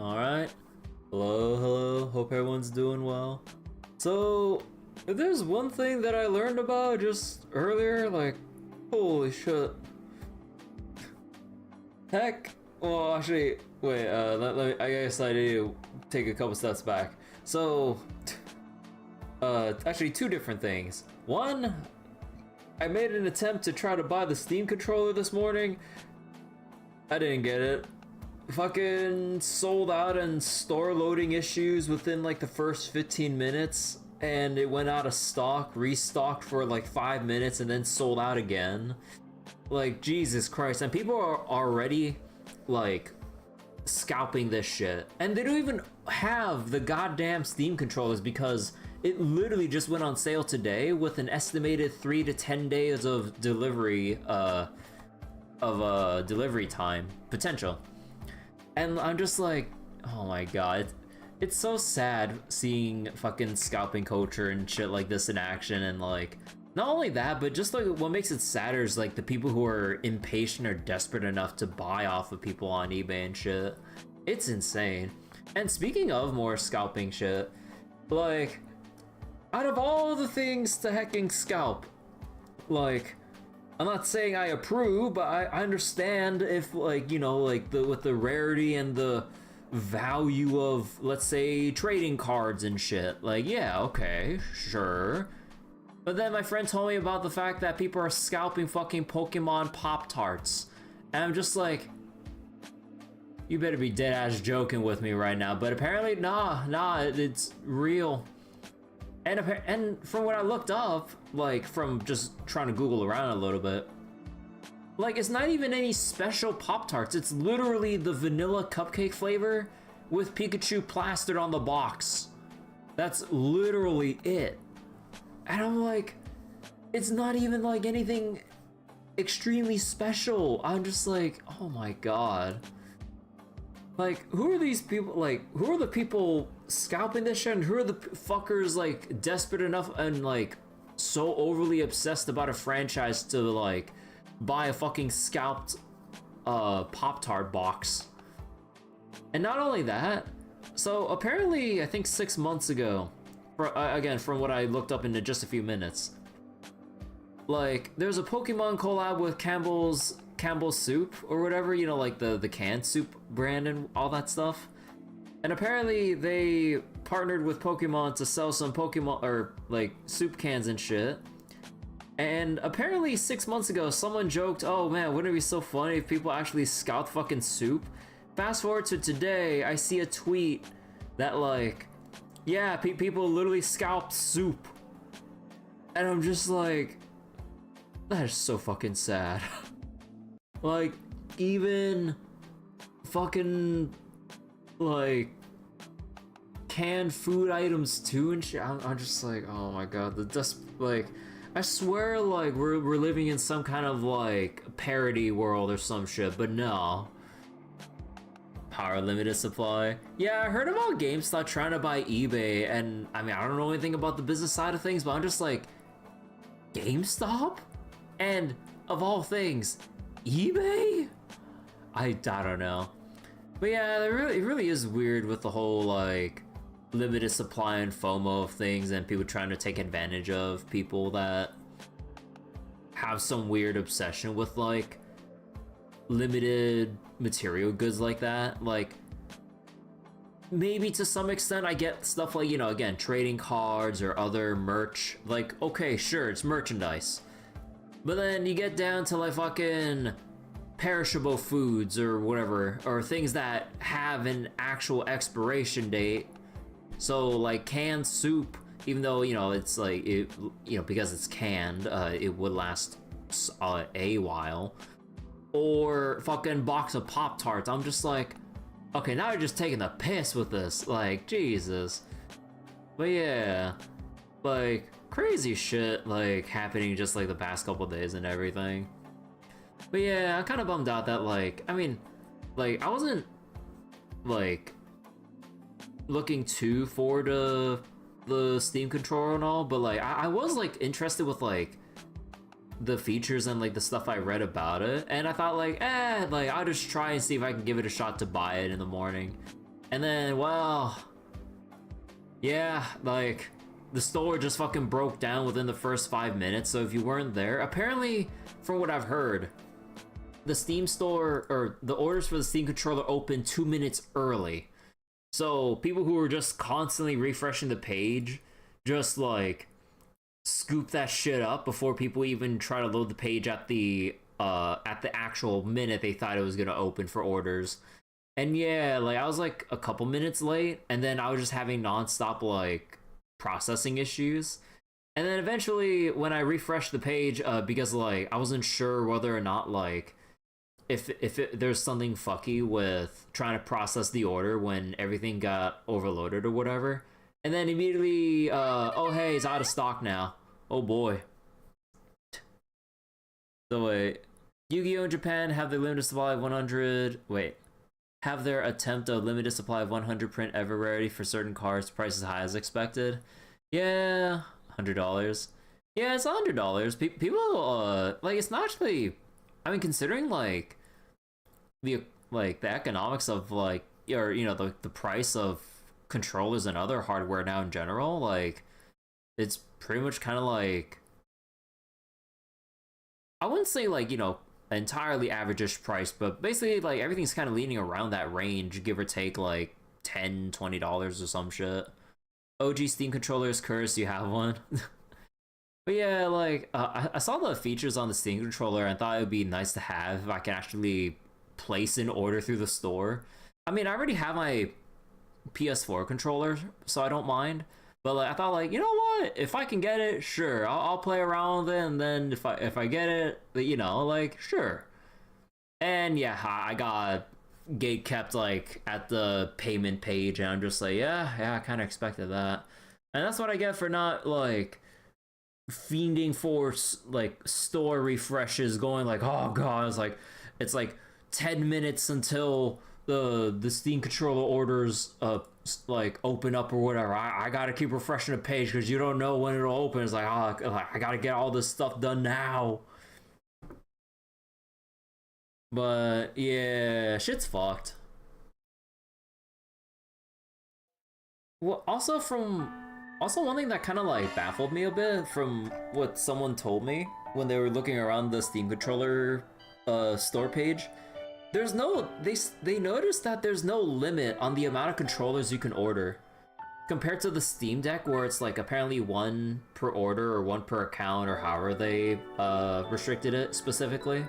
Alright. Hello, hello. Hope everyone's doing well. So, if there's one thing that I learned about just earlier, like, holy shit. Heck. Well, actually, wait, I guess I need to take a couple steps back. So, actually two different things. One, I made an attempt to try to buy the Steam controller this morning. I didn't get it. Fucking sold out and store loading issues within like the first 15 minutes, and it went out of stock, restocked for like 5 minutes, and then sold out again. Like, Jesus Christ. And people are already like scalping this shit, and they don't even have the goddamn Steam controllers because it literally just went on sale today with an estimated 3 to 10 days of delivery delivery time potential. And I'm just like, oh my god, it's so sad seeing fucking scalping culture and shit like this in action. And like, not only that, but just like what makes it sadder is like the people who are impatient or desperate enough to buy off of people on eBay and shit. It's insane. And speaking of more scalping shit, like, out of all the things to hecking scalp, like, I'm not saying I approve, but I understand if, like, you know, like with the rarity and the value of, let's say, trading cards and shit. Like, yeah, okay, sure. But then my friend told me about the fact that people are scalping fucking Pokemon Pop-Tarts. And I'm just like, you better be dead-ass joking with me right now. But apparently, nah, it's real. And from what I looked up, like from just trying to Google around a little bit, like it's not even any special Pop-Tarts. It's literally the vanilla cupcake flavor with Pikachu plastered on the box. That's literally it. And I'm like, it's not even like anything extremely special. I'm just like, oh my god. Like, who are these people, like, who are the people scalping this shit, and who are the fuckers, like, desperate enough and, like, so overly obsessed about a franchise to, like, buy a fucking scalped, Pop-Tart box? And not only that, so apparently, I think 6 months ago, again, from what I looked up into just a few minutes, like, there's a Pokemon collab with Campbell's Soup or whatever, you know, like the canned soup brand and all that stuff. And apparently they partnered with Pokemon to sell some Pokemon, or like soup cans and shit. And apparently 6 months ago someone joked, oh man, wouldn't it be so funny if people actually scalped fucking soup? Fast forward to today, I see a tweet that like, yeah, people literally scalped soup. And I'm just like, that is so fucking sad. Like, even fucking, like, canned food items too and shit. I'm just like, oh my god, like, I swear, like, we're living in some kind of, like, parody world or some shit, but no. Power limited supply. Yeah, I heard about GameStop trying to buy eBay, and, I mean, I don't know anything about the business side of things, but I'm just like, GameStop? And, of all things, eBay? I don't know. But yeah, it really is weird with the whole like limited supply and FOMO of things, and people trying to take advantage of people that have some weird obsession with like limited material goods like that. Like, maybe to some extent I get stuff like, you know, again, trading cards or other merch. Like, okay, sure, it's merchandise. But then you get down to like fucking perishable foods or whatever, or things that have an actual expiration date. So like canned soup, even though, you know, it's like, it, you know, because it's canned, it would last a while. Or fucking box of Pop-Tarts. I'm just like, okay, now you're just taking the piss with this. Like, Jesus. But yeah, like, crazy shit, like, happening just, like, the past couple days and everything. But yeah, I'm kind of bummed out that, like, I mean, like, I wasn't, like, looking too forward to the Steam controller and all, but, like, I was, like, interested with, like, the features and, like, the stuff I read about it, and I thought, like, like, I'll just try and see if I can give it a shot to buy it in the morning. And then, well, yeah, like, the store just fucking broke down within the first 5 minutes, so if you weren't there, apparently, from what I've heard, the Steam store, or the orders for the Steam controller opened 2 minutes early. So people who were just constantly refreshing the page, just like, scoop that shit up before people even try to load the page at the actual minute they thought it was gonna open for orders. And yeah, like, I was like a couple minutes late, and then I was just having nonstop like processing issues. And then eventually when I refreshed the page, because like I wasn't sure whether or not like there's something fucky with trying to process the order when everything got overloaded or whatever. And then immediately, oh hey, it's out of stock now. Oh boy. So wait, Yu-Gi-Oh! In Japan have their limited supply of 100, have their attempt a limited supply of 100 print ever rarity for certain cards, price as high as expected. Yeah, $100. Yeah, it's $100. People, like, it's not actually, I mean, considering, like, the economics of, like, or, you know, the price of controllers and other hardware now in general, like, it's pretty much kind of like, I wouldn't say, like, you know, entirely average-ish price, but basically, like, everything's kind of leaning around that range, give or take, like, $10, $20 or some shit. OG Steam controllers, curse, you have one. But yeah, like, I saw the features on the Steam controller and thought it would be nice to have if I can actually place an order through the store. I mean, I already have my PS4 controller, so I don't mind. But like, I thought, like, you know what? If I can get it, sure, I'll play around with it, and then if I get it, you know, like, sure. And yeah, I got gate kept like at the payment page, and I'm just like, yeah, I kind of expected that. And that's what I get for not like fiending for like store refreshes, going like, oh god, it's like 10 minutes until the Steam controller orders like open up or whatever. I gotta keep refreshing the page because you don't know when it'll open. It's like, oh, I gotta get all this stuff done now. But yeah, shit's fucked. Well, also one thing that kind of like baffled me a bit from what someone told me when they were looking around the Steam controller store page. There's no, they noticed that there's no limit on the amount of controllers you can order. Compared to the Steam Deck, where it's like apparently one per order or one per account or however they restricted it specifically.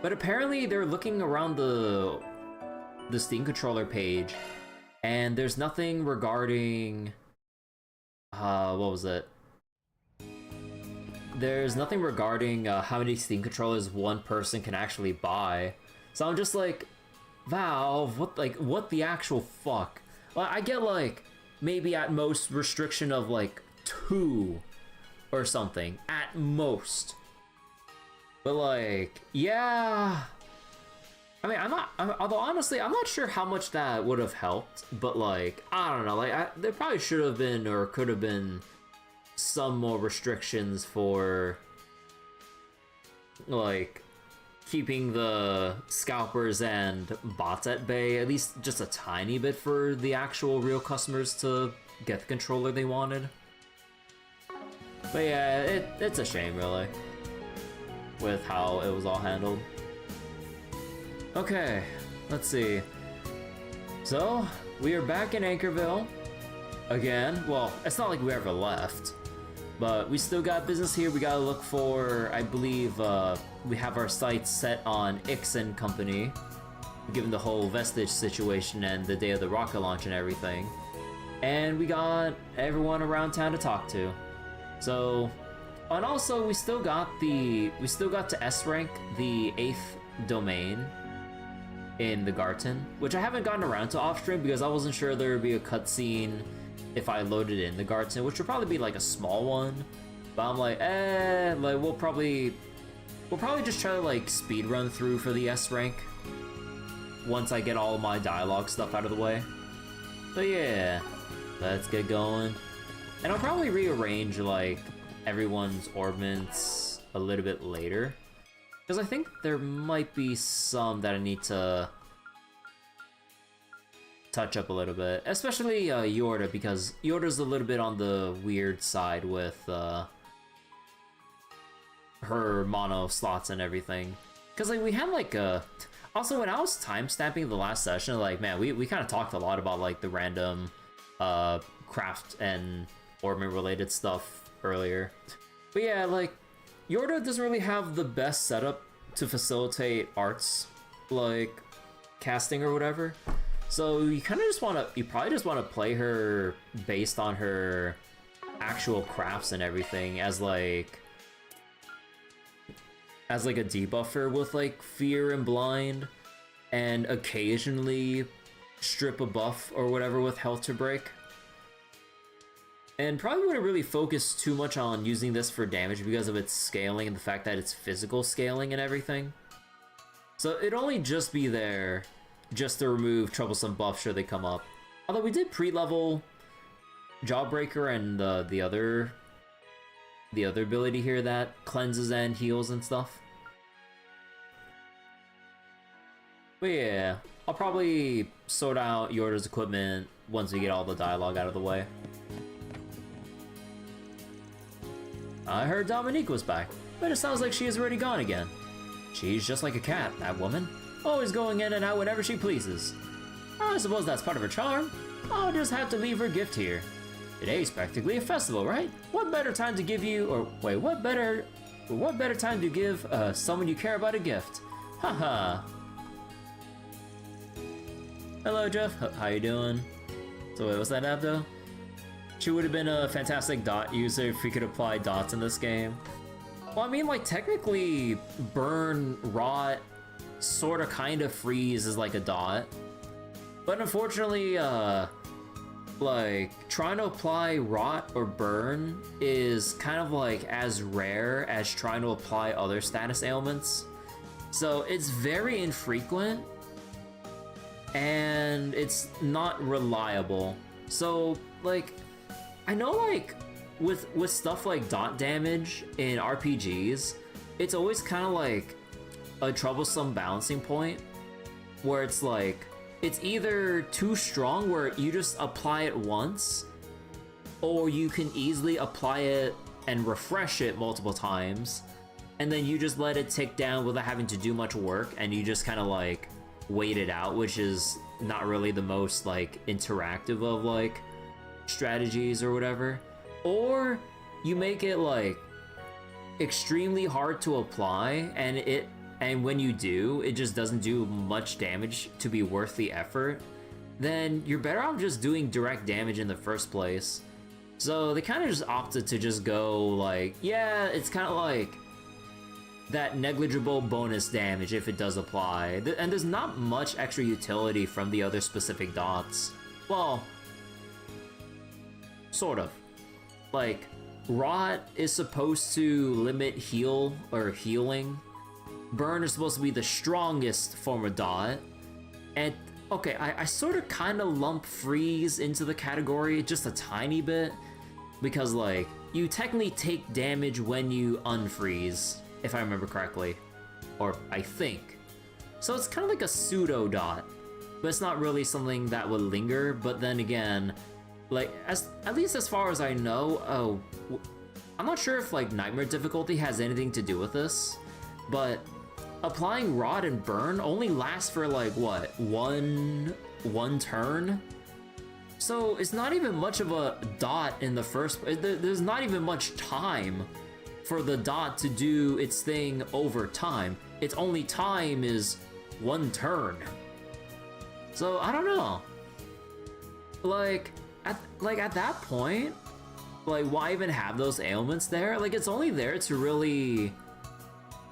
But apparently they're looking around the Steam controller page, and there's nothing regarding, what was it? There's nothing regarding how many Steam controllers one person can actually buy. So I'm just like, Valve, what the actual fuck? Well, I get like, maybe at most restriction of like 2 or something, at most. But like, yeah. I mean, although honestly, I'm not sure how much that would have helped, but like, I don't know, like, there probably should have been or could have been some more restrictions for like keeping the scalpers and bots at bay, at least just a tiny bit for the actual real customers to get the controller they wanted. But yeah, it's a shame, really, with how it was all handled. Okay, let's see. So, we are back in Anchorville again. Well, it's not like we ever left, but we still got business here. We gotta look for, I believe, we have our sights set on Ixon Company, given the whole Vestige situation and the day of the rocket launch and everything. And we got everyone around town to talk to. So, and also we still got to S rank the 8th domain in the Garten, which I haven't gotten around to off stream because I wasn't sure there would be a cutscene if I loaded in the Garten, which would probably be like a small one. But I'm like, like we'll probably just try to like speed run through for the S rank once I get all of my dialogue stuff out of the way. So yeah, let's get going. And I'll probably rearrange like everyone's orbments a little bit later, because I think there might be some that I need to touch up a little bit, especially Jorda, because Jorda's a little bit on the weird side with her mono slots and everything. Because like we had like a... Also, when I was timestamping the last session, like, man, we kind of talked a lot about like the random craft and ornament related stuff earlier. But yeah, like, Jorda doesn't really have the best setup to facilitate arts, like, casting or whatever. So you kind of just want to, you probably just want to play her based on her actual crafts and everything as like a debuffer with like fear and blind, and occasionally strip a buff or whatever with health to break. And probably wouldn't really focus too much on using this for damage because of its scaling and the fact that it's physical scaling and everything. So it'd only just be there just to remove troublesome buffs should they come up. Although we did pre-level Jawbreaker and the other ability here that cleanses and heals and stuff. But yeah, I'll probably sort out Jorda's equipment once we get all the dialogue out of the way. I heard Dominique was back, but it sounds like she is already gone again. She's just like a cat, that woman. Always going in and out whenever she pleases. I suppose that's part of her charm. I'll just have to leave her gift here. Today's practically a festival, right? What better time to give you, or wait, what better time to give someone you care about a gift? Haha. Hello, Jeff. How you doing? So wait, what's that Abdo? She would have been a fantastic dot user if we could apply dots in this game. Well, I mean, like, technically, burn, rot, sort of, kind of freeze is like a dot. But unfortunately, like, trying to apply rot or burn is kind of like as rare as trying to apply other status ailments. So it's very infrequent, and it's not reliable. So, like, I know, like, with stuff like dot damage in RPGs, it's always kind of like a troublesome balancing point where it's like, it's either too strong where you just apply it once, or you can easily apply it and refresh it multiple times, and then you just let it tick down without having to do much work, and you just kind of like wait it out, which is not really the most like interactive of like strategies or whatever. Or you make it like extremely hard to apply, and when you do, it just doesn't do much damage to be worth the effort, then you're better off just doing direct damage in the first place. So they kind of just opted to just go like, yeah, it's kind of like that negligible bonus damage if it does apply. And there's not much extra utility from the other specific dots. Well, sort of. Like, rot is supposed to limit heal or healing. Burn is supposed to be the strongest form of dot. And, okay, I sort of kind of lump freeze into the category just a tiny bit. Because, like, you technically take damage when you unfreeze, if I remember correctly. Or I think. So it's kind of like a pseudo dot. But it's not really something that would linger. But then again, like, at least as far as I know, I'm not sure if like nightmare difficulty has anything to do with this, but applying rot and burn only lasts for like what, one turn. So it's not even much of a dot in the first. There's not even much time for the dot to do its thing over time. Its only time is one turn. So I don't know. At that point, like, why even have those ailments there? Like, it's only there to really,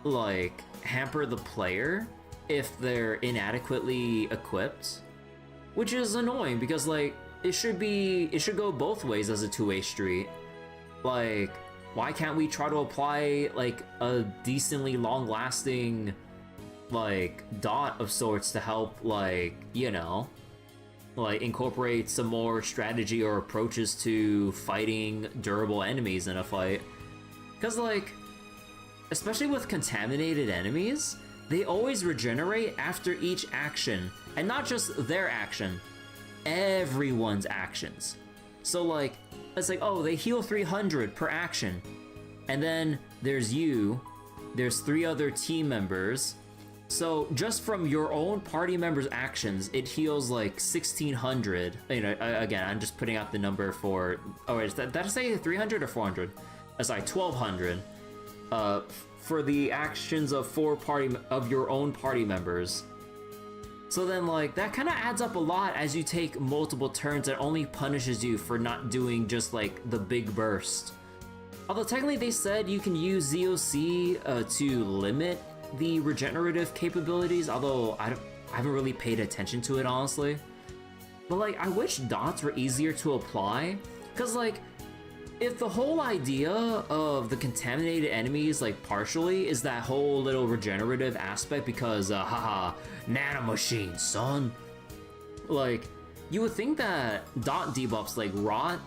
like, hamper the player if they're inadequately equipped, which is annoying because, like, it should go both ways as a two-way street. Like, why can't we try to apply, like, a decently long-lasting, like, dot of sorts to help, like, you know, like, incorporate some more strategy or approaches to fighting durable enemies in a fight. Because, like, especially with contaminated enemies, they always regenerate after each action, and not just their action. everyone's actions. So like, it's like, oh, they heal 300 per action. And then there's you, there's 3 other team members. So just from your own party members' actions, it heals like 1600. You know, again, I'm just putting out the number for, oh, wait, did I say 300 or 400? Sorry, 1200. For the actions of your own party members. So then, like, that kind of adds up a lot as you take multiple turns. It only punishes you for not doing just, like, the big burst. Although, technically, they said you can use ZOC to limit the regenerative capabilities, although I haven't really paid attention to it, honestly. But, like, I wish dots were easier to apply, because, like, if the whole idea of the contaminated enemies, like, partially is that whole little regenerative aspect because, haha, nanomachine, son. Like, you would think that dot debuffs like rot,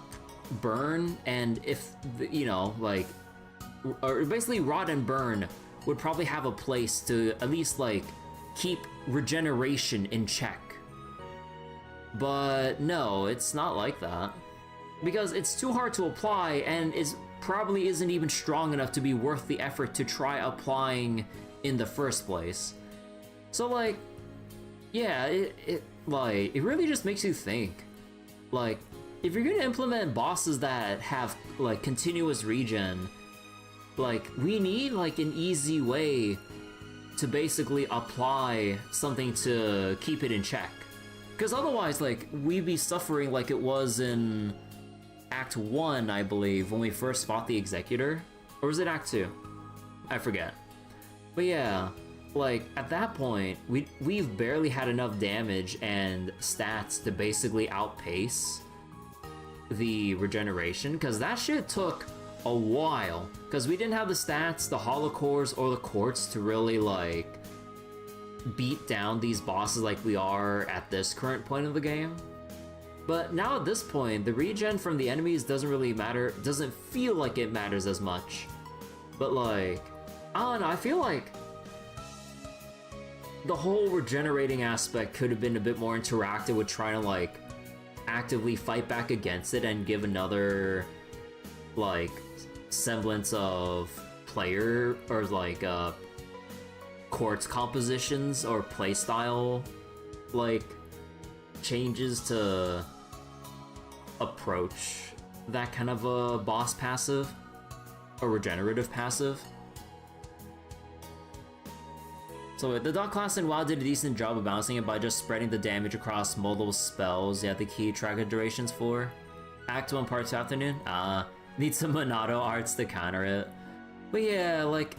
burn, and if, you know, like, or basically rot and burn would probably have a place to at least, like, keep regeneration in check. But no, it's not like that. Because it's too hard to apply, and it probably isn't even strong enough to be worth the effort to try applying in the first place. So, like, yeah, it really just makes you think. Like, if you're gonna implement bosses that have, like, continuous regen, like, we need, like, an easy way to basically apply something to keep it in check. Because otherwise, like, we'd be suffering like it was in Act 1, I believe, when we first fought the Executor. Or was it Act 2? I forget. But yeah, like, at that point, we've barely had enough damage and stats to basically outpace the regeneration, because that shit took a while. Because we didn't have the stats, the holocores, or the quartz to really, like, beat down these bosses like we are at this current point of the game. But now at this point, the regen from the enemies doesn't really matter, doesn't feel like it matters as much. But like, I don't know, I feel like the whole regenerating aspect could have been a bit more interactive with trying to like actively fight back against it and give another like semblance of player or like quartz compositions or playstyle like changes to approach that kind of a boss passive or regenerative passive. So the dot class in WoW did a decent job of balancing it by just spreading the damage across multiple spells you have the key tracker durations for. Act 1 Part 2 Afternoon? Need some Monado arts to counter it. But yeah, like,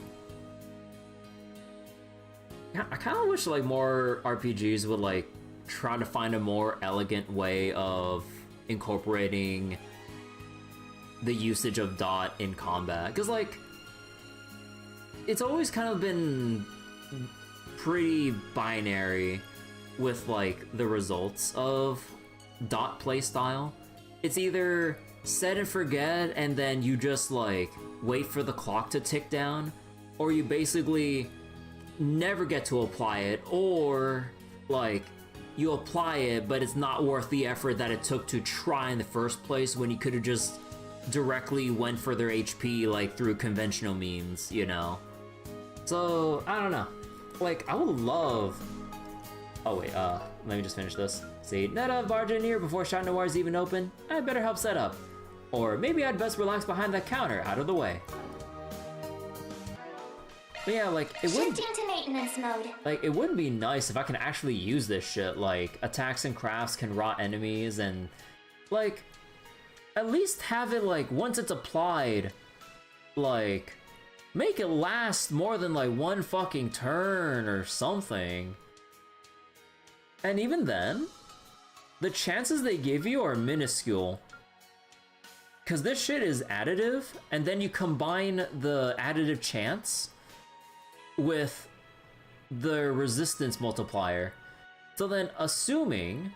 I kind of wish like more RPGs would like try to find a more elegant way of incorporating the usage of dot in combat, because like it's always kind of been pretty binary with like the results of dot playstyle. It's either set and forget and then you just like wait for the clock to tick down, or you basically never get to apply it, or like you apply it but it's not worth the effort that it took to try in the first place when you could have just directly went for their HP like through conventional means, you know? So I don't know, like I would love, oh wait, let me just finish this. See, Netta barge in here before Shot Noir's even open. I better help set up, or maybe I'd best relax behind that counter out of the way. But yeah, like, it wouldn't... Shifting to maintenance mode. Like, it would be nice if I can actually use this shit, like, attacks and crafts can rot enemies, and, like, at least have it, like, once it's applied, like, make it last more than, like, one fucking turn or something. And even then, the chances they give you are minuscule. Because this shit is additive, and then you combine the additive chance with the resistance multiplier. So then, assuming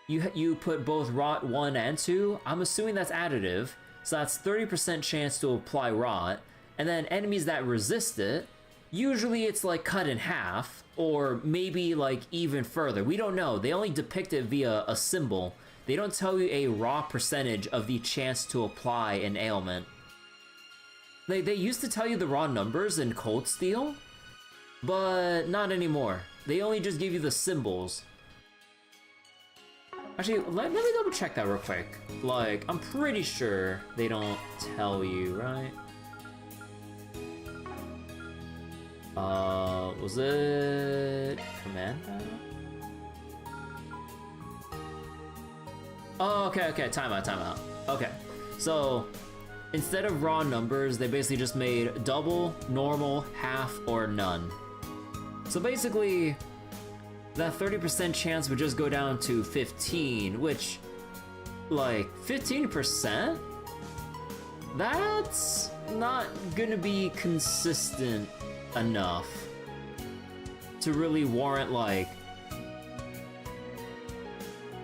you put both rot 1 and 2, I'm assuming that's additive, so that's 30% chance to apply rot, and then enemies that resist it, usually it's like cut in half, or maybe like even further. We don't know, they only depict it via a symbol, they don't tell you a raw percentage of the chance to apply an ailment. They used to tell you the raw numbers in Cold Steel, but not anymore. They only just give you the symbols. Actually, let me double check that real quick. Like, I'm pretty sure they don't tell you, right? Was it Commando? Oh, okay, time out. Okay, so instead of raw numbers, they basically just made double, normal, half, or none. So basically, that 30% chance would just go down to 15, which, like, 15%? That's not gonna be consistent enough to really warrant, like,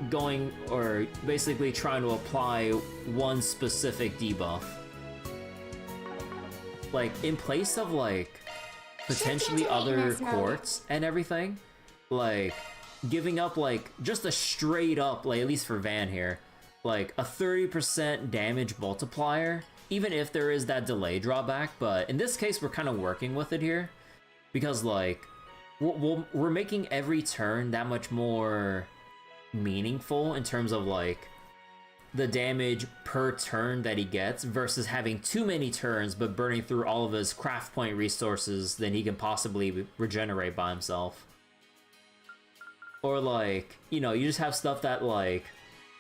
going, or basically trying to apply one specific debuff. Like, in place of, like, potentially other courts and everything, like, giving up, like, just a straight up, like, at least for Van here, like, a 30% damage multiplier, even if there is that delay drawback, but in this case, we're kind of working with it here, because, like, we're making every turn that much more meaningful in terms of, like, the damage per turn that he gets versus having too many turns but burning through all of his craft point resources than he can possibly regenerate by himself. Or, like, you know, you just have stuff that, like,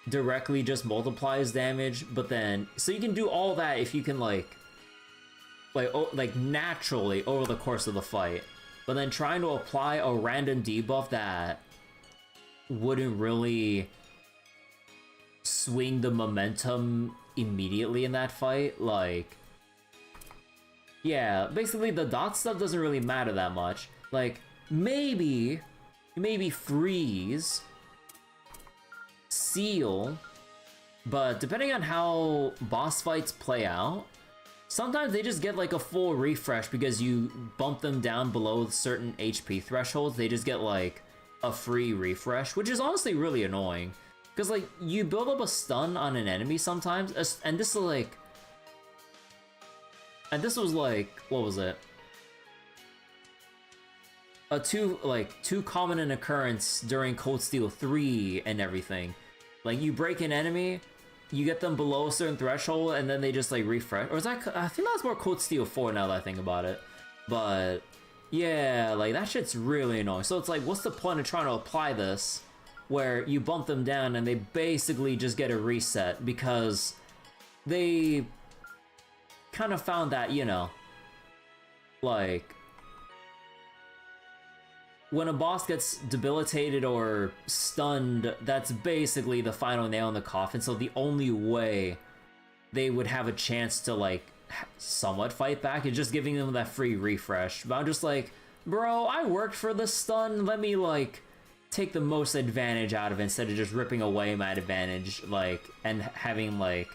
directly just multiplies damage, but then, so you can do all that if you can, like naturally over the course of the fight, but then trying to apply a random debuff that wouldn't really swing the momentum immediately in that fight, like, yeah, basically the dot stuff doesn't really matter that much. Like, maybe freeze, seal, but depending on how boss fights play out, sometimes they just get like a full refresh because you bump them down below certain HP thresholds. They just get like a free refresh, which is honestly really annoying. Because, like, you build up a stun on an enemy sometimes, and this is like... And this was like, what was it? Too common an occurrence during Cold Steel 3 and everything. Like, you break an enemy, you get them below a certain threshold, and then they just, like, refresh. Or is that... I think that's more Cold Steel 4 now that I think about it. But, yeah, like, that shit's really annoying. So it's like, what's the point of trying to apply this where you bump them down and they basically just get a reset because they kind of found that, you know, like, when a boss gets debilitated or stunned, that's basically the final nail in the coffin. So the only way they would have a chance to, like, somewhat fight back is just giving them that free refresh. But I'm just like, bro, I worked for the stun, let me, like, take the most advantage out of it instead of just ripping away my advantage, like, and having, like,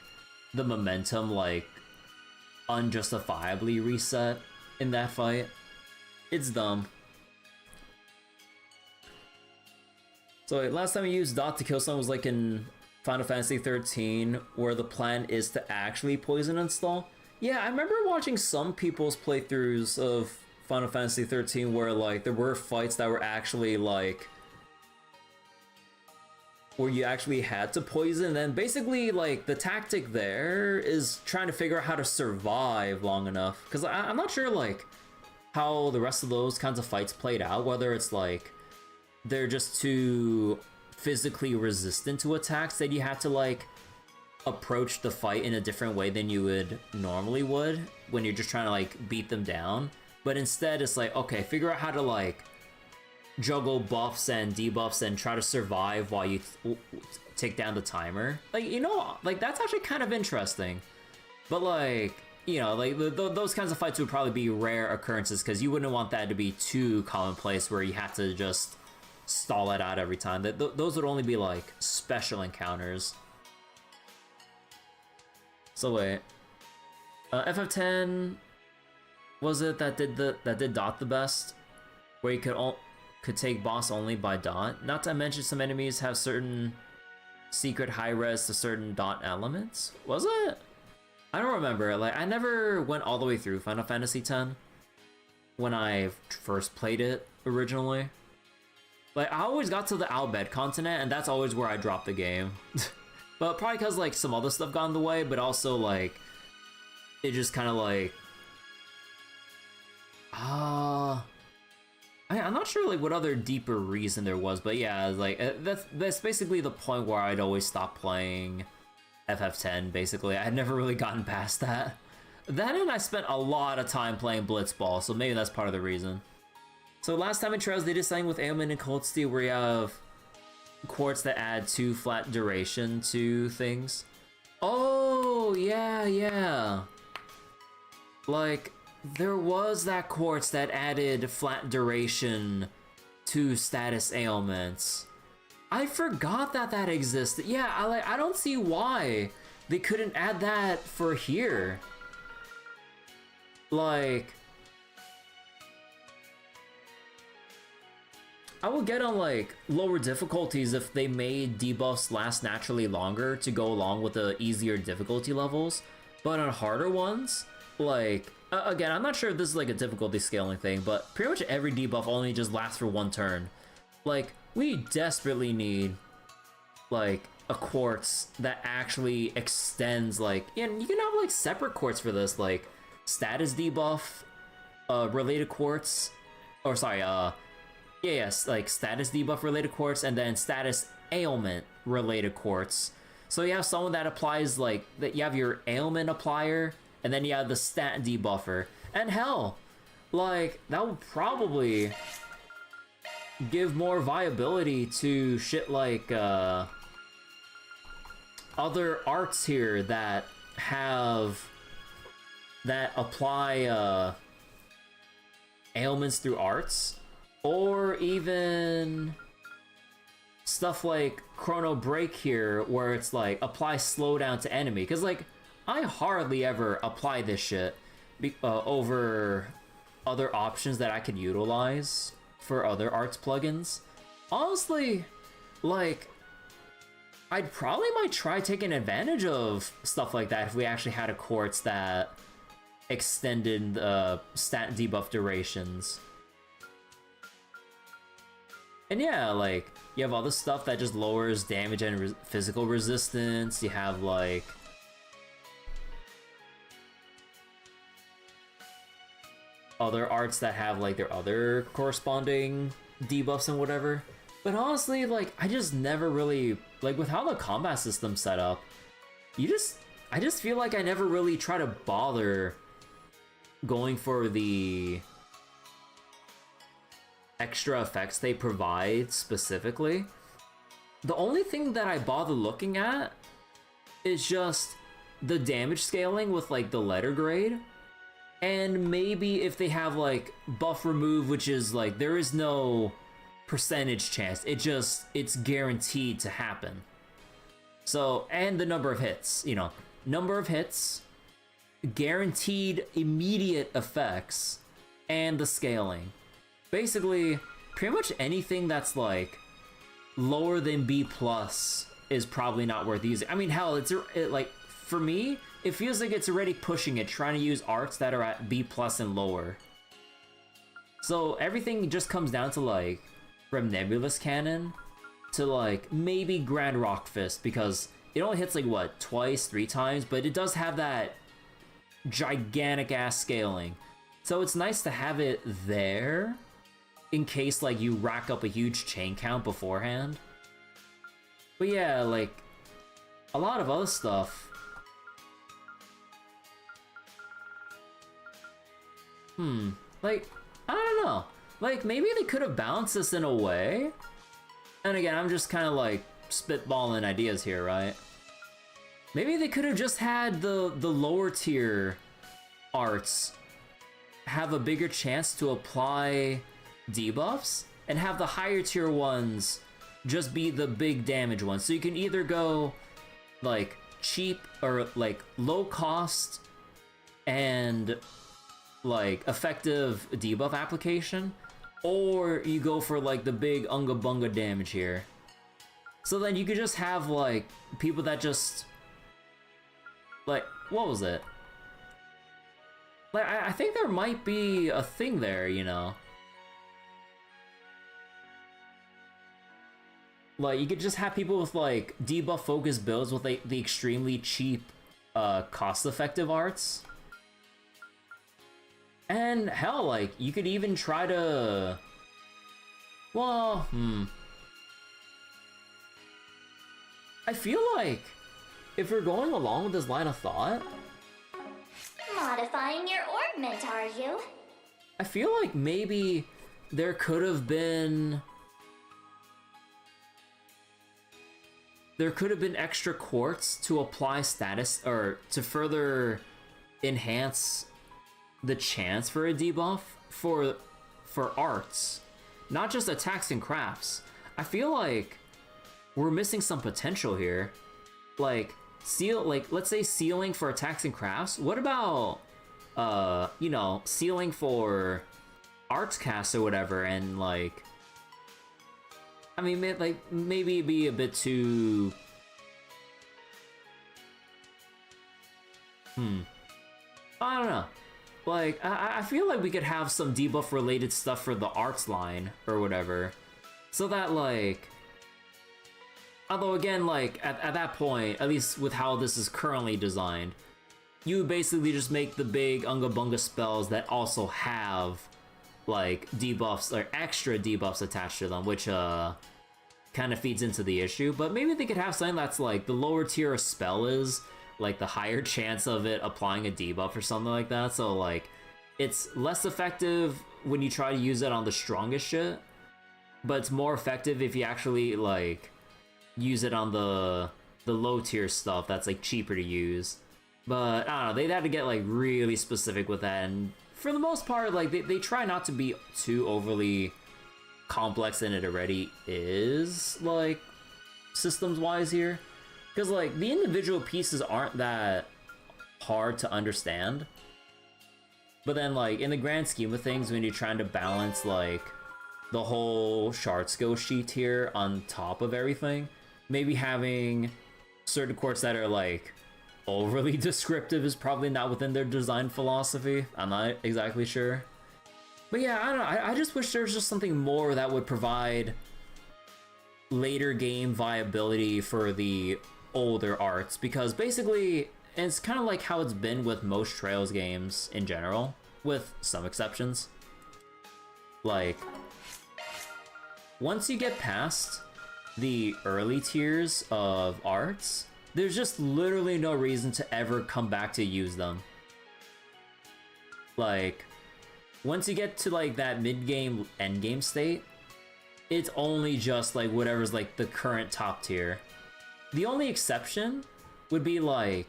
the momentum, like, unjustifiably reset in that fight. It's dumb. So wait, last time I used dot to kill someone was like in Final Fantasy 13, where the plan is to actually poison install. Yeah, I remember watching some people's playthroughs of Final Fantasy 13 where, like, there were fights that were actually, like, where you actually had to poison, and then basically, like, the tactic there is trying to figure out how to survive long enough. Because I'm not sure, like, how the rest of those kinds of fights played out, whether it's, like, they're just too physically resistant to attacks that you have to, like, approach the fight in a different way than you would normally would when you're just trying to, like, beat them down. But instead, it's like, okay, figure out how to, like, juggle buffs and debuffs and try to survive while you take down the timer. Like, you know, like, that's actually kind of interesting. But, like, you know, like, those kinds of fights would probably be rare occurrences because you wouldn't want that to be too commonplace where you have to just stall it out every time. Those would only be, like, special encounters. So wait, FF10 was it that did dot the best, where you could take boss only by dot? Not to mention some enemies have certain secret high res to certain dot elements. Was it? I don't remember. Like, I never went all the way through Final Fantasy X when I first played it originally. Like, I always got to the Albed continent, and that's always where I dropped the game. But probably because, like, some other stuff got in the way, but also, like, it just kind of, like... I'm not sure, like, what other deeper reason there was, but yeah, like, that's basically the point where I'd always stop playing FF10, basically. I had never really gotten past that. Then and I spent a lot of time playing Blitzball, so maybe that's part of the reason. So last time in Trials, they did something with Ailment and Cold Steel where you have quartz that add 2 flat duration to things. Oh, yeah. Like, there was that quartz that added flat duration to status ailments. I forgot that that existed. Yeah, I don't see why they couldn't add that for here. Like... I would get on, like, lower difficulties if they made debuffs last naturally longer to go along with the easier difficulty levels. But on harder ones, like, again, I'm not sure if this is, like, a difficulty scaling thing, but pretty much every debuff only just lasts for 1 turn. Like, we desperately need, like, a quartz that actually extends, like, and you can have, like, separate quartz for this, like, status debuff, related quartz, or sorry, yes, like status debuff related quartz and then status ailment related quartz. So you have someone that applies like that. You have your ailment applier, and then you have the stat debuffer. And hell, like that would probably give more viability to shit like other arts here that apply ailments through arts. Or even stuff like Chrono Break here, where it's like, apply slowdown to enemy. Because, like, I hardly ever apply this shit over other options that I can utilize for other arts plugins. Honestly, like, I'd probably might try taking advantage of stuff like that if we actually had a quartz that extended stat debuff durations. And yeah, like, you have all this stuff that just lowers damage and physical resistance. You have, like... other arts that have, like, their other corresponding debuffs and whatever. But honestly, like, I just never really... like, with how the combat system's set up, I just feel like I never really try to bother going for the extra effects they provide specifically. The only thing that I bother looking at is just the damage scaling with like the letter grade, and maybe if they have like buff remove, which is like there is no percentage chance, it's guaranteed to happen. So, and the number of hits, you know, number of hits, guaranteed immediate effects, and the scaling. Basically, pretty much anything that's like lower than B+ is probably not worth using. I mean, hell, like for me, it feels like it's already pushing it, trying to use arts that are at B+ and lower. So everything just comes down to like from Nebulous Cannon to like maybe Grand Rock Fist, because it only hits like what, twice, 3 times, but it does have that gigantic ass scaling. So it's nice to have it there in case like you rack up a huge chain count beforehand. But yeah, like a lot of other stuff. Like, I don't know. Like, maybe they could have balanced this in a way. And again, I'm just kind of like spitballing ideas here, right? Maybe they could have just had the lower tier arts have a bigger chance to apply debuffs, and have the higher tier ones just be the big damage ones. So you can either go like cheap or like low cost and like effective debuff application, or you go for like the big unga bunga damage here. So then you could just have, like, people that just... Like, what was it? Like, I think there might be a thing there, you know? Like, you could just have people with, like, debuff-focused builds with, like, the extremely cheap, cost-effective arts. And, hell, like, you could even try to... Well, I feel like, if we're going along with this line of thought... Modifying your orbment, are you? I feel like maybe there could have been... There could have been extra quartz to apply status, or to further enhance the chance for a debuff for arts. Not just attacks and crafts. I feel like we're missing some potential here. Like, let's say sealing for attacks and crafts. What about, you know, sealing for arts casts or whatever, and like... I mean, maybe it'd be a bit too... I don't know. Like, I feel like we could have some debuff-related stuff for the arts line, or whatever. So that, like... Although, again, like, at that point, at least with how this is currently designed, you would basically just make the big Unga Bunga spells that also have... like, debuffs, or extra debuffs attached to them, which, kind of feeds into the issue. But maybe they could have something that's, like, the lower tier a spell is, like, the higher chance of it applying a debuff or something like that. So, like, it's less effective when you try to use it on the strongest shit, but it's more effective if you actually, like, use it on the low tier stuff that's, like, cheaper to use. But, I don't know, they'd have to get, like, really specific with that, and for the most part, like, they try not to be too overly complex than it already is, like, systems-wise here. Because, like, the individual pieces aren't that hard to understand. But then, like, in the grand scheme of things, when you're trying to balance, like, the whole shard skill sheet here on top of everything, maybe having certain quartz that are, like, overly descriptive is probably not within their design philosophy. I'm not exactly sure. But yeah, I don't know. I just wish there was just something more that would provide later game viability for the older arts. Because basically, it's kind of like how it's been with most Trails games in general, with some exceptions. Like, once you get past the early tiers of arts, there's just literally no reason to ever come back to use them. Like, once you get to, like, that mid-game, end-game state, it's only just, like, whatever's, like, the current top tier. The only exception would be, like,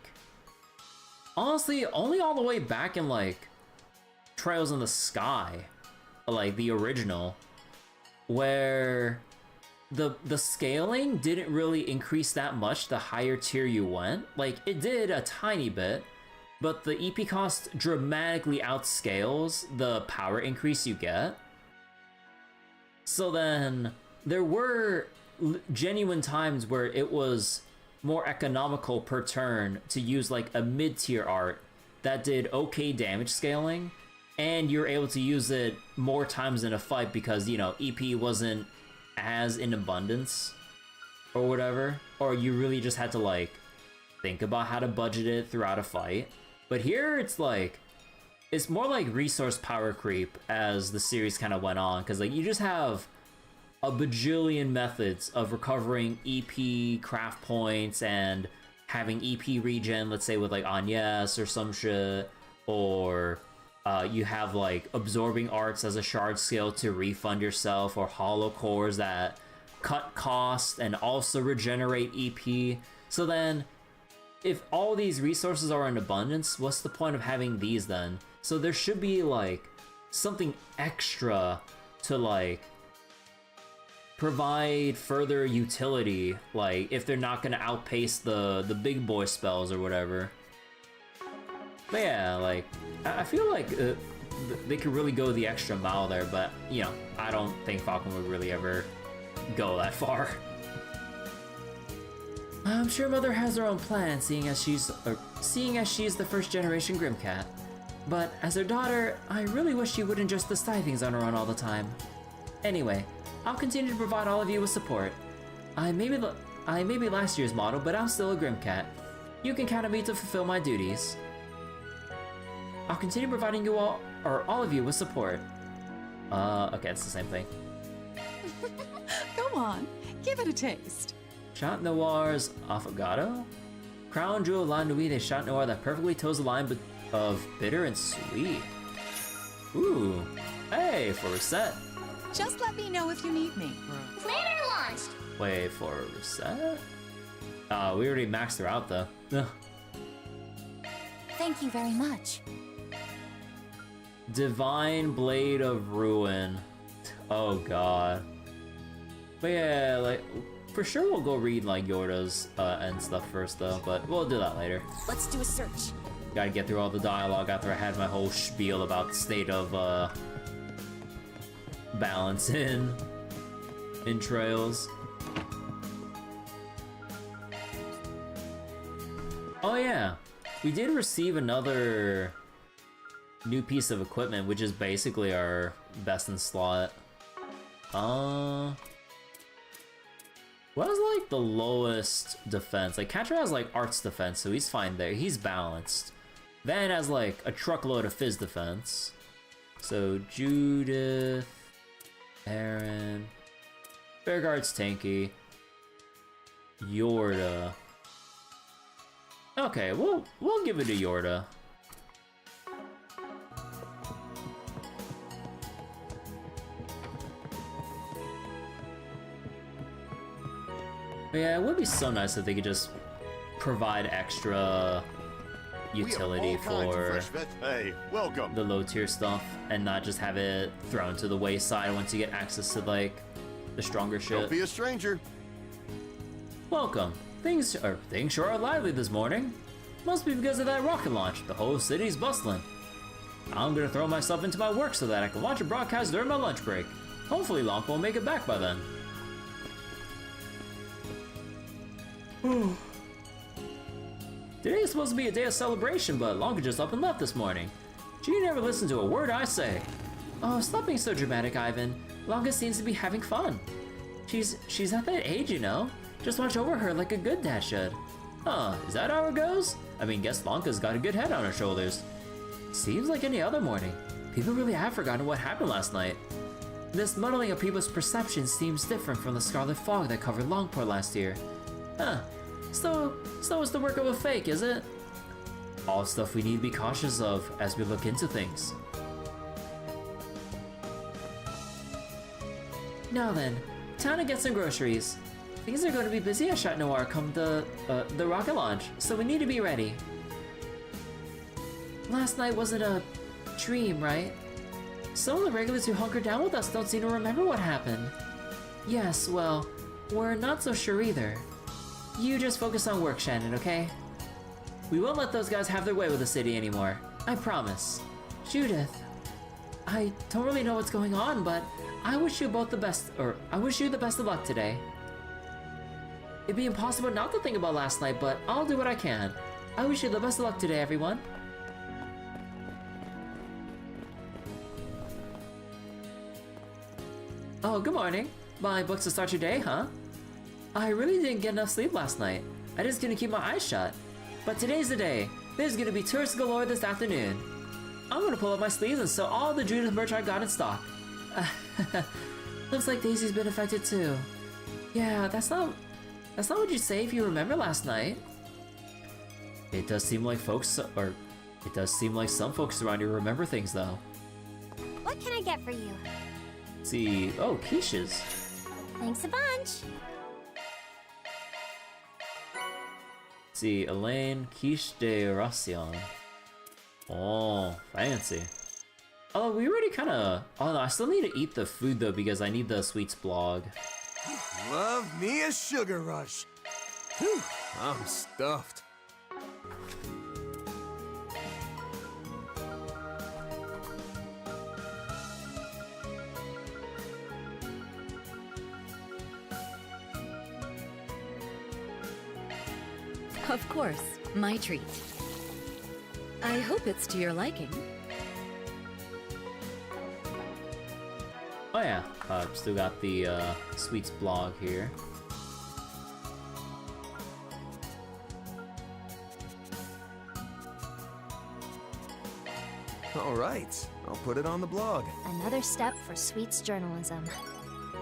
honestly, only all the way back in, like, Trails in the Sky, like, the original, where the scaling didn't really increase that much the higher tier you went. Like, it did a tiny bit, but the EP cost dramatically outscales the power increase you get. So then, there were genuine times where it was more economical per turn to use, like, a mid-tier art that did okay damage scaling, and you're able to use it more times in a fight because, you know, EP wasn't as in abundance or whatever, or you really just had to, like, think about how to budget it throughout a fight. But here it's like, it's more like resource power creep as the series kind of went on, because, like, you just have a bajillion methods of recovering EP craft points and having EP regen, let's say with, like, Agnès or some shit, or you have, like, absorbing arts as a shard skill to refund yourself, or hollow cores that cut cost and also regenerate EP. So then, if all these resources are in abundance, what's the point of having these then? So there should be, like, something extra to, like, provide further utility, like, if they're not gonna outpace the big boy spells or whatever. But yeah, like, I feel like they could really go the extra mile there, but, you know, I don't think Falcon would really ever go that far. I'm sure Mother has her own plan, seeing as she's the first generation Grimcat. But as her daughter, I really wish she wouldn't just decide things on her own all the time. Anyway, I'll continue to provide all of you with support. I may be last year's model, but I'm still a Grimcat. You can count on me to fulfill my duties. I'll continue providing you all of you with support. Okay, it's the same thing. Go on, give it a taste. Chat Noir's Affogato? Crown Jewel La Nuit de Chat Noir that perfectly toes the line of bitter and sweet. Ooh, hey, for a reset. Just let me know if you need me. Planner launched. Wait, for a reset? We already maxed her out though. Ugh. Thank you very much. Divine Blade of Ruin. Oh god. But yeah, like, for sure we'll go read like Jorda's and stuff first though, but we'll do that later. Let's do a search. Gotta get through all the dialogue after I had my whole spiel about the state of balance in trails. Oh yeah, we did receive another new piece of equipment, which is basically our best in slot. What is like the lowest defense? Like Catcher has like arts defense, so he's fine there. He's balanced. Van has like a truckload of phys defense. So Judith, Aaron, Bearguard's tanky, Jorda. Okay, we'll give it to Jorda. But yeah, it would be so nice if they could just provide extra utility for welcome. The low tier stuff and not just have it thrown to the wayside once you get access to like the stronger shit. Don't be a stranger. Welcome. Things sure are lively this morning. Must be because of that rocket launch. The whole city's bustling. I'm gonna throw myself into my work so that I can watch a broadcast during my lunch break. Hopefully Lonk will make it back by then. Today is supposed to be a day of celebration, but Lonka just up and left this morning. She never listened to a word I say. Oh, stop being so dramatic, Ivan. Lonka seems to be having fun. She's at that age, you know. Just watch over her like a good dad should. Huh, is that how it goes? I mean, guess Lonka's got a good head on her shoulders. Seems like any other morning. People really have forgotten what happened last night. This muddling of people's perceptions seems different from the scarlet fog that covered Longport last year. Huh. So it's the work of a fake, is it? All stuff we need to be cautious of as we look into things. Now then, time to get some groceries. Things are going to be busy at Chat Noir come the rocket launch, so we need to be ready. Last night wasn't a dream, right? Some of the regulars who hunkered down with us don't seem to remember what happened. Yes, well, we're not so sure either. You just focus on work, Shannon, okay? We won't let those guys have their way with the city anymore. I promise. Judith, I don't really know what's going on, but I wish you both the best, or I wish you the best of luck today. It'd be impossible not to think about last night, but I'll do what I can. I wish you the best of luck today, everyone. Oh, good morning. Buying books to start your day, huh? I really didn't get enough sleep last night. I just couldn't keep my eyes shut. But today's the day. There's gonna be tourists galore this afternoon. I'm gonna pull up my sleeves and sell all the Judith merch I got in stock. Looks like Daisy's been affected too. Yeah, that's not what you'd say if you remember last night. It does seem like some folks around here remember things though. What can I get for you? Let's see, oh, quiches. Thanks a bunch. Let's see, Elaine, quiche de ration. Oh, fancy. Oh, we already kinda... Oh no, I still need to eat the food though because I need the sweets blog. Love me a sugar rush. Whew, I'm stuffed. Of course, my treat. I hope it's to your liking. Oh yeah, still got the Sweets blog here. All right, I'll put it on the blog. Another step for Sweets journalism.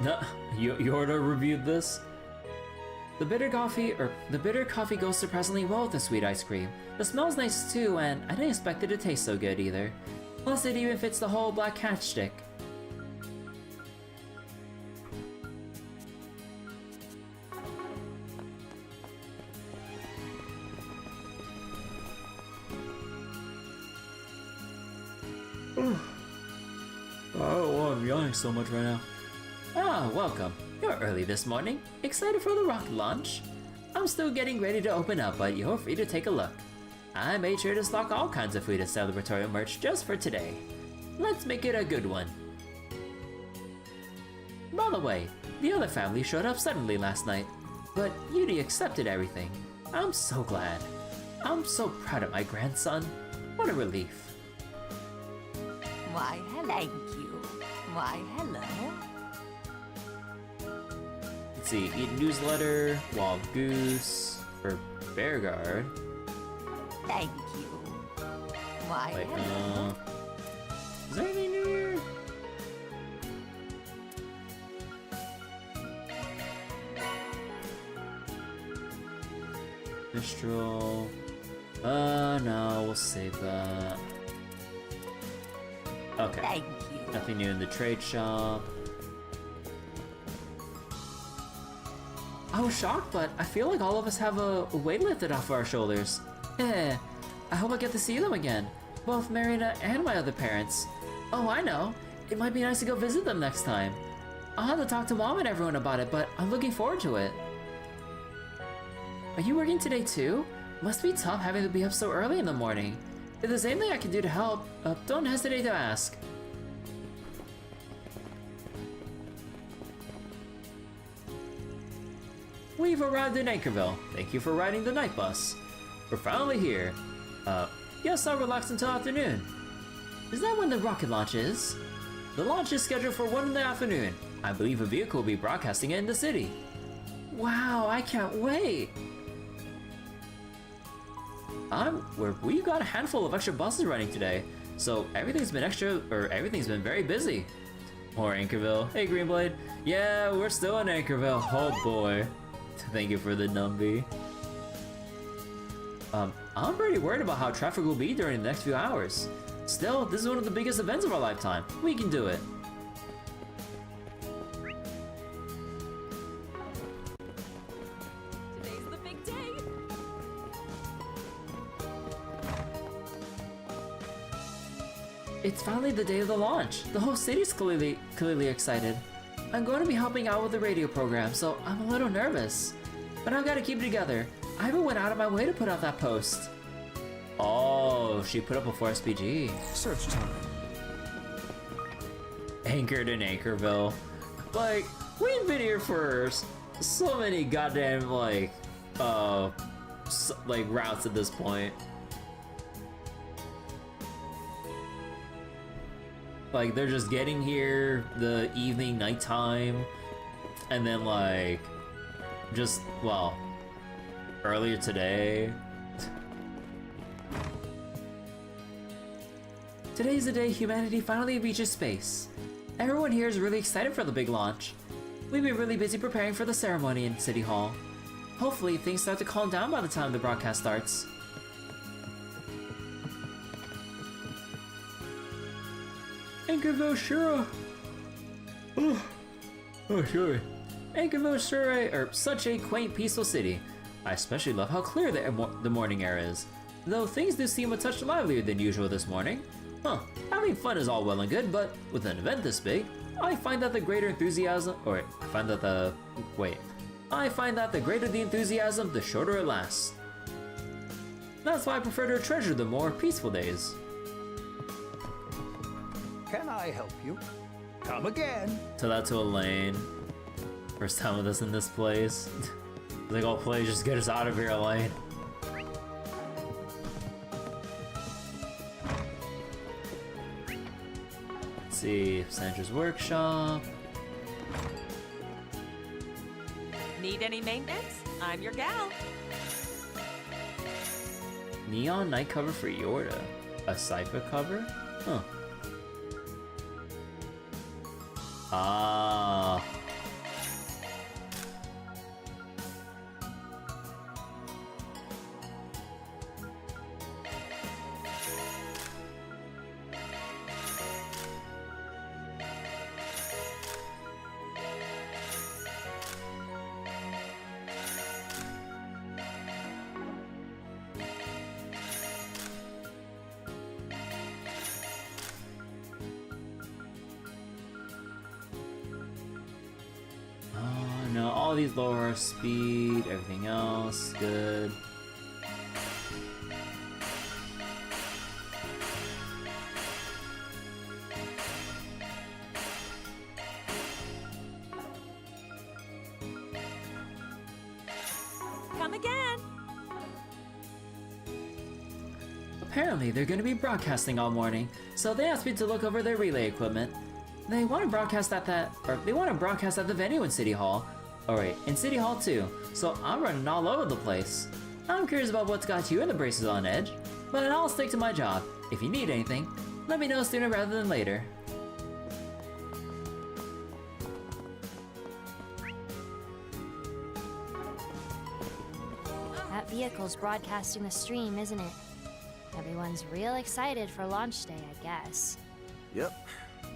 No, Jorda reviewed this. The bitter coffee goes surprisingly well with the sweet ice cream. The smell's nice too, and I didn't expect it to taste so good either. Plus, it even fits the whole black cat stick. Oh, I'm yawning so much right now. Ah, welcome. You're early this morning. Excited for the rocket launch? I'm still getting ready to open up, but you're free to take a look. I made sure to stock all kinds of food and celebratory merch just for today. Let's make it a good one. By the way, the other family showed up suddenly last night, but Yudi accepted everything. I'm so glad. I'm so proud of my grandson. What a relief. Why, thank you. Why, hello. Let's see, Eaton newsletter, Wild Goose, for Bearguard. Thank you. Why, Wait, hello. is there anything new here? Mistral. No, we'll save that. Okay. Thank you. Nothing new in the trade shop. I was shocked, but I feel like all of us have a weight lifted off our shoulders. I hope I get to see them again. Both Marina and my other parents. Oh, I know. It might be nice to go visit them next time. I'll have to talk to Mom and everyone about it, but I'm looking forward to it. Are you working today too? Must be tough having to be up so early in the morning. If there's anything I can do to help, don't hesitate to ask. We've arrived in Anchorville. Thank you for riding the night bus. We're finally here. Yes, I'll relax until afternoon. Is that when the rocket launch is? The launch is scheduled for 1 in the afternoon. I believe a vehicle will be broadcasting it in the city. Wow, I can't wait. We've got a handful of extra buses running today, so everything's been very busy. More Anchorville. Hey, Greenblade. Yeah, we're still in Anchorville. Oh boy. Thank you for the numby. I'm pretty worried about how traffic will be during the next few hours. Still, this is one of the biggest events of our lifetime. We can do it. Today's the big day. It's finally the day of the launch. The whole city's clearly excited. I'm going to be helping out with the radio program, so I'm a little nervous. But I've got to keep it together. I even went out of my way to put out that post. Oh, she put up a 4SPG. Search time. Anchored in Anchorville. Like, we've been here for so many goddamn, like routes at this point. Like, they're just getting here the evening, nighttime, and then, like, just, well, earlier today. Today's the day humanity finally reaches space. Everyone here is really excited for the big launch. We've been really busy preparing for the ceremony in City Hall. Hopefully, things start to calm down by the time the broadcast starts. Anchorville sure. Sure. Anchorville sure are such a quaint, peaceful city. I especially love how clear the morning air is. Though things do seem a touch livelier than usual this morning. Having fun is all well and good, but with an event this big, I find that the greater the enthusiasm, the shorter it lasts. That's why I prefer to treasure the more peaceful days. Can I help you? Come again. Tell that to Elaine. First time with us in this place. Like, oh, please just get us out of here, Elaine. see, Sandra's workshop. Need any maintenance? I'm your gal. Neon night cover for Jorda. A cipher cover? Huh. Ah. No, all these lower speed, everything else, good. Come again. Apparently, they're going to be broadcasting all morning, so they asked me to look over their relay equipment. They want to broadcast at the venue in City Hall. Alright, in City Hall too, so I'm running all over the place. I'm curious about what's got you and the braces on edge, but I'll stick to my job. If you need anything, let me know sooner rather than later. That vehicle's broadcasting the stream, isn't it? Everyone's real excited for launch day, I guess. Yep.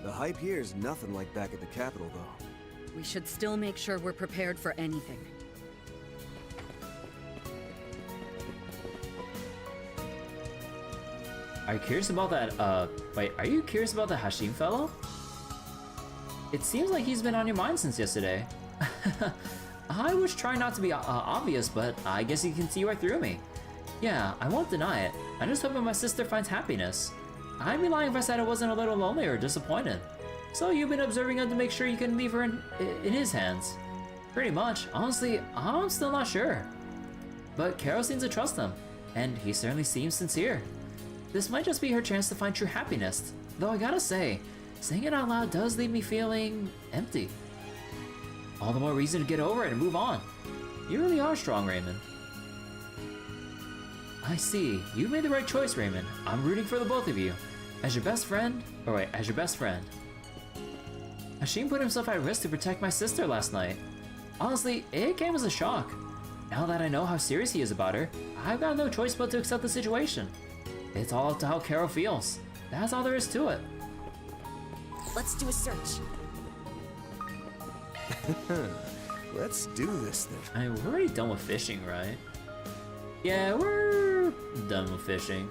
The hype here is nothing like back at the Capitol, though. We should still make sure we're prepared for anything. Are you curious about that, wait, are you curious about the Hashim fellow? It seems like he's been on your mind since yesterday. I was trying not to be obvious, but I guess you can see right through me. Yeah, I won't deny it. I'm just hoping my sister finds happiness. I'd be lying if I said I wasn't a little lonely or disappointed. So you've been observing him to make sure you can leave her in his hands? Pretty much. Honestly, I'm still not sure. But Carol seems to trust him, and he certainly seems sincere. This might just be her chance to find true happiness, though I gotta say, saying it out loud does leave me feeling empty. All the more reason to get over it and move on. You really are strong, Raymond. I see. You made the right choice, Raymond. I'm rooting for the both of you. As your best friend, as your best friend. Hashim put himself at risk to protect my sister last night. Honestly, it came as a shock. Now that I know how serious he is about her, I've got no choice but to accept the situation. It's all up to how Carol feels. That's all there is to it. Let's do a search. Let's do this then. I mean, we're already done with fishing, right? Yeah, we're done with fishing.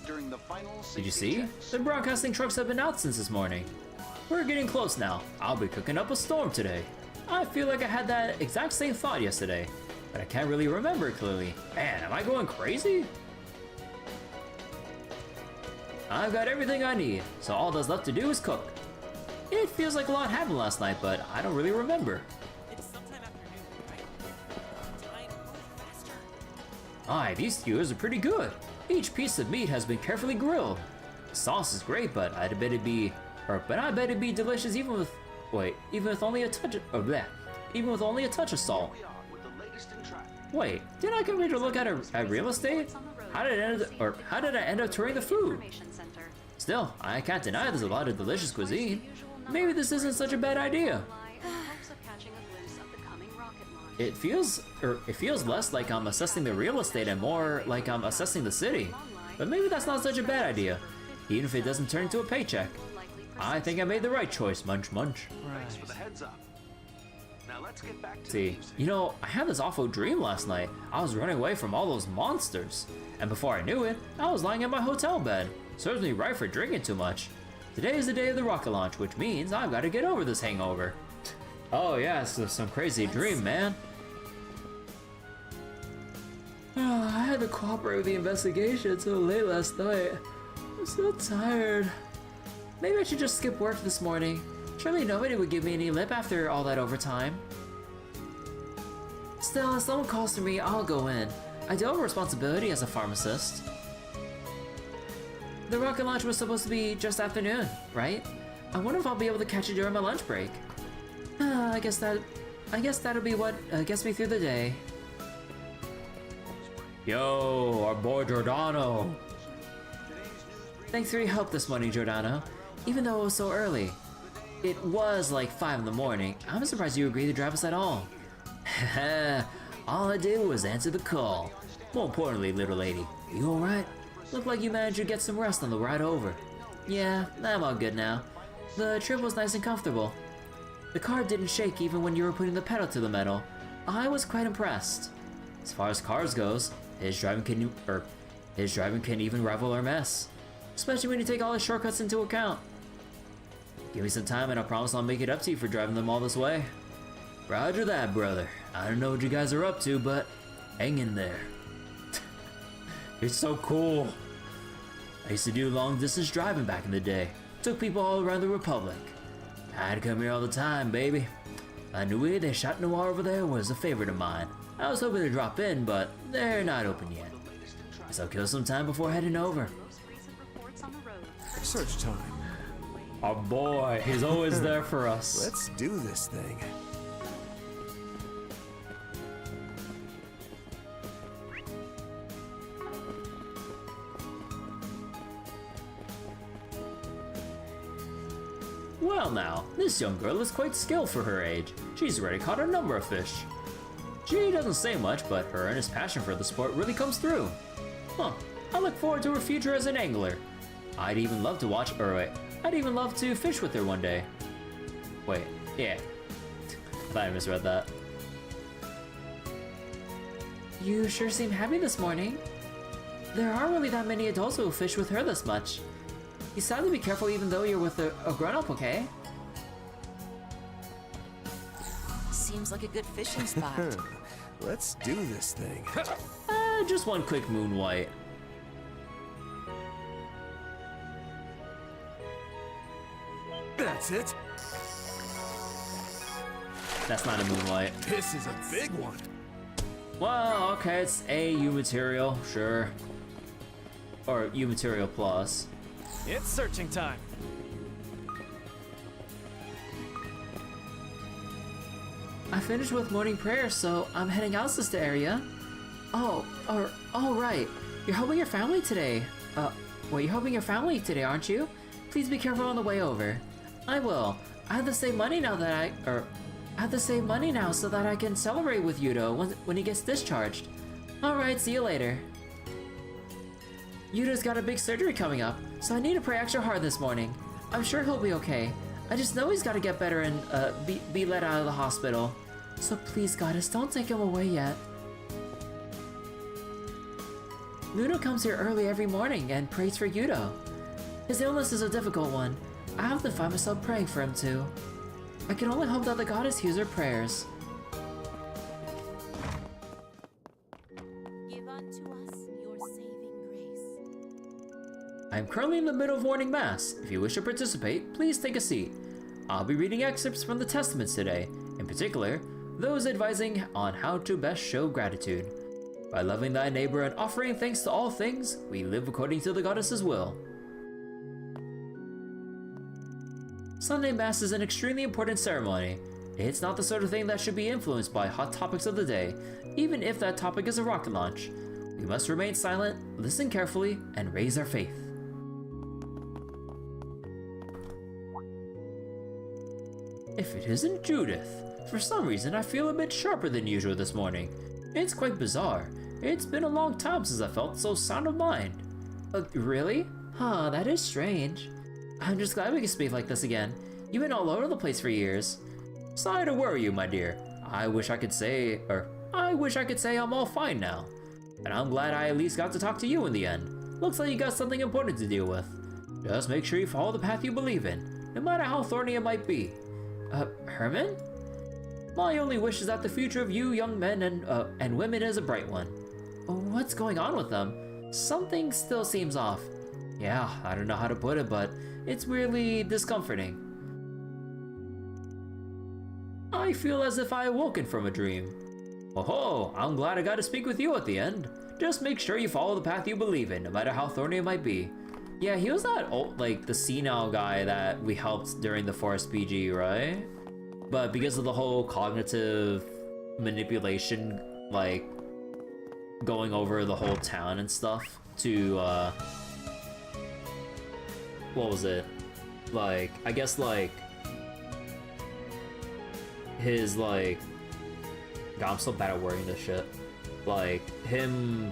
During the final Did you see? The broadcasting trucks have been out since this morning. We're getting close now. I'll be cooking up a storm today. I feel like I had that exact same thought yesterday, but I can't really remember it clearly. Man, am I going crazy? I've got everything I need, so all that's left to do is cook. It feels like a lot happened last night, but I don't really remember. It's sometime afternoon, right? Time, move faster. Aye, these skewers are pretty good. Each piece of meat has been carefully grilled. The sauce is great, but I bet it'd be delicious even with only a touch of salt. Wait, didn't I come here to look at real estate? How did I end up touring the food? Still, I can't deny there's a lot of delicious cuisine. Maybe this isn't such a bad idea. It feels less like I'm assessing the real estate and more like I'm assessing the city. But maybe that's not such a bad idea, even if it doesn't turn into a paycheck. I think I made the right choice, munch munch. Thanks for the heads up. Now let's get back to See, you know, I had this awful dream last night. I was running away from all those monsters. And before I knew it, I was lying in my hotel bed. Serves me right for drinking too much. Today is the day of the rocket launch, which means I've got to get over this hangover. Oh yeah, it's some crazy dream, man. Oh, I had to cooperate with the investigation until late last night. I'm so tired. Maybe I should just skip work this morning. Surely nobody would give me any lip after all that overtime. Still, if someone calls for me, I'll go in. I do have a responsibility as a pharmacist. The rocket launch was supposed to be just afternoon, right? I wonder if I'll be able to catch it during my lunch break. I guess that'll be what gets me through the day. Yo, our boy Giordano. Thanks for your help this morning, Giordano. Even though it was so early. It was like 5 in the morning. I'm surprised you agreed to drive us at all. All I did was answer the call. More importantly, little lady, you alright? Looked like you managed to get some rest on the ride over. Yeah, I'm all good now. The trip was nice and comfortable. The car didn't shake even when you were putting the pedal to the metal. I was quite impressed. As far as cars goes, his driving can even rival our mess. Especially when you take all the shortcuts into account. Give me some time and I promise I'll make it up to you for driving them all this way. Roger that, brother. I don't know what you guys are up to, but hang in there. It's so cool. I used to do long distance driving back in the day. Took people all around the Republic. I had to come here all the time, baby. La Nuit des Chat Noir over there was a favorite of mine. I was hoping to drop in, but they're not open yet. Guess I'll kill some time before heading over. Search time. Our boy, he's always there for us. Let's do this thing. Well now, this young girl is quite skilled for her age. She's already caught a number of fish. She doesn't say much, but her earnest passion for the sport really comes through. Huh, I look forward to her future as an angler. I'd even love to fish with her one day. Wait, yeah. Thought I misread that. You sure seem happy this morning. There aren't really that many adults who will fish with her this much. You still have to be careful even though you're with a grown-up, okay? Seems like a good fishing spot. Let's do this thing. Just one quick moonlight. That's it. That's not a moonlight. This is a big one. Well, okay, it's U material, sure. Or U material plus. It's searching time. I finished with morning prayer, so I'm heading out to the area. Oh, right. You're helping your family today. You're helping your family today, aren't you? Please be careful on the way over. I will. I have to save money now so that I can celebrate with Yudo when he gets discharged. Alright, see you later. Yudo's got a big surgery coming up, so I need to pray extra hard this morning. I'm sure he'll be okay. I just know he's got to get better and be let out of the hospital. So please, Goddess, don't take him away yet. Ludo comes here early every morning and prays for Yudo. His illness is a difficult one. I often find myself praying for him too. I can only hope that the Goddess hears her prayers. Give unto us your saving grace. I'm currently in the middle of morning mass. If you wish to participate, please take a seat. I'll be reading excerpts from the Testaments today, in particular, those advising on how to best show gratitude. By loving thy neighbor and offering thanks to all things, we live according to the Goddess's will. Sunday Mass is an extremely important ceremony. It's not the sort of thing that should be influenced by hot topics of the day, even if that topic is a rocket launch. We must remain silent, listen carefully, and raise our faith. If it isn't Judith, for some reason I feel a bit sharper than usual this morning. It's quite bizarre. It's been a long time since I felt so sound of mind. Really? Huh, that is strange. I'm just glad we can speak like this again. You've been all over the place for years. Sorry to worry you, my dear. I wish I could say I'm all fine now. And I'm glad I at least got to talk to you in the end. Looks like you got something important to deal with. Just make sure you follow the path you believe in, no matter how thorny it might be. Herman? My only wish is that the future of you young men and women is a bright one. What's going on with them? Something still seems off. Yeah, I don't know how to put it, but it's weirdly discomforting. I feel as if I awoken from a dream. Oh, I'm glad I got to speak with you at the end. Just make sure you follow the path you believe in, no matter how thorny it might be. Yeah, he was that old, like, the senile guy that we helped during the Forest PG, right? But because of the whole cognitive manipulation, like, going over the whole town and stuff to, what was it? Like, I guess, like, his, like, God, I'm so bad at wording this shit. Like, him...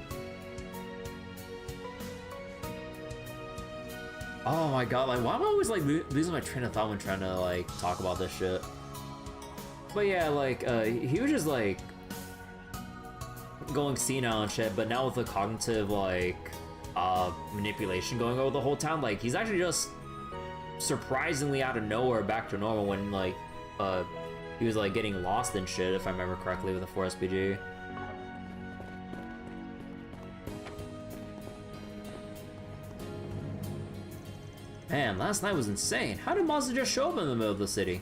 Oh my god, like, why am I always, like, losing my train of thought when trying to, like, talk about this shit? But yeah, like, he was just, like, going senile and shit, but now with the cognitive, like, manipulation going over the whole town, like, he's actually just surprisingly out of nowhere back to normal when, like, he was, like, getting lost and shit, if I remember correctly, with the Forest PG. Man, last night was insane. How did monsters just show up in the middle of the city?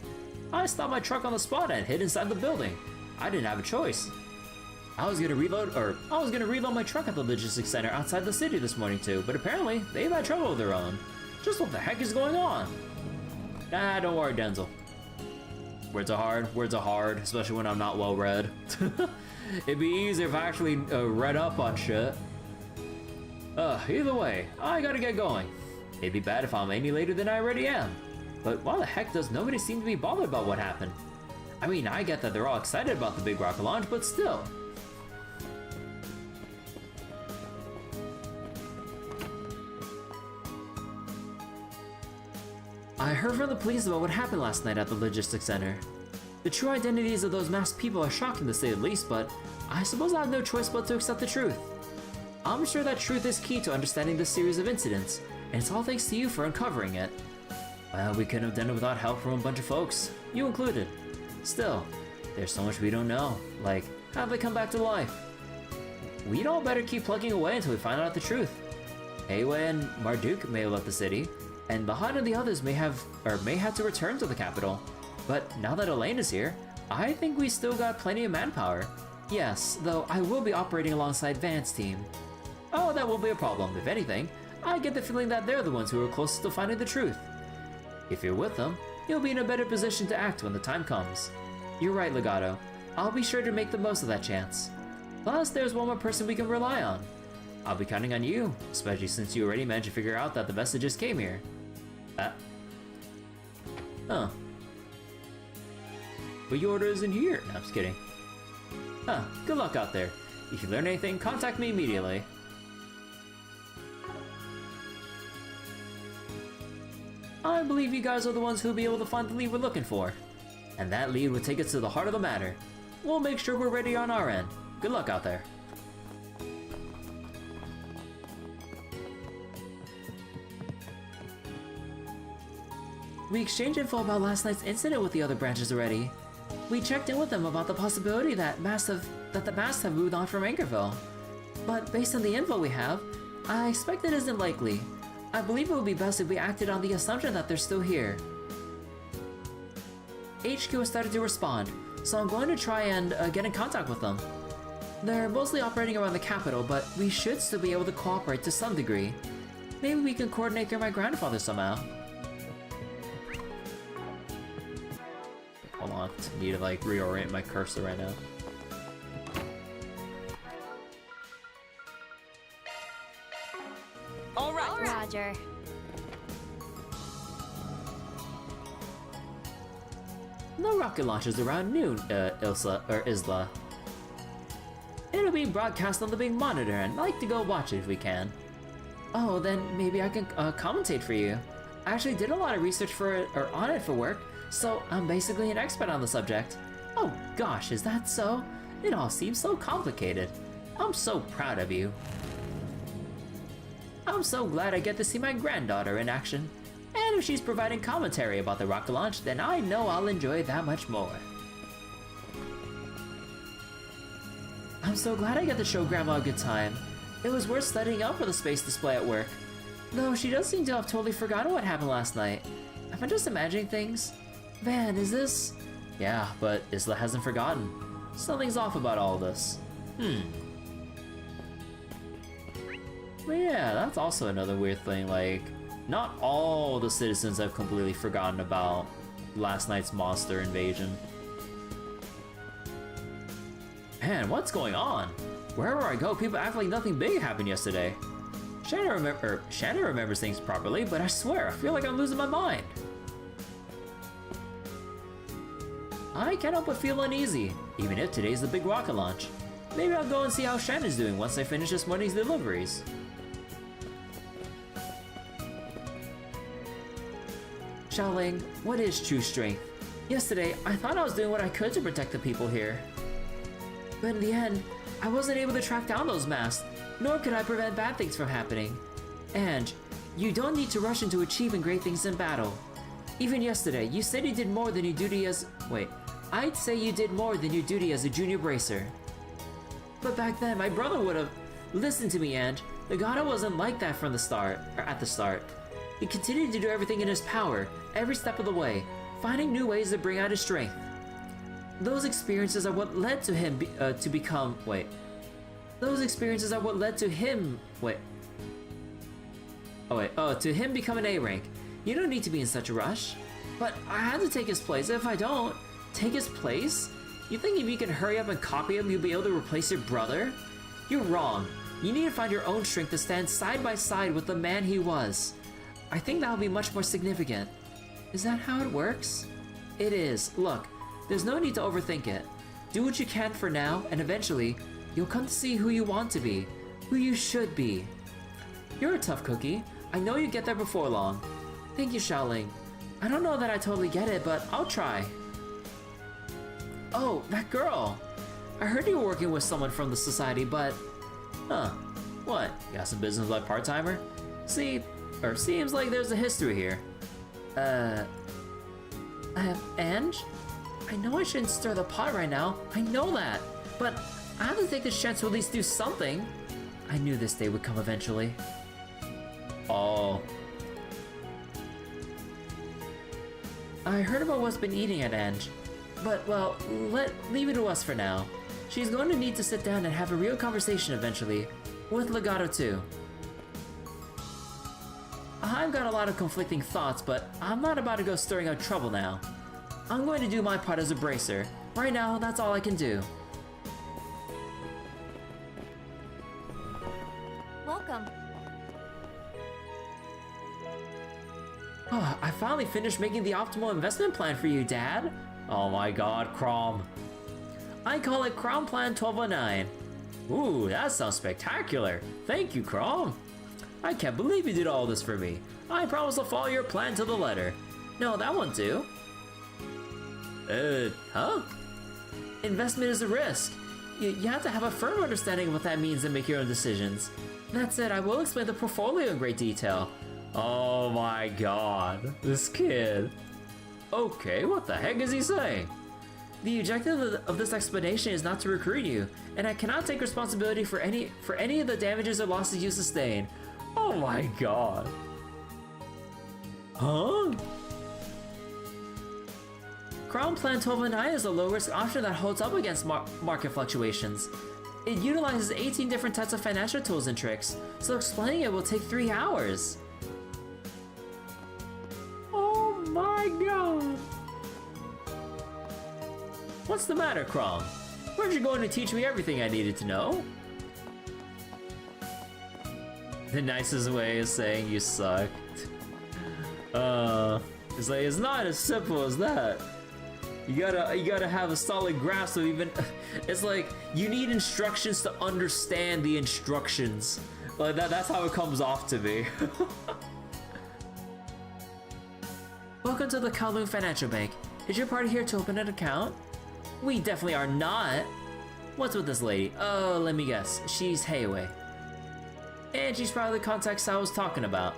I stopped my truck on the spot and hid inside the building. I didn't have a choice. I was gonna reload my truck at the logistics center outside the city this morning too, but apparently they've had trouble of their own. Just what the heck is going on? Nah, don't worry, Denzel. Words are hard, especially when I'm not well read. It'd be easier if I actually read up on shit. Either way, I gotta get going. It'd be bad if I'm any later than I already am. But why the heck does nobody seem to be bothered about what happened? I mean, I get that they're all excited about the big rocket launch, but still. I heard from the police about what happened last night at the logistics center. The true identities of those masked people are shocking to say the least, but I suppose I have no choice but to accept the truth. I'm sure that truth is key to understanding this series of incidents, and it's all thanks to you for uncovering it. Well, we couldn't have done it without help from a bunch of folks, you included. Still, there's so much we don't know, like, how they come back to life. We'd all better keep plugging away until we find out the truth. Awa and Marduk may have left the city, and Bahan and the others may have to return to the capital. But now that Elaine is here, I think we still got plenty of manpower. Yes, though I will be operating alongside Van's team. Oh, that won't be a problem. If anything, I get the feeling that they're the ones who are closest to finding the truth. If you're with them, you'll be in a better position to act when the time comes. You're right, Legato. I'll be sure to make the most of that chance. Plus, there's one more person we can rely on. I'll be counting on you, especially since you already managed to figure out that the messages came here. Huh. But your order isn't here. No, I'm just kidding. Huh, good luck out there. If you learn anything, contact me immediately. I believe you guys are the ones who'll be able to find the lead we're looking for. And that lead will take us to the heart of the matter. We'll make sure we're ready on our end. Good luck out there. We exchanged info about last night's incident with the other branches already. We checked in with them about the possibility that the masks have moved on from Anchorville. But based on the info we have, I expect it isn't likely. I believe it would be best if we acted on the assumption that they're still here. HQ has started to respond, so I'm going to try and get in contact with them. They're mostly operating around the capital, but we should still be able to cooperate to some degree. Maybe we can coordinate through my grandfather somehow. Hold on, I need to like reorient my cursor right now. All right. Roger. No rocket launches around noon, Isla. It'll be broadcast on the big monitor, and I'd like to go watch it if we can. Oh, then maybe I can commentate for you. I actually did a lot of research on it for work, so I'm basically an expert on the subject. Oh gosh, is that so? It all seems so complicated. I'm so proud of you. I'm so glad I get to see my granddaughter in action. And if she's providing commentary about the rocket launch, then I know I'll enjoy it that much more. I'm so glad I got to show Grandma a good time. It was worth studying up for the space display at work. Though she does seem to have totally forgotten what happened last night. Am I just imagining things? Van, is this... Yeah, but Isla hasn't forgotten. Something's off about all this. But yeah, that's also another weird thing, like, not all the citizens have completely forgotten about last night's monster invasion. Man, what's going on? Wherever I go, people act like nothing big happened yesterday. Shannon remembers things properly, but I swear, I feel like I'm losing my mind. I can't help but feel uneasy, even if today's the big rocket launch. Maybe I'll go and see how Shannon's doing once I finish this morning's deliveries. Xiaoling, what is true strength? Yesterday, I thought I was doing what I could to protect the people here. But in the end, I wasn't able to track down those masks, nor could I prevent bad things from happening. And you don't need to rush into achieving great things in battle. Even yesterday, you said you did more than your duty as... Wait, I'd say you did more than your duty as a junior bracer. But back then, my brother would have listened to me, and Nagata wasn't like that from the start, or at the start. He continued to do everything in his power, every step of the way, finding new ways to bring out his strength. Those experiences are what led to him to become... Wait. Those experiences are what led to him... Wait. Oh wait, to him become an A rank. You don't need to be in such a rush. But I had to take his place. If I don't take his place, you think if you can hurry up and copy him, you'll be able to replace your brother? You're wrong. You need to find your own strength to stand side by side with the man he was. I think that'll be much more significant. Is that how it works? It is. Look, there's no need to overthink it. Do what you can for now, and eventually, you'll come to see who you want to be, who you should be. You're a tough cookie. I know you get there before long. Thank you, Xiaoling. I don't know that I totally get it, but I'll try. Oh, that girl. I heard you were working with someone from the society, but... Huh. What? You got some business like part-timer? Seems like there's a history here. Ange? I know I shouldn't stir the pot right now. I know that. But I have to take this chance to at least do something. I knew this day would come eventually. Oh. I heard about what's been eating at Ange. But, well, leave it to us for now. She's going to need to sit down and have a real conversation eventually. With Legato too. I've got a lot of conflicting thoughts, but I'm not about to go stirring up trouble now. I'm going to do my part as a bracer. Right now, that's all I can do. Welcome. Oh, I finally finished making the optimal investment plan for you, Dad. Oh my god, Crom. I call it Crom Plan 1209. Ooh, that sounds spectacular. Thank you, Crom. I can't believe you did all this for me. I promise to follow your plan to the letter. No, that won't do. Huh? Investment is a risk. You have to have a firm understanding of what that means and make your own decisions. That said, I will explain the portfolio in great detail. Oh my god, this kid. Okay, what the heck is he saying? The objective of this explanation is not to recruit you, and I cannot take responsibility for any of the damages or losses you sustain. Oh my god. Huh? Crown Plan 1209 is a low-risk option that holds up against market fluctuations. It utilizes 18 different types of financial tools and tricks, so explaining it will take 3 hours. Oh my god. What's the matter, Crom? Weren't you going to teach me everything I needed to know? The nicest way of saying you sucked. It's like, it's not as simple as that. You gotta have a solid grasp of even... It's like, you need instructions to understand the instructions. Like, that's how it comes off to me. Welcome to the Kowloon Financial Bank. Is your party here to open an account? We definitely are not. What's with this lady? Oh, let me guess. She's Heiwei. And she's probably the contacts I was talking about.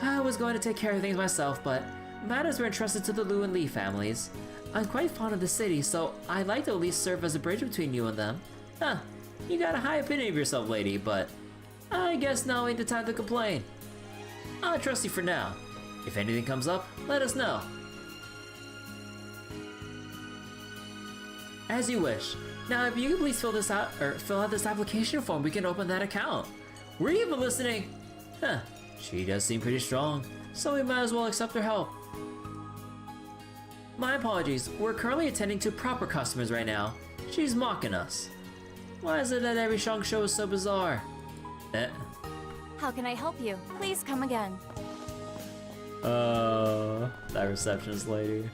I was going to take care of things myself, but matters were entrusted to the Lu and Li families. I'm quite fond of the city, so I'd like to at least serve as a bridge between you and them. Huh, you got a high opinion of yourself, lady, but I guess now ain't the time to complain. I trust you for now. If anything comes up, let us know. As you wish. Now, if you could please fill out this application form, we can open that account. Were you even listening? Huh. She does seem pretty strong, so we might as well accept her help. My apologies. We're currently attending to proper customers right now. She's mocking us. Why is it that every Shang show is so bizarre? How can I help you? Please come again. That receptionist lady.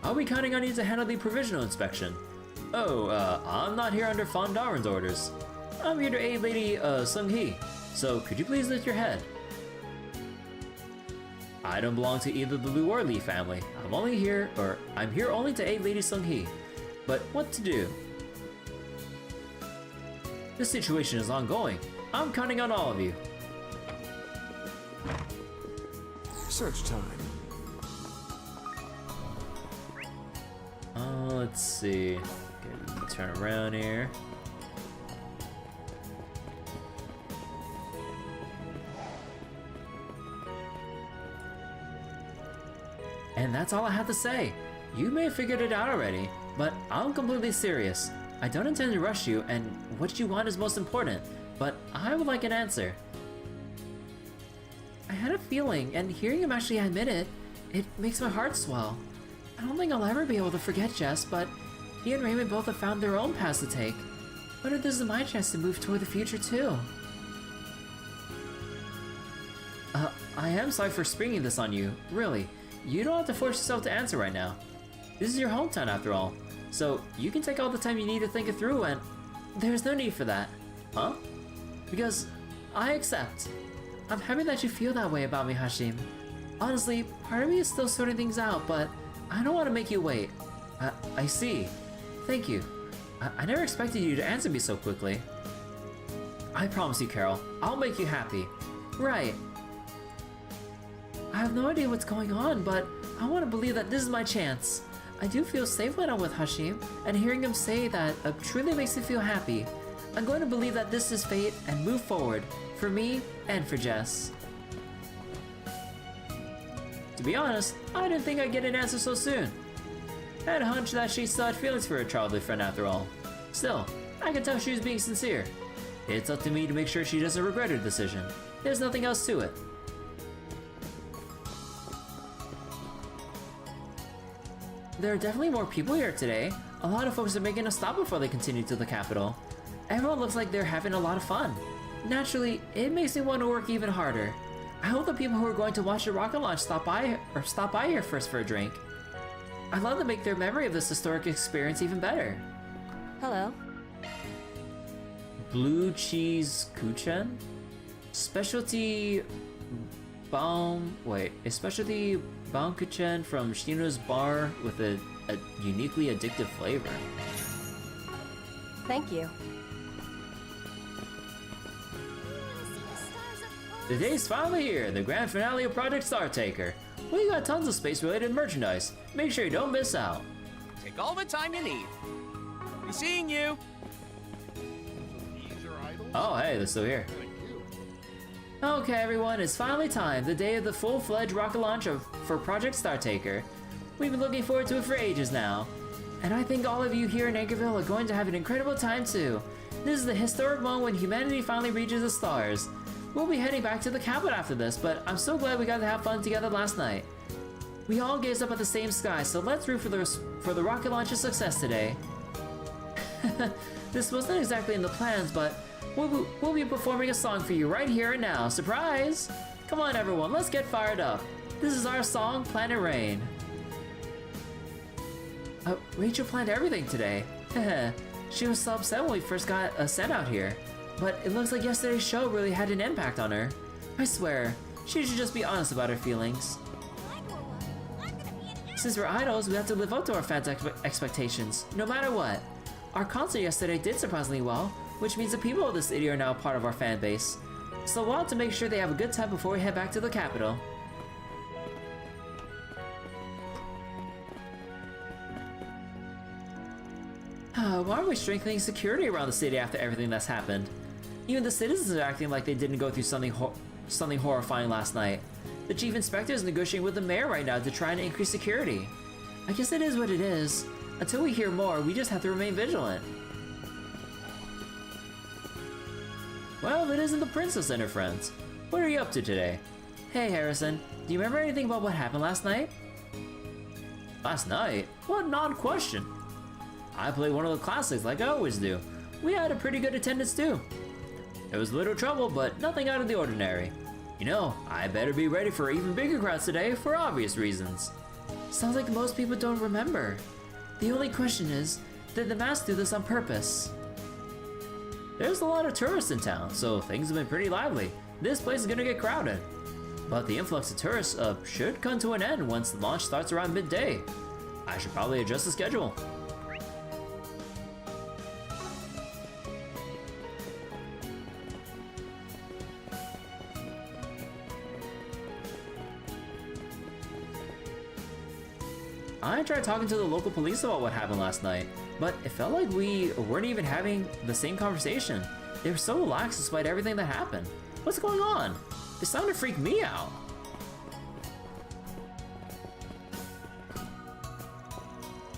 I'll be counting on you to handle the provisional inspection. Oh, I'm not here under Fondarin's orders. I'm here to aid Lady Sung-hee, so could you please lift your head? I don't belong to either the Lu or Lee family. I'm here only to aid Lady Sung-hee. But what to do? This situation is ongoing. I'm counting on all of you. Search time. Let's see. Okay, turn around here. And that's all I have to say. You may have figured it out already, but I'm completely serious. I don't intend to rush you, and what you want is most important, but I would like an answer. I had a feeling, and hearing him actually admit it, it makes my heart swell. I don't think I'll ever be able to forget Jess, but he and Raymond both have found their own paths to take. What if this is my chance to move toward the future too? I am sorry for springing this on you, really. You don't have to force yourself to answer right now. This is your hometown after all, so you can take all the time you need to think it through, and there's no need for that. Huh? Because I accept. I'm happy that you feel that way about me, Hashim. Honestly, part of me is still sorting things out, but I don't want to make you wait. I see. Thank you. I never expected you to answer me so quickly. I promise you, Carol, I'll make you happy. Right. I have no idea what's going on, but I want to believe that this is my chance. I do feel safe when I'm with Hashim, and hearing him say that truly makes me feel happy. I'm going to believe that this is fate and move forward, for me and for Jess. To be honest, I didn't think I'd get an answer so soon. I had a hunch that she still had feelings for her childhood friend after all. Still, I could tell she was being sincere. It's up to me to make sure she doesn't regret her decision. There's nothing else to it. There are definitely more people here today. A lot of folks are making a stop before they continue to the capital. Everyone looks like they're having a lot of fun. Naturally, it makes me want to work even harder. I hope the people who are going to watch the rocket launch stop by here first for a drink. I'd love to make their memory of this historic experience even better. Hello. Blue cheese kuchen? Specialty Baumkuchen from Shino's bar with a uniquely addictive flavor. Thank you. The day's finally here, the grand finale of Project Startaker. We got tons of space-related merchandise. Make sure you don't miss out. Take all the time you need. Be seeing you. Oh, hey, they're still here. Okay, everyone, it's finally time, the day of the full-fledged rocket launch for Project Startaker. We've been looking forward to it for ages now. And I think all of you here in Anchorville are going to have an incredible time too. This is the historic moment when humanity finally reaches the stars. We'll be heading back to the capital after this, but I'm so glad we got to have fun together last night. We all gazed up at the same sky, so let's root for the rocket launch's success today. This wasn't exactly in the plans, but we'll be performing a song for you right here and now. Surprise! Come on everyone, let's get fired up. This is our song, Planet Rain. Rachel planned everything today. She was so upset when we first got sent out here. But it looks like yesterday's show really had an impact on her. I swear, she should just be honest about her feelings. Since we're idols, we have to live up to our fans' expectations, no matter what. Our concert yesterday did surprisingly well, which means the people of the city are now part of our fan base. So we'll have to make sure they have a good time before we head back to the capital. Why are we strengthening security around the city after everything that's happened? Even the citizens are acting like they didn't go through something something horrifying last night. The chief inspector is negotiating with the mayor right now to try and increase security. I guess it is what it is. Until we hear more, we just have to remain vigilant. Well, it isn't the princess and her friends. What are you up to today? Hey Harrison, do you remember anything about what happened last night? Last night? What an odd question. I played one of the classics like I always do. We had a pretty good attendance too. There was little trouble, but nothing out of the ordinary. You know, I better be ready for even bigger crowds today for obvious reasons. Sounds like most people don't remember. The only question is, did the mask do this on purpose? There's a lot of tourists in town, so things have been pretty lively. This place is gonna get crowded. But the influx of tourists should come to an end once the launch starts around midday. I should probably adjust the schedule. I tried talking to the local police about what happened last night, but it felt like we weren't even having the same conversation. They were so relaxed despite everything that happened. What's going on? It's starting to freak me out.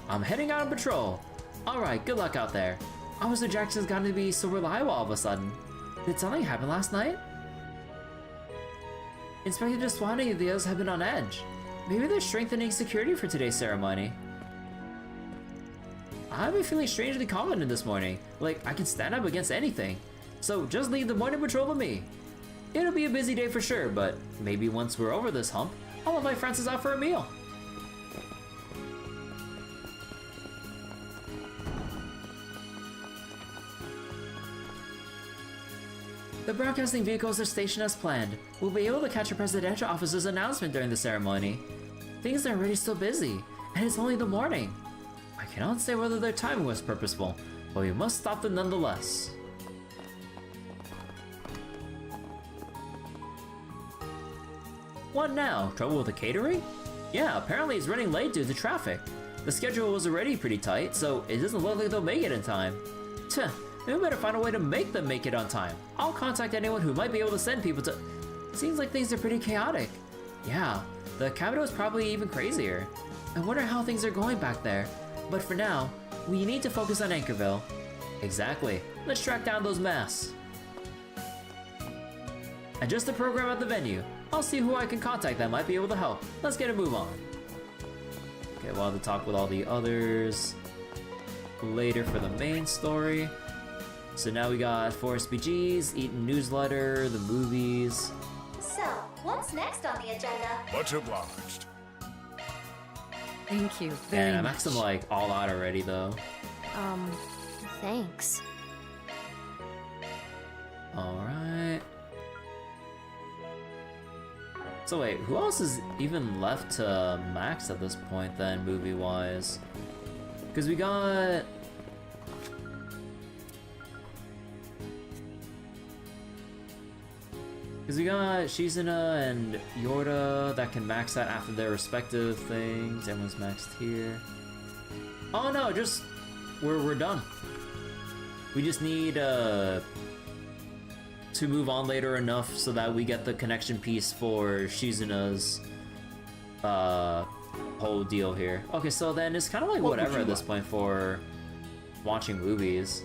I'm heading out on patrol. Alright, good luck out there. Officer Jackson's gotten to be so reliable all of a sudden. Did something happen last night? Inspector Deswani and the others have been on edge. Maybe they're strengthening security for today's ceremony. I've been feeling strangely confident this morning, like I can stand up against anything. So just leave the morning patrol to me. It'll be a busy day for sure, but maybe once we're over this hump, I'll invite Francis out for a meal. The broadcasting vehicles are stationed as planned. We'll be able to catch a presidential officer's announcement during the ceremony. Things are already so busy, and it's only the morning. I cannot say whether their timing was purposeful, but we must stop them nonetheless. What now? Trouble with the catering? Yeah, apparently it's running late due to traffic. The schedule was already pretty tight, so it doesn't look like they'll make it in time. Tuh, we better find a way to make them make it on time. I'll contact anyone who might be able to send people to... Seems like things are pretty chaotic. Yeah, the capital is probably even crazier. I wonder how things are going back there. But for now, we need to focus on Anchorville. Exactly. Let's track down those masks. Adjust the program at the venue. I'll see who I can contact that might be able to help. Let's get a move on. Okay, we'll have to talk with all the others later for the main story. So now we got Forest BGs, Eaton newsletter, the movies. So, what's next on the agenda? Much obliged. Thank you very And I'm much. actually like all out already though. Thanks. Alright. So wait, who else is even left to max at this point then, movie-wise? Because we got... Shizuna and Jorda that can max out after their respective things. Everyone's maxed here. Oh no, just... We're done. We just need, to move on later enough so that we get the connection piece for Shizuna's whole deal here. Okay, so then it's kind of like whatever at this point for watching movies.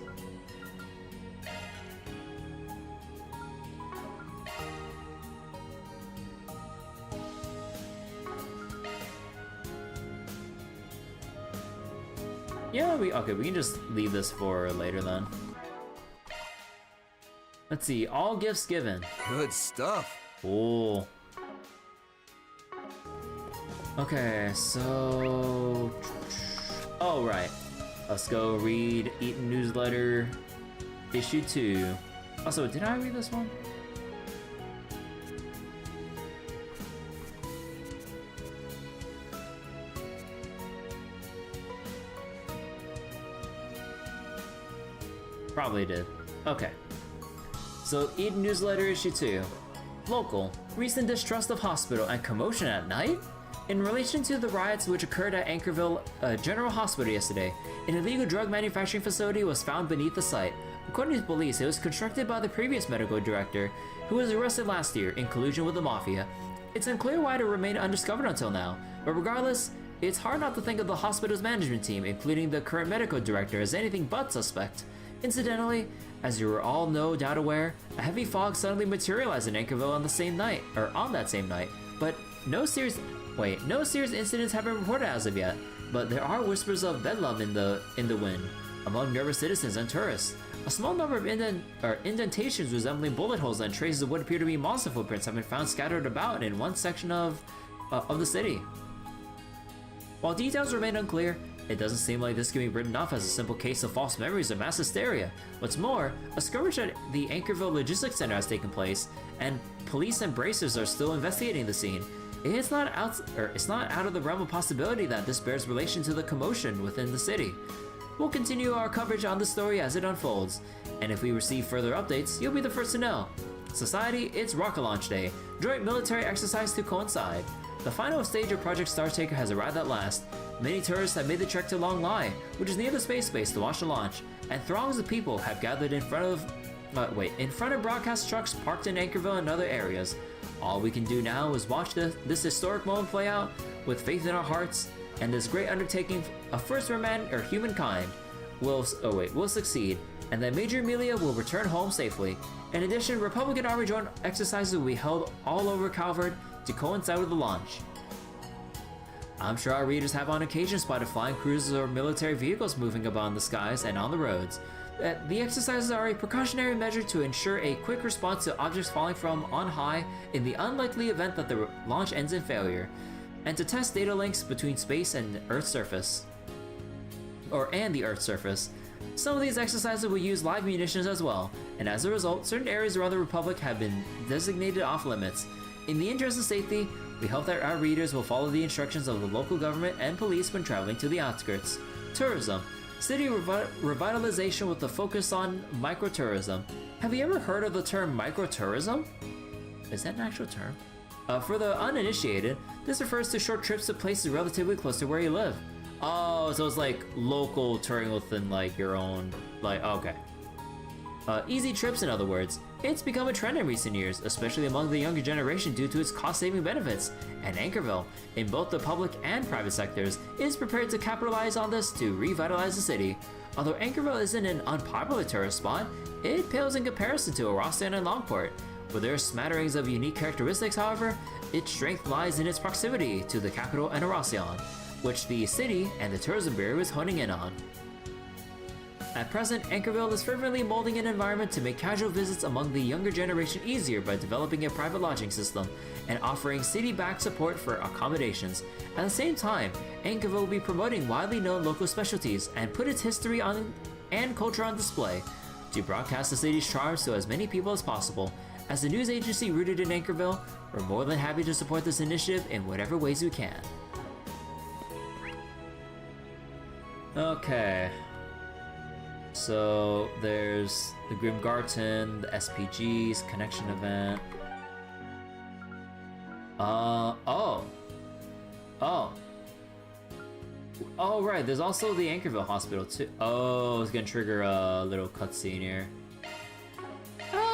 Yeah, we can just leave this for later then. Let's see, all gifts given. Good stuff. Cool. Okay, so... Oh, right. Let's go read Eaton Newsletter Issue 2. Also, did I read this one? Probably did. Okay. So, Eaton Newsletter Issue 2. Local. Recent distrust of hospital and commotion at night? In relation to the riots which occurred at Anchorville General Hospital yesterday, an illegal drug manufacturing facility was found beneath the site. According to police, it was constructed by the previous medical director, who was arrested last year in collusion with the mafia. It's unclear why it remained undiscovered until now, but regardless, it's hard not to think of the hospital's management team, including the current medical director, as anything but suspect. Incidentally, as you are all no doubt aware, a heavy fog suddenly materialized in Anchorville on that same night, but no serious incidents have been reported as of yet. But there are whispers of bedlam in the wind among nervous citizens and tourists. A small number of indentations resembling bullet holes and traces of what appear to be monster footprints have been found scattered about in one section of the city. While details remain unclear, it doesn't seem like this can be written off as a simple case of false memories or mass hysteria. What's more, a skirmish at the Anchorville Logistics Center has taken place, and police and bracers are still investigating the scene. It's not out of the realm of possibility that this bears relation to the commotion within the city. We'll continue our coverage on the story as it unfolds, and if we receive further updates, you'll be the first to know. Society, it's rocket launch day, joint military exercise to coincide. The final stage of Project Startaker has arrived at last. Many tourists have made the trek to Long Lai, which is near the space base, to watch the launch, and throngs of people have gathered in front of broadcast trucks parked in Anchorville and other areas. All we can do now is watch this historic moment play out with faith in our hearts, and this great undertaking of humankind will succeed, and that Major Amelia will return home safely. In addition, Republican Army joint exercises will be held all over Calvert to coincide with the launch. I'm sure our readers have on occasion spotted flying cruisers or military vehicles moving about in the skies and on the roads. The exercises are a precautionary measure to ensure a quick response to objects falling from on high in the unlikely event that the launch ends in failure, and to test data links between space and the Earth's surface. Some of these exercises will use live munitions as well, and as a result, certain areas around the Republic have been designated off limits. In the interest of safety, we hope that our readers will follow the instructions of the local government and police when traveling to the outskirts. Tourism. City revitalization with a focus on microtourism. Have you ever heard of the term microtourism? Is that an actual term? For the uninitiated, this refers to short trips to places relatively close to where you live. Oh, so it's like local touring within like your own, okay. Easy trips, in other words. It's become a trend in recent years, especially among the younger generation due to its cost-saving benefits, and Anchorville, in both the public and private sectors, is prepared to capitalize on this to revitalize the city. Although Anchorville isn't an unpopular tourist spot, it pales in comparison to Arosian and Longport. With their smatterings of unique characteristics, however, its strength lies in its proximity to the capital and Arosian, which the city and the Tourism Bureau is honing in on. At present, Anchorville is fervently molding an environment to make casual visits among the younger generation easier by developing a private lodging system and offering city-backed support for accommodations. At the same time, Anchorville will be promoting widely known local specialties and put its history and culture on display to broadcast the city's charms to as many people as possible. As a news agency rooted in Anchorville, we're more than happy to support this initiative in whatever ways we can. Okay. So there's the Grim Garten, the SPGs, connection event. Oh, right, there's also the Anchorville Hospital too. Oh, it's gonna trigger a little cutscene here.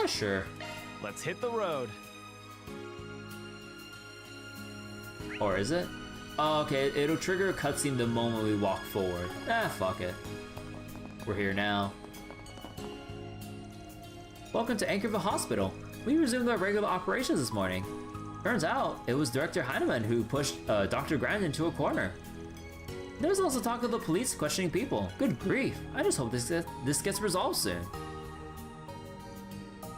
Sure. Let's hit the road. Or is it? Oh, okay, it'll trigger a cutscene the moment we walk forward. Fuck it. We're here now. Welcome to Anchorville Hospital. We resumed our regular operations this morning. Turns out, it was Director Heinemann who pushed Dr. Grendel into a corner. There's also talk of the police questioning people. Good grief, I just hope this gets resolved soon.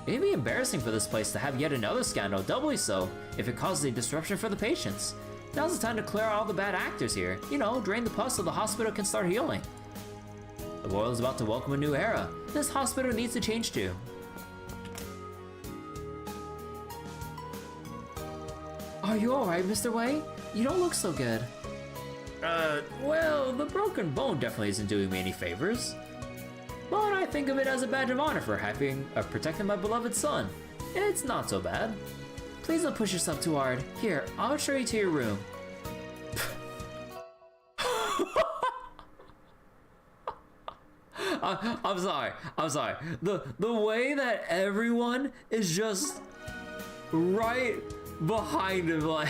It'd be embarrassing for this place to have yet another scandal, doubly so, if it causes a disruption for the patients. Now's the time to clear out all the bad actors here. You know, drain the pus so the hospital can start healing. The world is about to welcome a new era. This hospital needs to change too. Are you alright, Mr. Wei? You don't look so good. Well, the broken bone definitely isn't doing me any favors. But I think of it as a badge of honor for protecting my beloved son. It's not so bad. Please don't push yourself too hard. Here, I'll show you to your room. I'm sorry. I'm sorry. The way that everyone is just right behind him, like.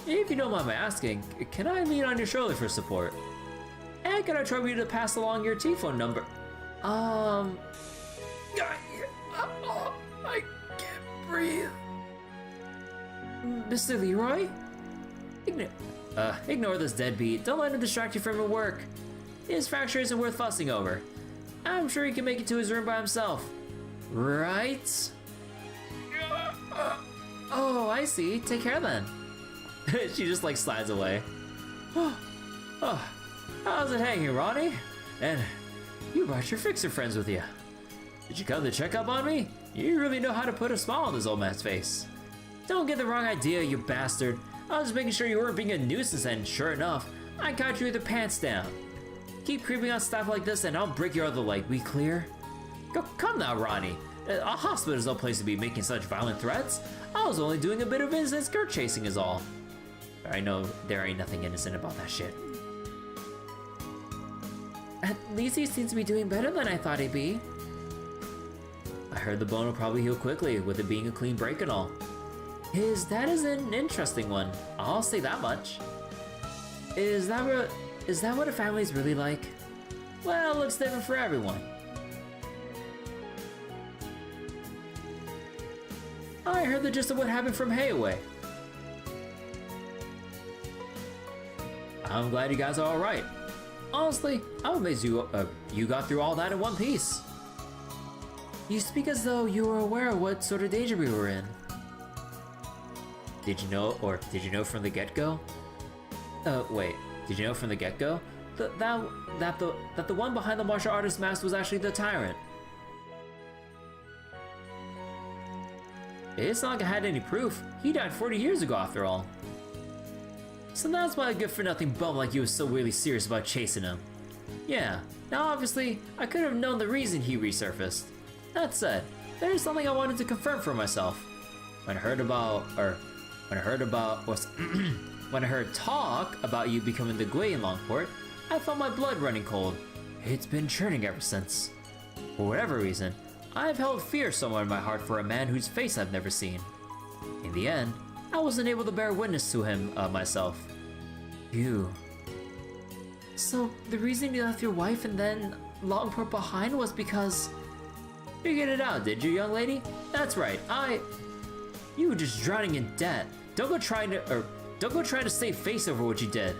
If you don't mind my asking, can I lean on your shoulder for support? And can I trouble you to pass along your T-phone number? I can't breathe. Mr. Leroy? Ignore this deadbeat. Don't let him distract you from your work. His fracture isn't worth fussing over. I'm sure he can make it to his room by himself. Right? Oh, I see. Take care then. She just like slides away. How's it hanging, Ronnie? And you brought your fixer friends with you. Did you come to check up on me? You really know how to put a smile on this old man's face. Don't get the wrong idea, you bastard. I was making sure you weren't being a nuisance, and sure enough, I got you with your pants down. Keep creeping on stuff like this and I'll break your other leg. We clear? Come now, Ronnie. A hospital is no place to be making such violent threats. I was only doing a bit of innocent skirt chasing is all. I know there ain't nothing innocent about that shit. At least he seems to be doing better than I thought he'd be. I heard the bone will probably heal quickly, with it being a clean break and all. His dad is an interesting one, I'll say that much. Is that what a family's really like? Well, it looks different for everyone. I heard the gist of what happened from Hayaway. I'm glad you guys are alright. Honestly, I'm amazed you got through all that in one piece. You speak as though you were aware of what sort of danger we were in. Did you know from the get-go? Wait, did you know from the get-go? That the one behind the martial artist mask was actually the tyrant? It's not like I had any proof. He died 40 years ago after all. So that's why a good-for-nothing bum like you was so really serious about chasing him. Yeah, now obviously, I could have known the reason he resurfaced. That said, there is something I wanted to confirm for myself. When I heard talk about you becoming the Gwei in Longport, I felt my blood running cold. It's been churning ever since. For whatever reason, I've held fear somewhere in my heart for a man whose face I've never seen. In the end, I wasn't able to bear witness to him myself. You. So, the reason you left your wife and then Longport behind was because... Figured it out, did you, young lady? That's right, You were just drowning in debt. Don't go trying to save face over what you did.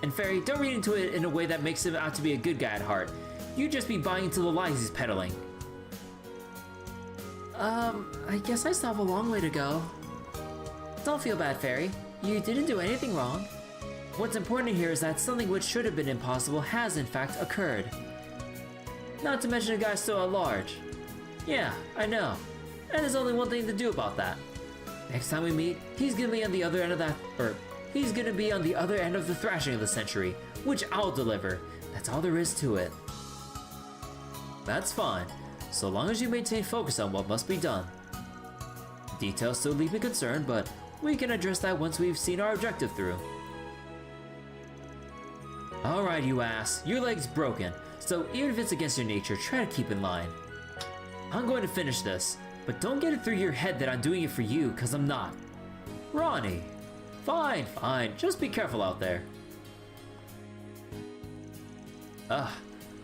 And Fairy, don't read into it in a way that makes him out to be a good guy at heart. You'd just be buying into the lies he's peddling. I guess I still have a long way to go. Don't feel bad, Fairy. You didn't do anything wrong. What's important here is that something which should have been impossible has in fact occurred. Not to mention a guy still at large. Yeah, I know. And there's only one thing to do about that. Next time we meet, he's gonna be on the other end of the thrashing of the century, which I'll deliver. That's all there is to it. That's fine, so long as you maintain focus on what must be done. Details still leave me concerned, but we can address that once we've seen our objective through. Alright, you ass, your leg's broken, so even if it's against your nature, try to keep in line. I'm going to finish this, but don't get it through your head that I'm doing it for you, cause I'm not. Ronnie. Fine, just be careful out there.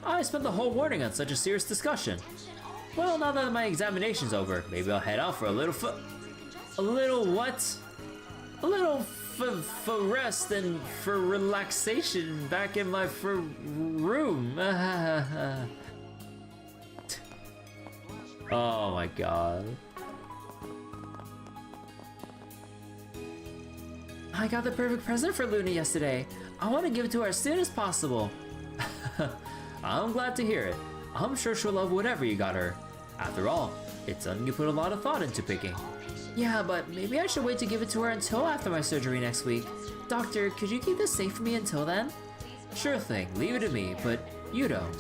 I spent the whole morning on such a serious discussion. Well, now that my examination's over, maybe I'll head out for a little rest and for relaxation back in my room. Oh my god. I got the perfect present for Luna yesterday. I want to give it to her as soon as possible. I'm glad to hear it. I'm sure she'll love whatever you got her. After all, it's something you put a lot of thought into picking. Yeah, but maybe I should wait to give it to her until after my surgery next week. Doctor, could you keep this safe for me until then? Sure thing, leave it to me, but you don't.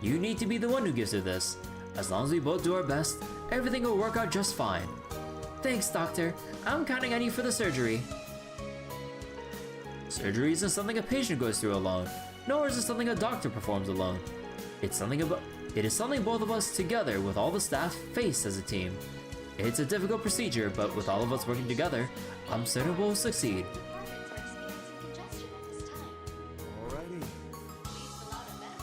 You need to be the one who gives her this. As long as we both do our best, everything will work out just fine. Thanks, Doctor. I'm counting on you for the surgery. Surgery isn't something a patient goes through alone, nor is it something a doctor performs alone. It is something both of us together with all the staff face as a team. It's a difficult procedure, but with all of us working together, I'm certain we'll succeed. Alrighty.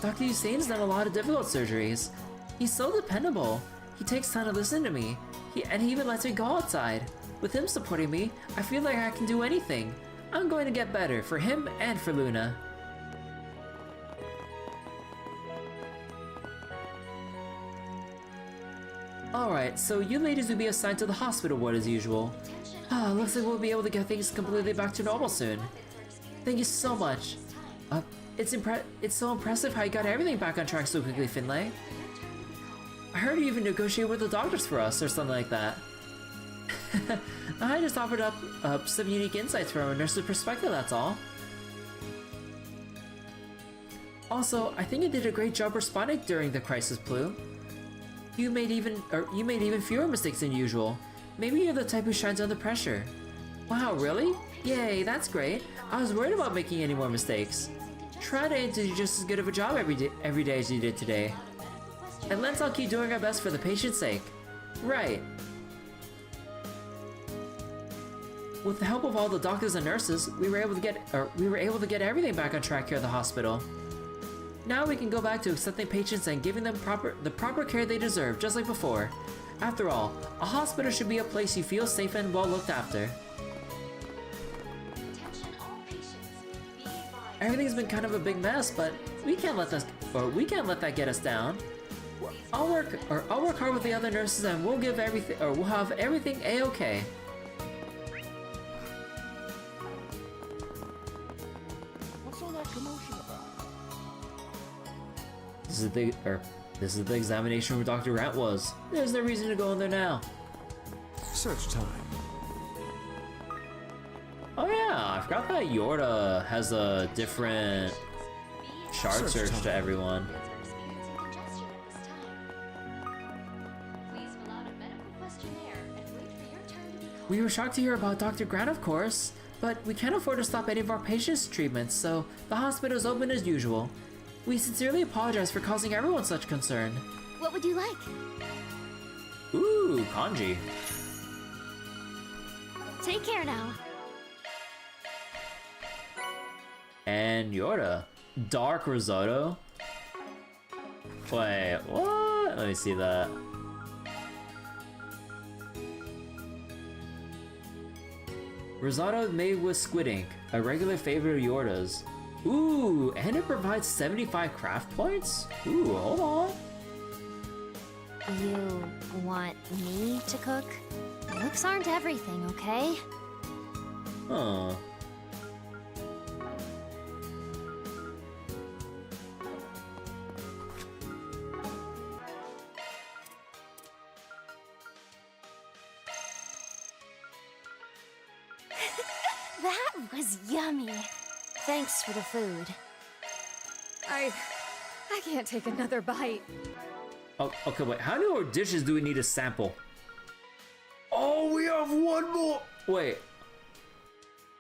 Dr. Hussein's done a lot of difficult surgeries. He's so dependable. He takes time to listen to me. He even lets me go outside. With him supporting me, I feel like I can do anything. I'm going to get better for him and for Luna. Alright, so you ladies will be assigned to the hospital ward as usual. Looks like we'll be able to get things completely back to normal soon. Thank you so much. It's so impressive how you got everything back on track so quickly, Fiddling. I heard you even negotiated with the doctors for us or something like that. I just offered up some unique insights from a nurse's perspective, that's all. Also, I think you did a great job responding during the crisis, Blue. You made even fewer mistakes than usual. Maybe you're the type who shines under pressure. Wow, really? Yay, that's great. I was worried about making any more mistakes. Try to do just as good of a job every day as you did today. And let's all keep doing our best for the patient's sake. Right. With the help of all the doctors and nurses, we were able to get everything back on track here at the hospital. Now we can go back to accepting patients and giving them the proper care they deserve, just like before. After all, a hospital should be a place you feel safe and well looked after. Everything's been kind of a big mess, but we can't let that get us down. I'll work hard with the other nurses, and we'll have everything a-okay. What's all that commotion about? This is the examination where Dr. Grant was. There's no reason to go in there now. Search time. Oh yeah, I forgot that Jorda has a different shard search to everyone. We were shocked to hear about Dr. Grant, of course, but we can't afford to stop any of our patients' treatments, so the hospital is open as usual. We sincerely apologize for causing everyone such concern. What would you like? Ooh, kanji. Take care now. And Jorda. Dark risotto? Wait, what? Let me see that. Risotto made with squid ink, a regular favorite of Jorda's. Ooh, and it provides 75 craft points? Ooh, hold on. You want me to cook? Looks aren't everything, okay? Huh. That was yummy. Thanks for the food. I can't take another bite. Oh, okay, wait. How many more dishes do we need to sample? Oh, we have one more. Wait.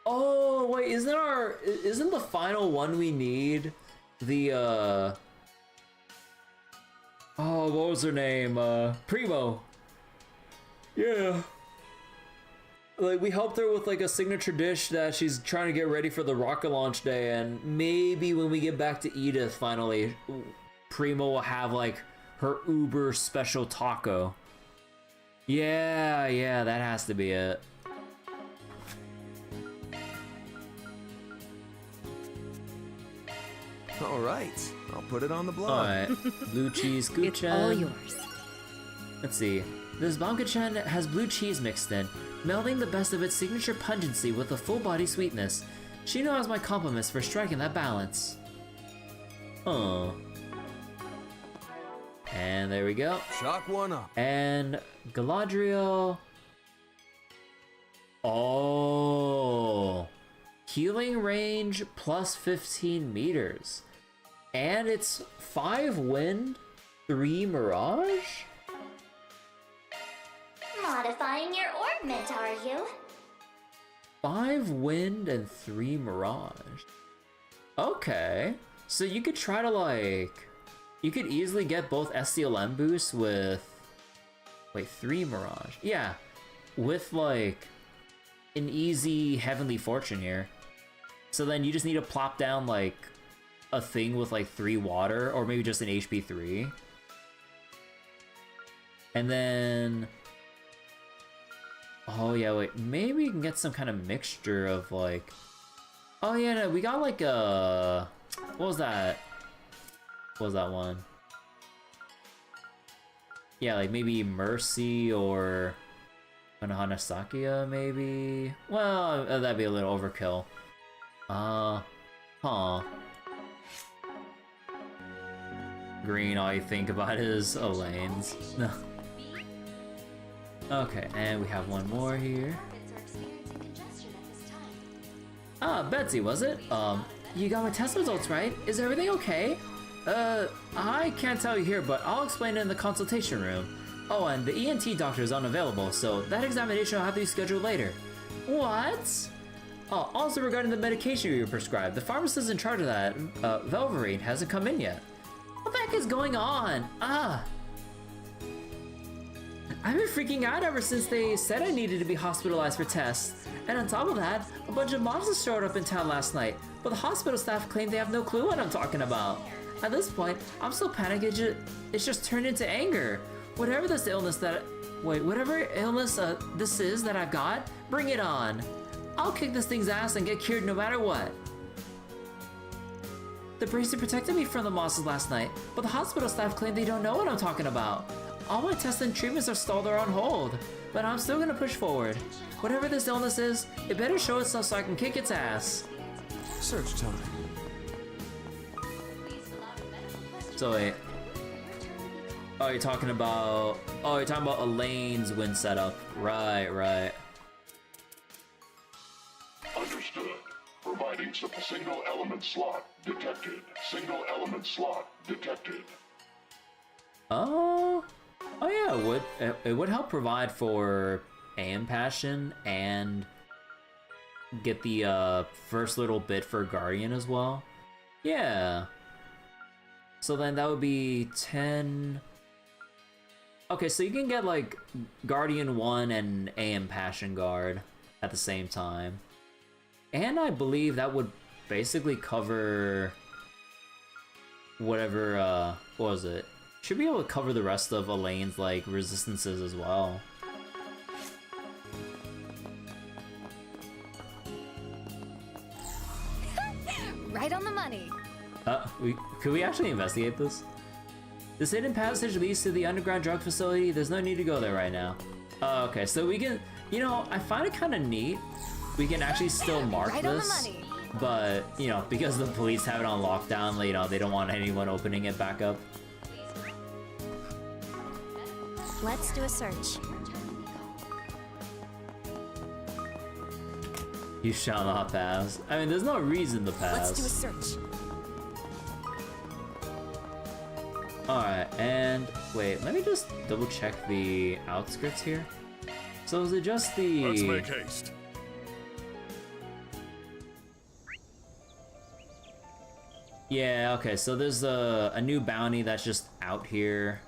Oh, wait. Isn't the final one we need the oh, what was her name? Primo. Yeah. Like, we helped her with like a signature dish that she's trying to get ready for the rocket launch day, and maybe when we get back to Edith finally, Primo will have like her uber special taco. Yeah, that has to be it. All right, I'll put it on the blog. Alright, blue cheese guchan. It's all yours. Let's see. This bankuchen has blue cheese mixed in, melding the best of its signature pungency with a full-body sweetness. Shino has my compliments for striking that balance. Oh. And there we go. Chalk one up. And Galadriel. Oh. Healing range plus 15 meters. And it's 5 wind, 3 mirage? Modifying your orbment, are you? 5 wind and 3 mirage. Okay, so you could try to like, you could easily get both SCLM boosts with, wait, 3 mirage. Yeah, with like an easy Heavenly Fortune here. So then you just need to plop down like a thing with like 3 water, or maybe just an HP 3. And then, oh yeah, wait, maybe you can get some kind of mixture of like, oh yeah, no, we got like a, what was that? What was that one? Yeah, like maybe Mercy or Hanasakia, maybe? Well, that'd be a little overkill. Huh. Green, all you think about is Elaine's. No. Okay, and we have one more here. Ah, Betsy, was it? You got my test results, right? Is everything okay? I can't tell you here, but I'll explain it in the consultation room. Oh, and the ENT doctor is unavailable, so that examination will have to be scheduled later. What? Oh, also regarding the medication you were prescribed, the pharmacist in charge of that, Velverine, hasn't come in yet. What the heck is going on? I've been freaking out ever since they said I needed to be hospitalized for tests. And on top of that, a bunch of monsters showed up in town last night, but the hospital staff claim they have no clue what I'm talking about. At this point, I'm so panicked it's just turned into anger. Whatever this illness whatever illness this is that I've got, bring it on. I'll kick this thing's ass and get cured no matter what. The bracelet protected me from the monsters last night, but the hospital staff claim they don't know what I'm talking about. All my tests and treatments are stalled or on hold, but I'm still gonna push forward. Whatever this illness is, it better show itself so I can kick its ass. Search time. So wait. Oh, you're talking about Elaine's win setup. Right. Understood. Providing single element slot detected. Single element slot detected. Oh yeah, it would help provide for AM Passion and get the first little bit for Guardian as well. Yeah. So then that would be 10. Okay, so you can get like Guardian 1 and AM Passion Guard at the same time. And I believe that would basically cover whatever, what was it? Should be able to cover the rest of Elaine's like resistances as well. Right on the money. Could we actually investigate this? This hidden passage leads to the underground drug facility. There's no need to go there right now. Okay, so we can, you know, I find it kind of neat. We can actually still mark right this, but you know, because the police have it on lockdown, you know, they don't want anyone opening it back up. Let's do a search. You shall not pass. I mean, there's no reason to pass. Let's do a search. Alright, and wait, let me just double check the outskirts here. So is it just the... Let's make haste. Yeah, okay, so there's a new bounty that's just out here.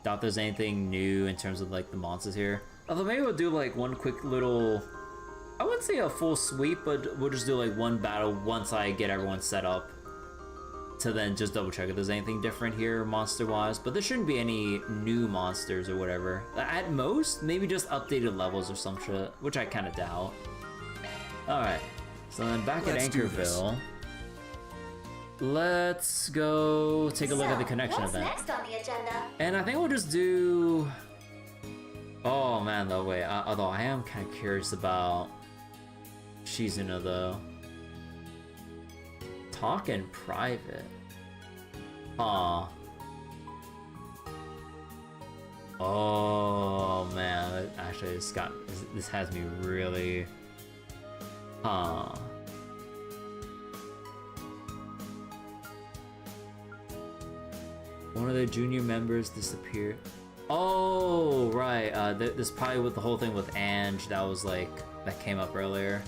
Doubt there's anything new in terms of like the monsters here. Although maybe we'll do like one quick little... I wouldn't say a full sweep, but we'll just do like one battle once I get everyone set up. To then just double check if there's anything different here monster-wise. But there shouldn't be any new monsters or whatever. At most, maybe just updated levels or some shit, which I kind of doubt. Alright, so then back at Anchorville. Let's go take a look at the connection event. What's next on the agenda? And I think we'll just do... Oh man, though, wait. Although I am kind of curious about Shizuna, though. Talk in private. Aw. Oh man, actually this has me really... Huh. One of the junior members disappeared. Oh, right. This probably with the whole thing with Ange that was like, that came up earlier.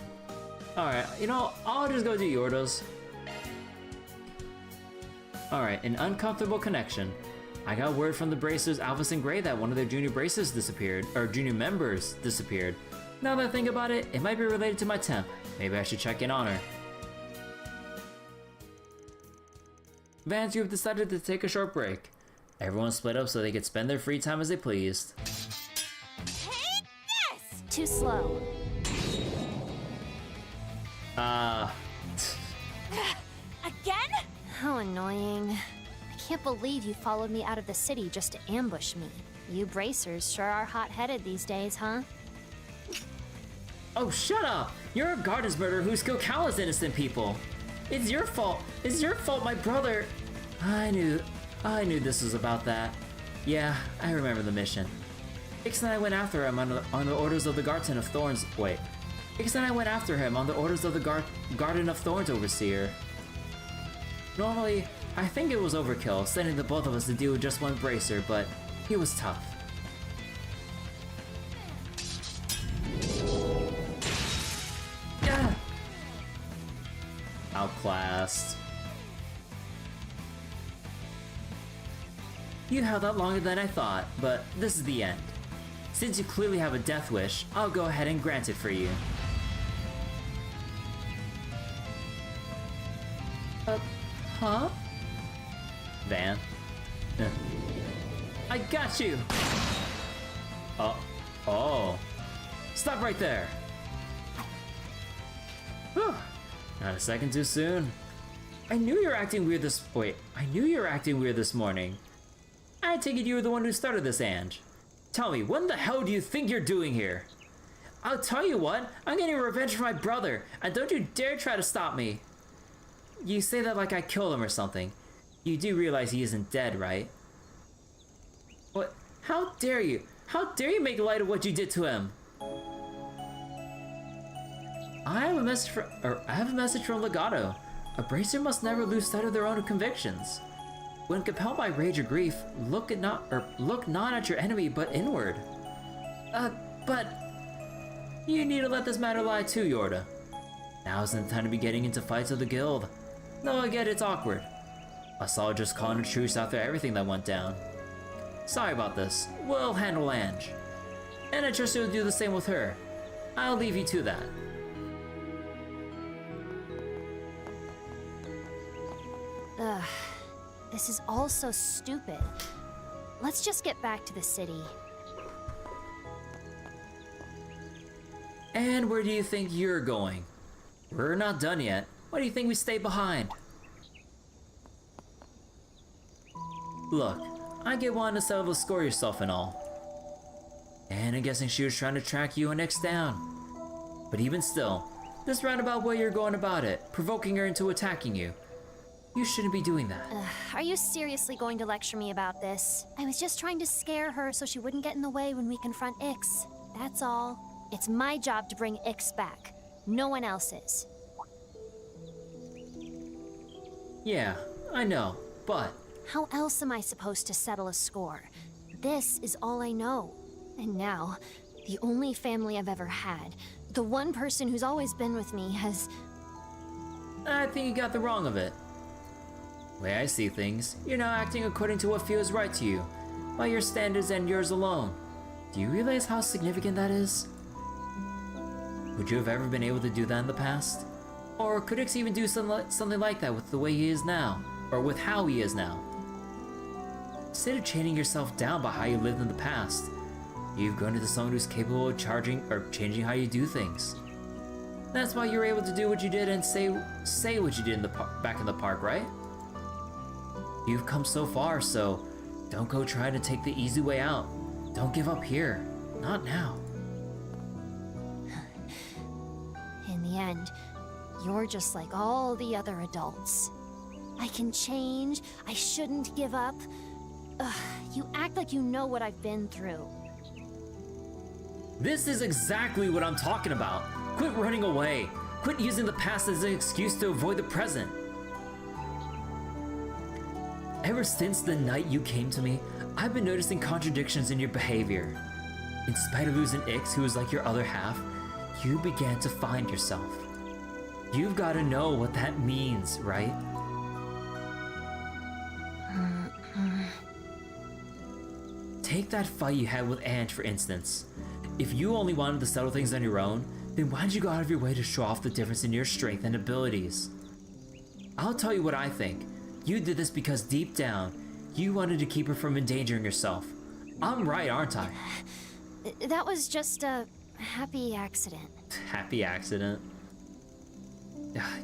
Alright, you know, I'll just go do Jorda's. Alright, an uncomfortable connection. I got word from the Bracers Alphys and Gray that one of their junior Bracers disappeared, or junior members disappeared. Now that I think about it, it might be related to my temp. Maybe I should check in on her. Vans, you have decided to take a short break. Everyone split up so they could spend their free time as they pleased. Take this! Too slow. Again? How annoying. I can't believe you followed me out of the city just to ambush me. You Bracers sure are hot-headed these days, huh? Oh, shut up! You're a Garden's murderer who's killed countless innocent people. It's your fault. It's your fault, my brother. I knew this was about that. Yeah, I remember the mission. Ix and I went after him on the orders of the Garten of Thorns. Wait. Ix and I went after him on the orders of the Garden of Thorns overseer. Normally, I think it was overkill sending the both of us to deal with just one Bracer, but he was tough. Yeah. Outclassed. You held out longer than I thought, but this is the end. Since you clearly have a death wish, I'll go ahead and grant it for you. Huh? Van? I got you! Oh. Stop right there! Whew. Not a second too soon. I knew you were acting weird this morning. I take it you were the one who started this, Ange. Tell me, what in the hell do you think you're doing here? I'll tell you what, I'm getting revenge for my brother, and don't you dare try to stop me. You say that like I killed him or something. You do realize he isn't dead, right? What? How dare you? How dare you make light of what you did to him? I have a message from Legato. A Bracer must never lose sight of their own convictions. When compelled by rage or grief, look not at your enemy, but inward. But you need to let this matter lie too, Jorda. Now isn't the time to be getting into fights with the guild. No, I get it's awkward. Us all just calling a truce after everything that went down. Sorry about this. We'll handle Ange. And I trust you'll do the same with her. I'll leave you to that. Ugh. This is all so stupid. Let's just get back to the city. And where do you think you're going? We're not done yet. Why do you think we stay behind? Look, I get wanting to settle the score yourself and all. And I'm guessing she was trying to track you and Ix down. But even still, this roundabout way you're going about it, provoking her into attacking you. You shouldn't be doing that. Are you seriously going to lecture me about this? I was just trying to scare her so she wouldn't get in the way when we confront Ix. That's all. It's my job to bring Ix back. No one else's. Yeah, I know, but... How else am I supposed to settle a score? This is all I know. And now, the only family I've ever had, the one person who's always been with me has... I think you got the wrong of it. The way I see things, you're now acting according to what feels right to you, by your standards and yours alone. Do you realize how significant that is? Would you have ever been able to do that in the past? Or could Ix even do something like that with the way he is now, or with how he is now? Instead of chaining yourself down by how you lived in the past, you've grown into someone who's capable of changing how you do things. That's why you're able to do what you did and say what you did in the back in the park, right? You've come so far, so don't go trying to take the easy way out. Don't give up here. Not now. In the end, you're just like all the other adults. I can change. I shouldn't give up. Ugh, you act like you know what I've been through. This is exactly what I'm talking about. Quit running away. Quit using the past as an excuse to avoid the present. Ever since the night you came to me, I've been noticing contradictions in your behavior. In spite of losing Ix, who is like your other half, you began to find yourself. You've got to know what that means, right? Take that fight you had with Ange, for instance. If you only wanted to settle things on your own, then why'd you go out of your way to show off the difference in your strength and abilities? I'll tell you what I think. You did this because deep down, you wanted to keep her from endangering yourself. I'm right, aren't I? That was just a happy accident. Happy accident?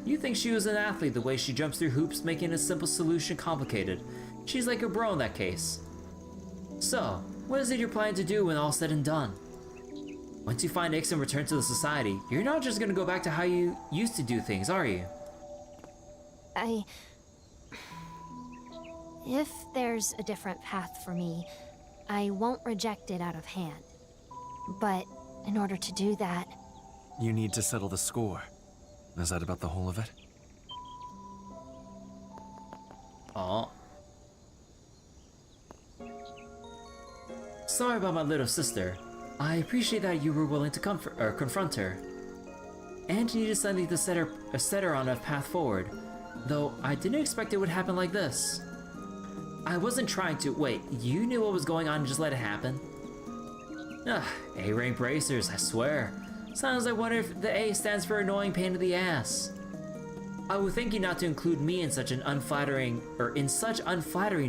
You think she was an athlete the way she jumps through hoops, making a simple solution complicated. She's like a bro in that case. So, what is it you're planning to do when all's said and done? Once you find Ix and return to the society, you're not just gonna go back to how you used to do things, are you? If there's a different path for me, I won't reject it out of hand. But in order to do that... You need to settle the score. Is that about the whole of it? Aw. Sorry about my little sister. I appreciate that you were willing to confront her. And you needed something to set her on a path forward. Though I didn't expect it would happen like this. I wasn't trying to. Wait, you knew what was going on and just let it happen? A-rank bracers, I swear. Sounds like I wonder if the A stands for annoying pain in the ass. I would thank you not to include me in such unflattering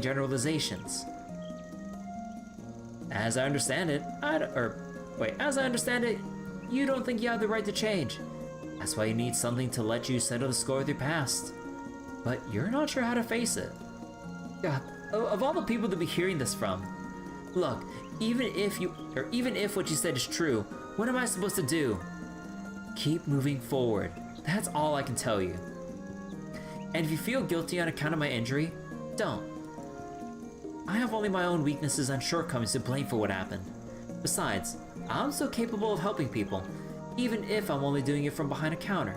generalizations. As I understand it, you don't think you have the right to change. That's why you need something to let you settle the score with your past. But you're not sure how to face it. Of all the people to be hearing this from, look, even if what you said is true, what am I supposed to do? Keep moving forward. That's all I can tell you. And if you feel guilty on account of my injury, don't. I have only my own weaknesses and shortcomings to blame for what happened. Besides, I'm still capable of helping people, even if I'm only doing it from behind a counter.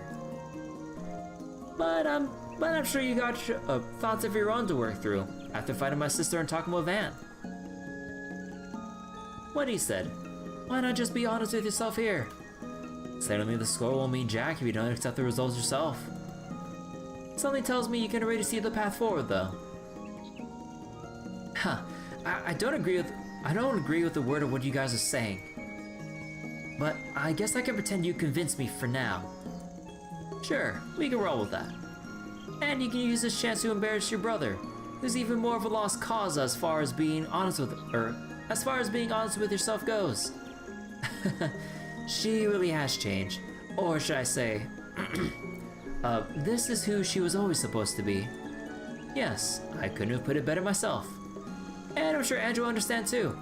But I'm sure you got thoughts of your own to work through after fighting my sister and talking with Van. What he said. Why not just be honest with yourself here? Settling the score won't mean jack if you don't accept the results yourself. Something tells me you can already see the path forward, though. I don't agree with the word of what you guys are saying. But I guess I can pretend you convinced me for now. Sure, we can roll with that. And you can use this chance to embarrass your brother, who's even more of a lost cause as far as being honest with yourself goes. She really has changed. Or should I say, this is who she was always supposed to be. Yes, I couldn't have put it better myself. And I'm sure Andrew will understand too.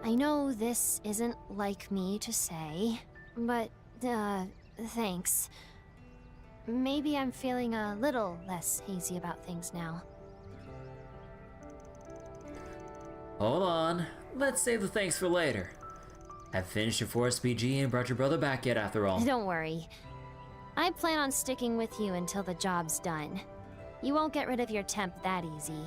I know this isn't like me to say, but, thanks. Maybe I'm feeling a little less hazy about things now. Hold on, let's save the thanks for later. Have finished your 4 SPG and brought your brother back yet after all. Don't worry. I plan on sticking with you until the job's done. You won't get rid of your temp that easy.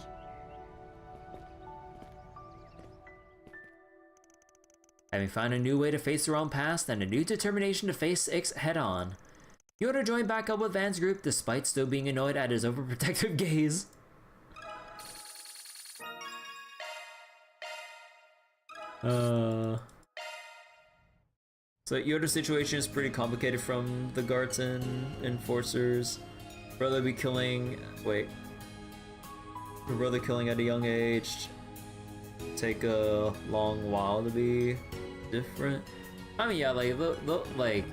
Having found a new way to face her own past and a new determination to face Ix head-on, Jorda joined back up with Van's group despite still being annoyed at his overprotective gaze. So Jorda's situation is pretty complicated from the Garten enforcers. Her brother killing at a young age. Take a long while to be different. I mean, yeah, like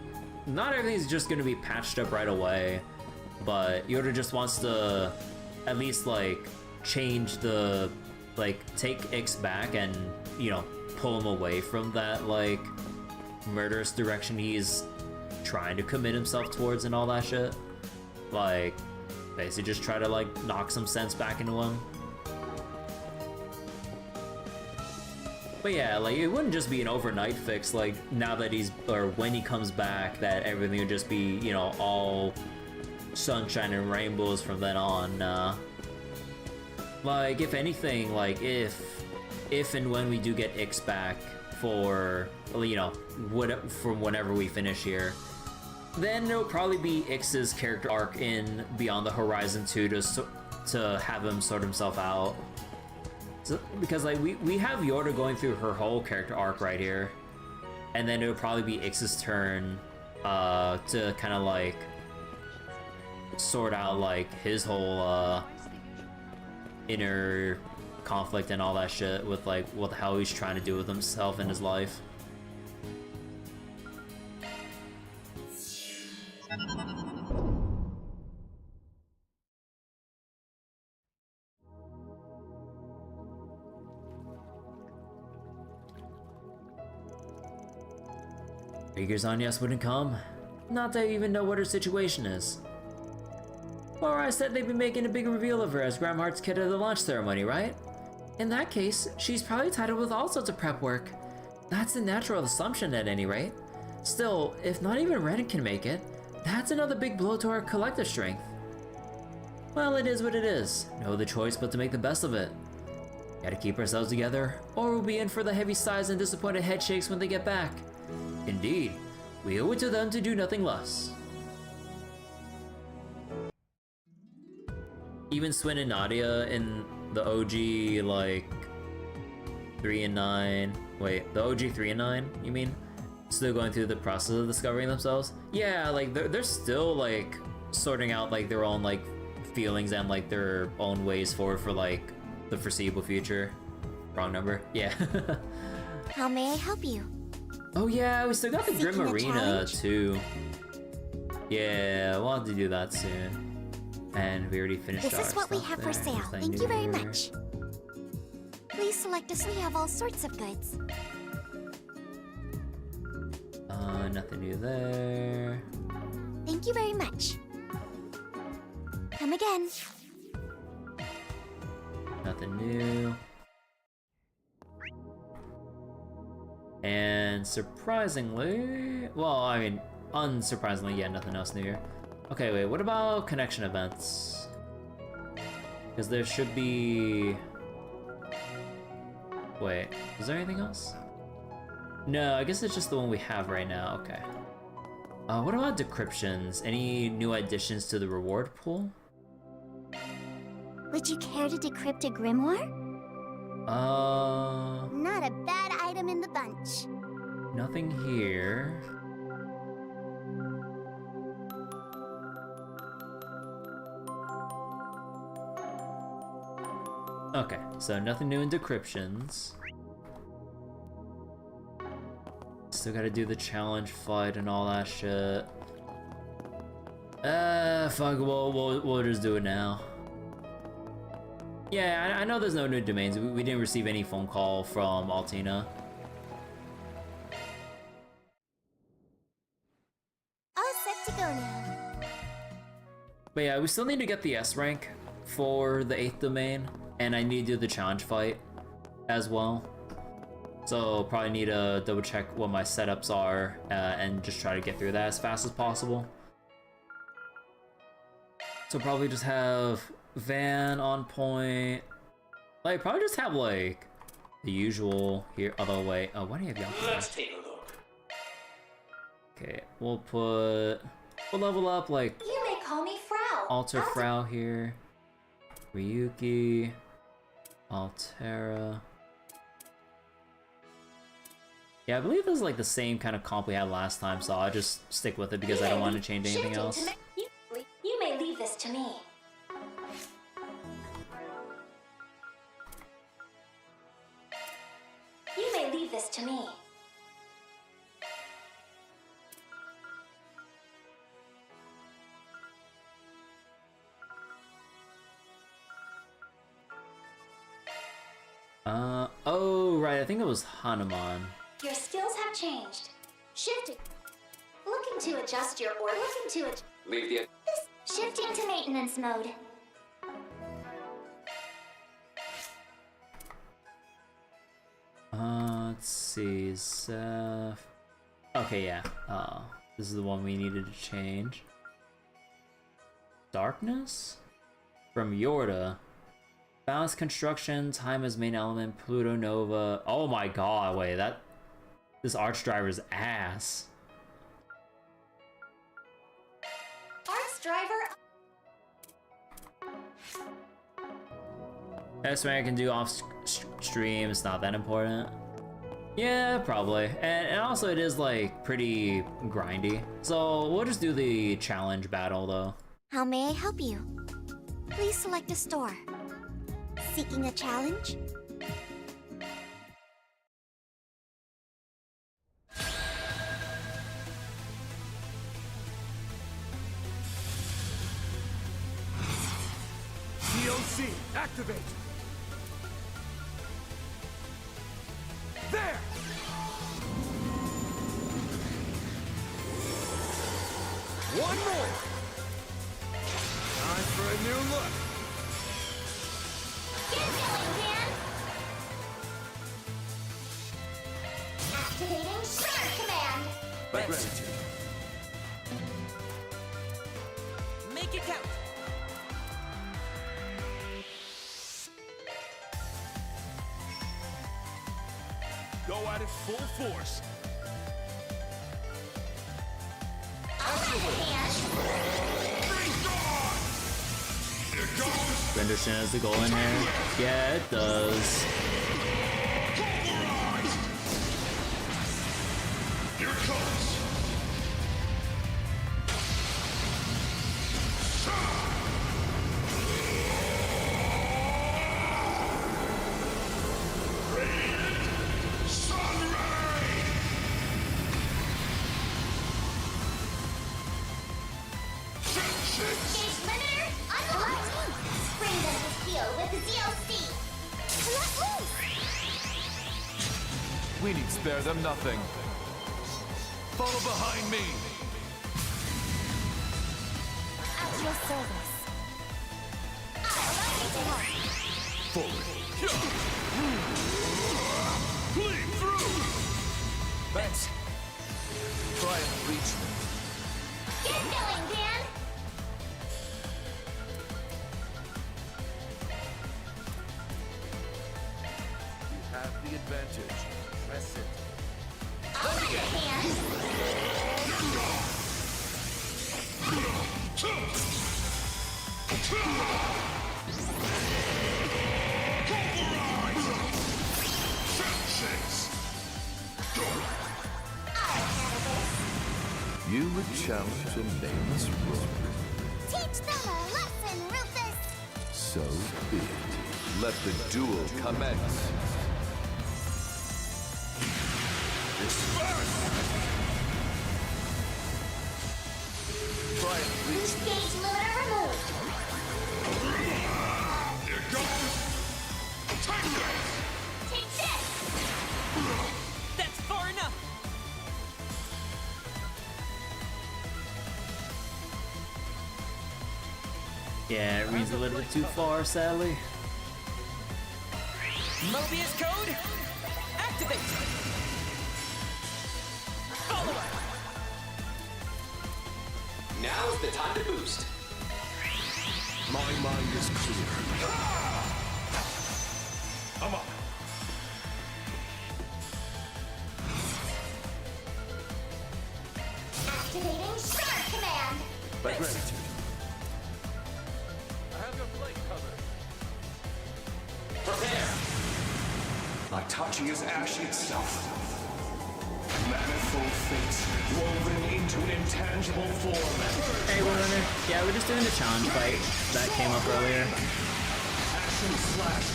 not everything's just gonna be patched up right away, but Jorda just wants to at least change the take Ix back and pull him away from that murderous direction he's trying to commit himself towards and all that shit. Basically just try to knock some sense back into him. But yeah, like, it wouldn't just be an overnight fix, like, now that or when he comes back, that everything would just be, you know, all sunshine and rainbows from then on. Like, if anything, like, if and when we do get Ix back for, you know, from whenever we finish here, then it'll probably be Ix's character arc in Beyond the Horizon 2 to have him sort himself out. So, because like we have Jorda going through her whole character arc right here, and then it would probably be Ix's turn to kind of like sort out like his whole inner conflict and all that shit with like what the hell he's trying to do with himself and his life. Figures Agnes wouldn't come. Not that I even know what her situation is. Laura said they'd be making a big reveal of her as Gramhart's kid at the launch ceremony, right? In that case, she's probably tied up with all sorts of prep work. That's a natural assumption at any rate. Still, if not even Renne can make it, that's another big blow to our collective strength. Well, it is what it is. No other choice but to make the best of it. Gotta keep ourselves together, or we'll be in for the heavy sighs and disappointed head shakes when they get back. Indeed, we owe it to them to do nothing less. Even Swin and Nadia in the OG, like, 3 and 9... Wait, the OG 3 and 9, you mean? Still going through the process of discovering themselves? Yeah, like, they're still, like, sorting out, like, their own, like, feelings and, like, their own ways forward for, like, the foreseeable future. Wrong number? Yeah. How may I help you? Oh yeah, we still got the Grim Seeking a Arena, challenge? too. Yeah, we'll have to do that soon. And we already finished This our is what we stuff have there. for sale. Nothing Thank you very new here. much. Please select us. We have all sorts of goods. Nothing new there. Thank you very much. Come again. Nothing new. And surprisingly... Well, I mean, unsurprisingly, yeah, nothing else new here. Okay, wait, what about connection events? Because there should be... Wait, is there anything else? No, I guess it's just the one we have right now, okay. What about decryptions? Any new additions to the reward pool? Would you care to decrypt a grimoire? Not a bad item in the bunch. Nothing here. Okay, so nothing new in decryptions. Still gotta do the challenge fight and all that shit. Fuck, we'll just do it now. Yeah, I know there's no new domains. We didn't receive any phone call from Altina. All set to go now. But yeah, we still need to get the S rank for the 8th domain, and I need to do the challenge fight as well. So probably need to double check what my setups are and just try to get through that as fast as possible. So probably just have Van on point. Like, probably just have like the usual here. Although wait, oh, why do you have Yonko? Let's take a look. Okay, we'll level up like You may call me Frau. Alter Frau here, Ryuki, Altera. Yeah, I believe this is like the same kind of comp we had last time, so I'll just stick with it because I don't want to change anything else. You may leave this to me. You may leave this to me. Oh, right, I think it was Hanuman. Your skills have changed. Shifting. Looking to adjust your order. Looking to Leave the... Shifting to maintenance mode. Let's see, Seth. Okay, yeah. This is the one we needed to change. Darkness? From Jorda. Balance construction, time as main element, Pluto Nova. Oh my god, wait, this arch driver's ass. Arts driver. That's what I can do off stream. It's not that important. Yeah, probably. And also it is like pretty grindy. So we'll just do the challenge battle though. How may I help you? Please select a store. Seeking a challenge? DOC, activate! There! One more! Time for a new look! Get going, Dan! Activating Shark Command! By gratitude. Make it count. Go at it full force. Grendel Shin has the golden hair. Yeah, it does. Here it comes. Radiant Sunray! Gauge limiter unlocked! Bring them to steel with the DLC! Let loose! We need spare them nothing. Follow behind me. At your service. I'll be to help. Forward. Bleed through! Thanks. Try and reach them. Get going, Dan! You have the advantage. Press it. I'll lend a hand. You would challenge a nameless rook. Teach them a lesson, Rufus! So be it. Let the duel commence. Try and reach me. Gauge limiter removed. Here goes. Take this. Take this! That's far enough. Yeah, it reads a little bit too far, sadly. Mobius code. Activate. Follow up. Now's the time to boost. My mind is clear. I'm up. Activating Shark Command! By gratitude. I have your plate covered. Prepare. Itachi is ash itself. Manifold fates woven into intangible form. Hey, we're running. Yeah, we're just doing the challenge fight that came up earlier. Action slash.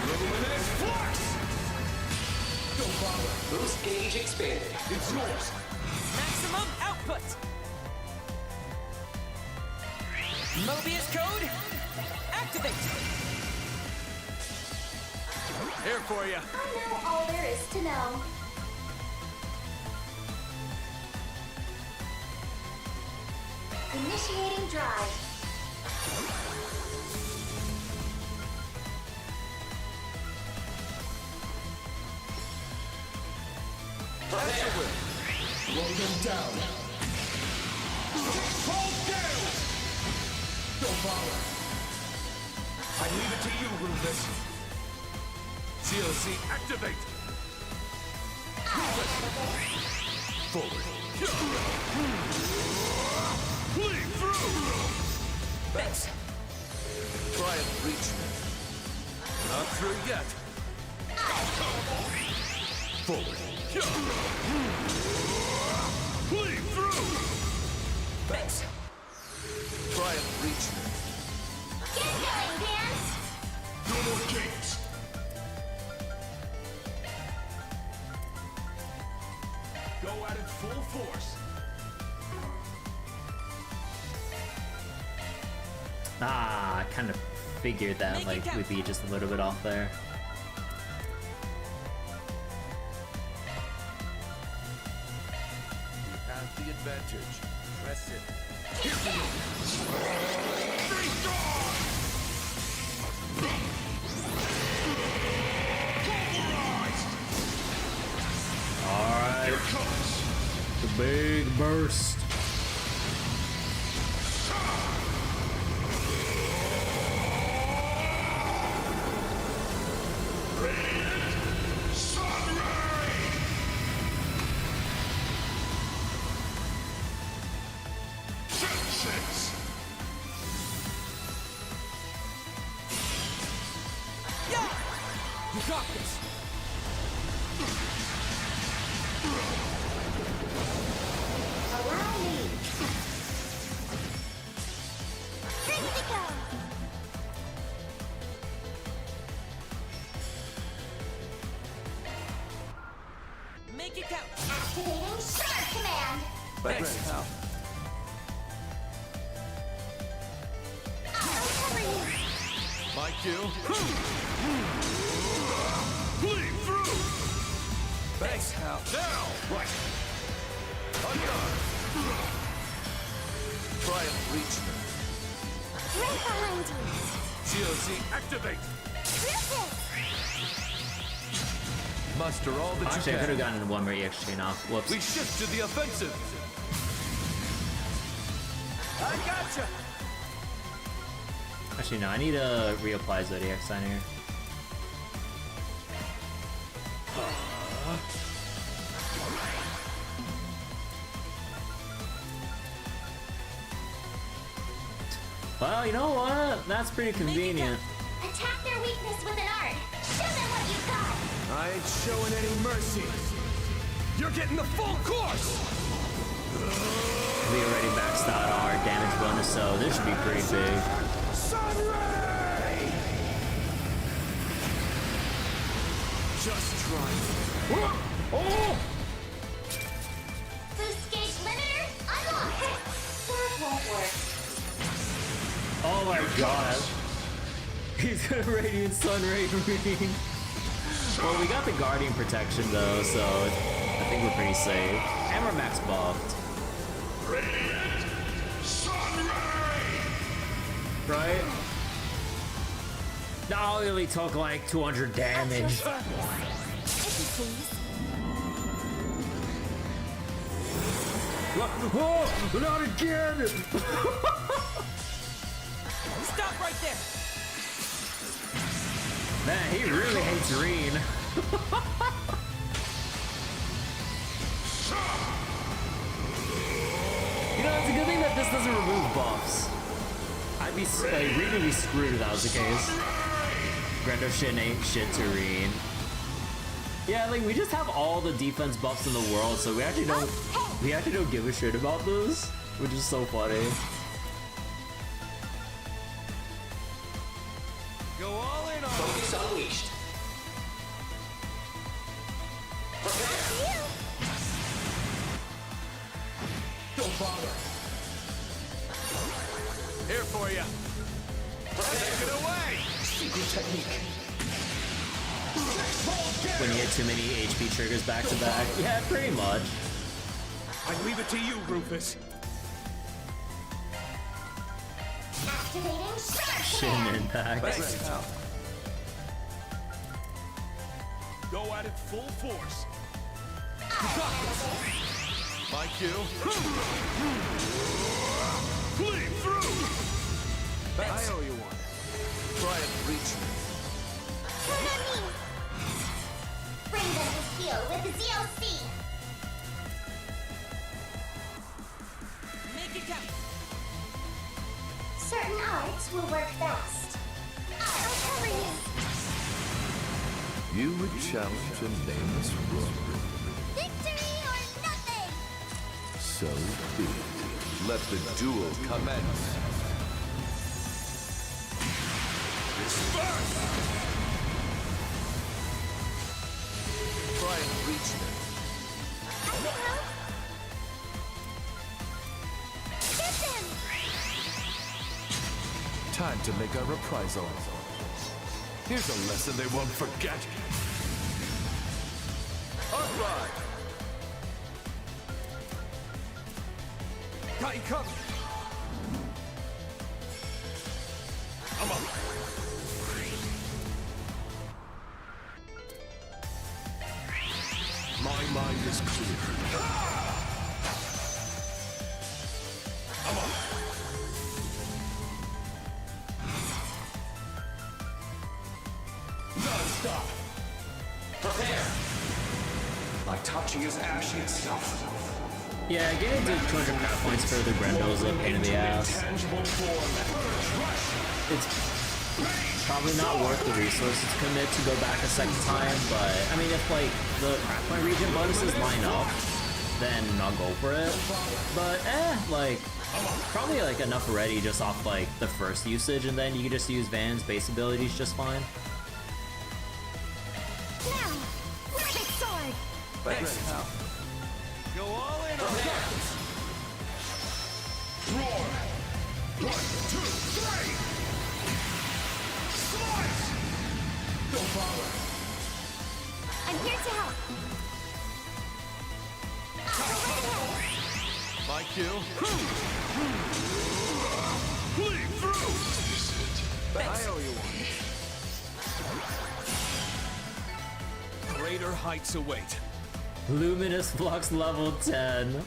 Luminous flux! Don't bother. Boost gauge expanded. It's yours. Maximum output. Mobius code. Activate. Here for you. I know all there is to know. Initiating drive. Slow them down. Hold down! Don't bother. I leave it to you, Rufus. CLC activate! Forward. Bleed through! Thanks. Try and reach me. Not through yet. Forward. Bleed through! Thanks. Try and reach me. Get going, Dan! No more games. Go at it full force. Ah, I kind of figured that like we'd be just a little bit off there. You have the advantage. Press it. Alright. The big burst. You got this! Allow me. Ready to go. Make it count. Activating Shark Command. Thanks, pal. I'll cover you. My cue. Bleed through! Thanks, pal. Now! Right. On guard. Try and reach me. Right behind you. COC activate! Rufus! Muster all that Actually, you I could can. have gotten one more EX chain off. Whoops. We shift to the offensive. I gotcha. Actually, no, I need to reapply Zodiac Sign here. Well, you know what? That's pretty convenient. Attack their weakness with an art. Show them what you've got. I ain't showing any mercy. You're getting the full course. We already maxed out our damage bonus, so this should be pretty big. Sunray! Just try. Oh! Boost gauge limiter unlocked. That won't work. Oh my god. He's gonna Radiant Sun Ray Marine. Well, we got the Guardian protection though, so I think we're pretty safe. And we're max buffed. Radiant Sunray! Right? No, it only took like 200 damage. If you please. Oh, not again! Stop right there. Man, he really hates Reen. You know, it's a good thing that this doesn't remove buffs. I'd be Reen would be screwed if that was the case. Grendel Shin ain't shit to Reen. Yeah, like we just have all the defense buffs in the world, so we actually don't give a shit about this, which is so funny. Go all in on Focus unleashed. Don't bother. here for you. Take it away. Secret technique. When you hit too many HP triggers back to back. Yeah, pretty much. I leave it to you, Rufus. Activating Shark Shin Command. impact. Thanks, pal. Go at it full force. My cue. Flee through! I owe you one. Try and reach me. Turn on me! Bring them to heal with the ZLC! Make it count. Certain arts will work best. I'll cover you! You would challenge a nameless rogue. Victory or nothing! So be it. Let the duel commence. Disperse! Try and reach them. I can help! Get them! Time to make our reprisal. Here's a lesson they won't forget. Arkride! Got you covered. I'm up. My mind is clear. I'm up. Non-stop. Prepare. Like touching his ash itself. Yeah, getting to 200 power points for the Grendel is a pain in the ass. It's probably not worth the resources to commit to go back a second time, but I mean, if like the craft point region bonuses line up, then I'll go for it. But like probably like enough already just off like the first usage, and then you can just use Van's base abilities just fine. Now! Rabbit sword! Thanks. Go all in on that! Roar! 1, 2, 3! Slice! Don't bother. I'm here to help! Go right ahead! My cue. Flee through! I owe you one. Greater heights await. Luminous Flux level 10.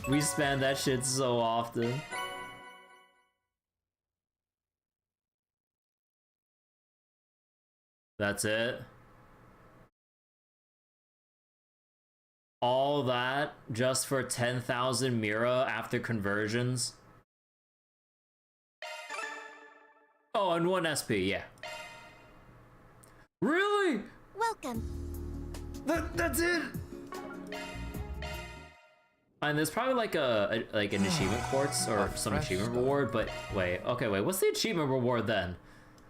We spam that shit so often. That's it. All that just for 10,000 Mira after conversions. Oh, and 1 SP, yeah. Really? Welcome. That's it. And there's probably like an achievement quartz or some achievement reward, but wait, what's the achievement reward then?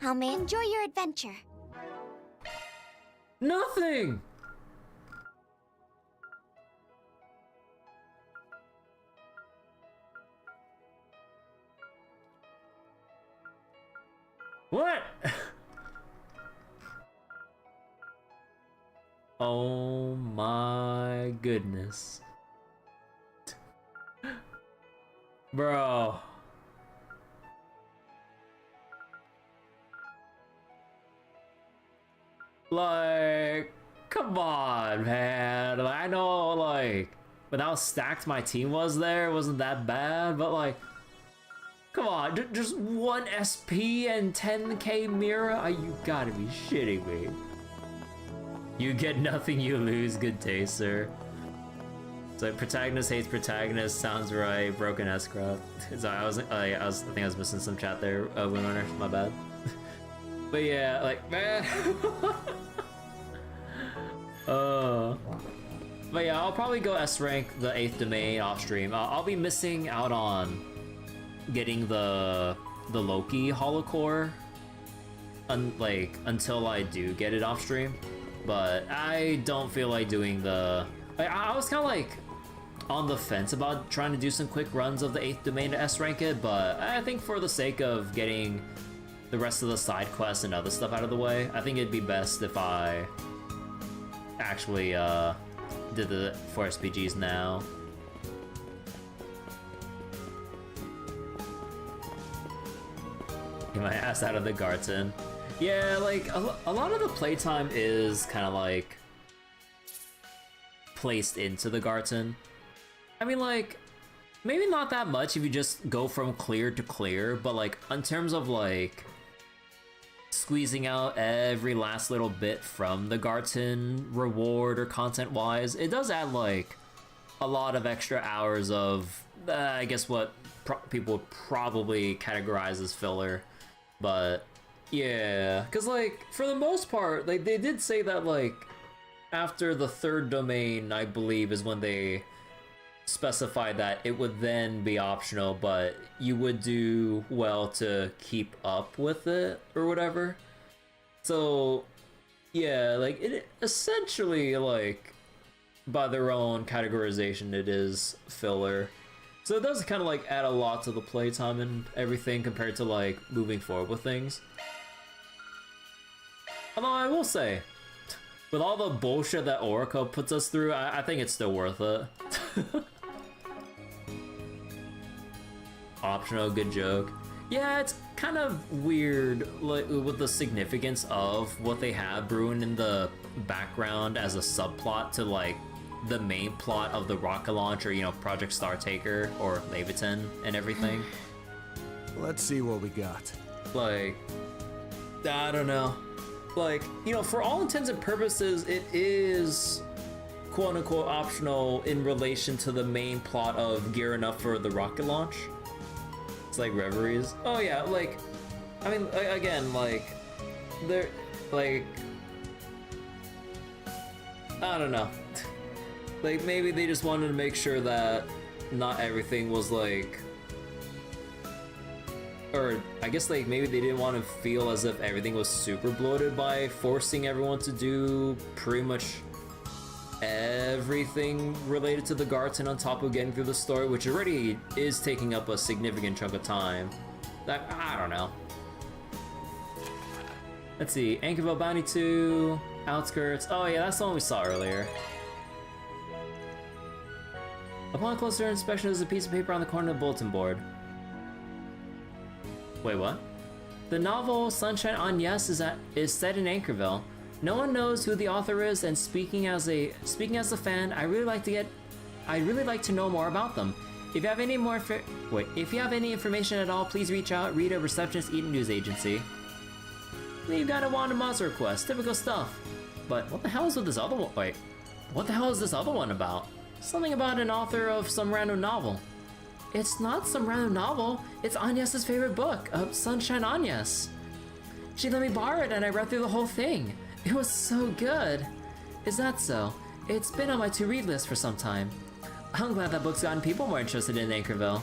How may enjoy your adventure. Nothing. What? Oh my goodness. Bro. Like, come on, man. Like, I know, like, when how stacked my team was there, it wasn't that bad, but like, come on, just 1 SP and 10k Mira? You gotta be shitting me. You get nothing, you lose. Good day, sir. So protagonist hates protagonist. Sounds right. Broken S-Craft. Sorry, I think I was missing some chat there. Winrunner, my bad. But yeah, like, man. But yeah, I'll probably go S rank the 8th domain off stream. I'll be missing out on getting the Loki holocore until I do get it off stream. But I don't feel like doing the... I was kind of like on the fence about trying to do some quick runs of the 8th domain to S rank it, but I think for the sake of getting the rest of the side quests and other stuff out of the way, I think it'd be best if I actually did the 4 SPGs now. Get my ass out of the Garten. Yeah, like, a lot of the playtime is kind of like placed into the Garten. I mean, like, maybe not that much if you just go from clear to clear, but like, in terms of like, squeezing out every last little bit from the Garten, reward or content-wise, it does add like, a lot of extra hours of, I guess what people would probably categorize as filler, but yeah, because like, for the most part, like, they did say that like, after the third domain, I believe, is when they specified that it would then be optional, but you would do well to keep up with it or whatever. So yeah, like, it essentially, like, by their own categorization, it is filler. So it does kind of like add a lot to the playtime and everything compared to like moving forward with things. Although I will say, with all the bullshit that Oracle puts us through, I think it's still worth it. Optional, good joke. Yeah, it's kind of weird, like, with the significance of what they have brewing in the background as a subplot to like the main plot of the rocket launcher, you know, Project Star Taker or Leviathan and everything. Let's see what we got. Like, I don't know. Like, you know, for all intents and purposes, it is quote-unquote optional in relation to the main plot of gearing up for the rocket launch. It's like Reveries. Oh yeah, like, I mean, again, like, they're, like, I don't know. Like, maybe they just wanted to make sure that not everything was like, or I guess like maybe they didn't want to feel as if everything was super bloated by forcing everyone to do pretty much everything related to the Garten on top of getting through the story, which already is taking up a significant chunk of time. I don't know. Let's see, Anchorville Bounty 2, Outskirts. Oh yeah, that's the one we saw earlier. Upon closer inspection, there's a piece of paper on the corner of the bulletin board. Wait, what? The novel Sunshine on Yes is set in Anchorville. No one knows who the author is, and speaking as a fan, I really like to know more about them. If you have any if you have any information at all, please reach out. Rita, receptionist, Eaton News Agency. You got a Wanda Moz request, typical stuff. But what the hell is with this other one? Wait, what the hell is this other one about? Something about an author of some random novel. It's not some random novel. It's Agnès' favorite book, Sunshine Agnès. She let me borrow it and I read through the whole thing. It was so good. Is that so? It's been on my to-read list for some time. I'm glad that book's gotten people more interested in Anchorville.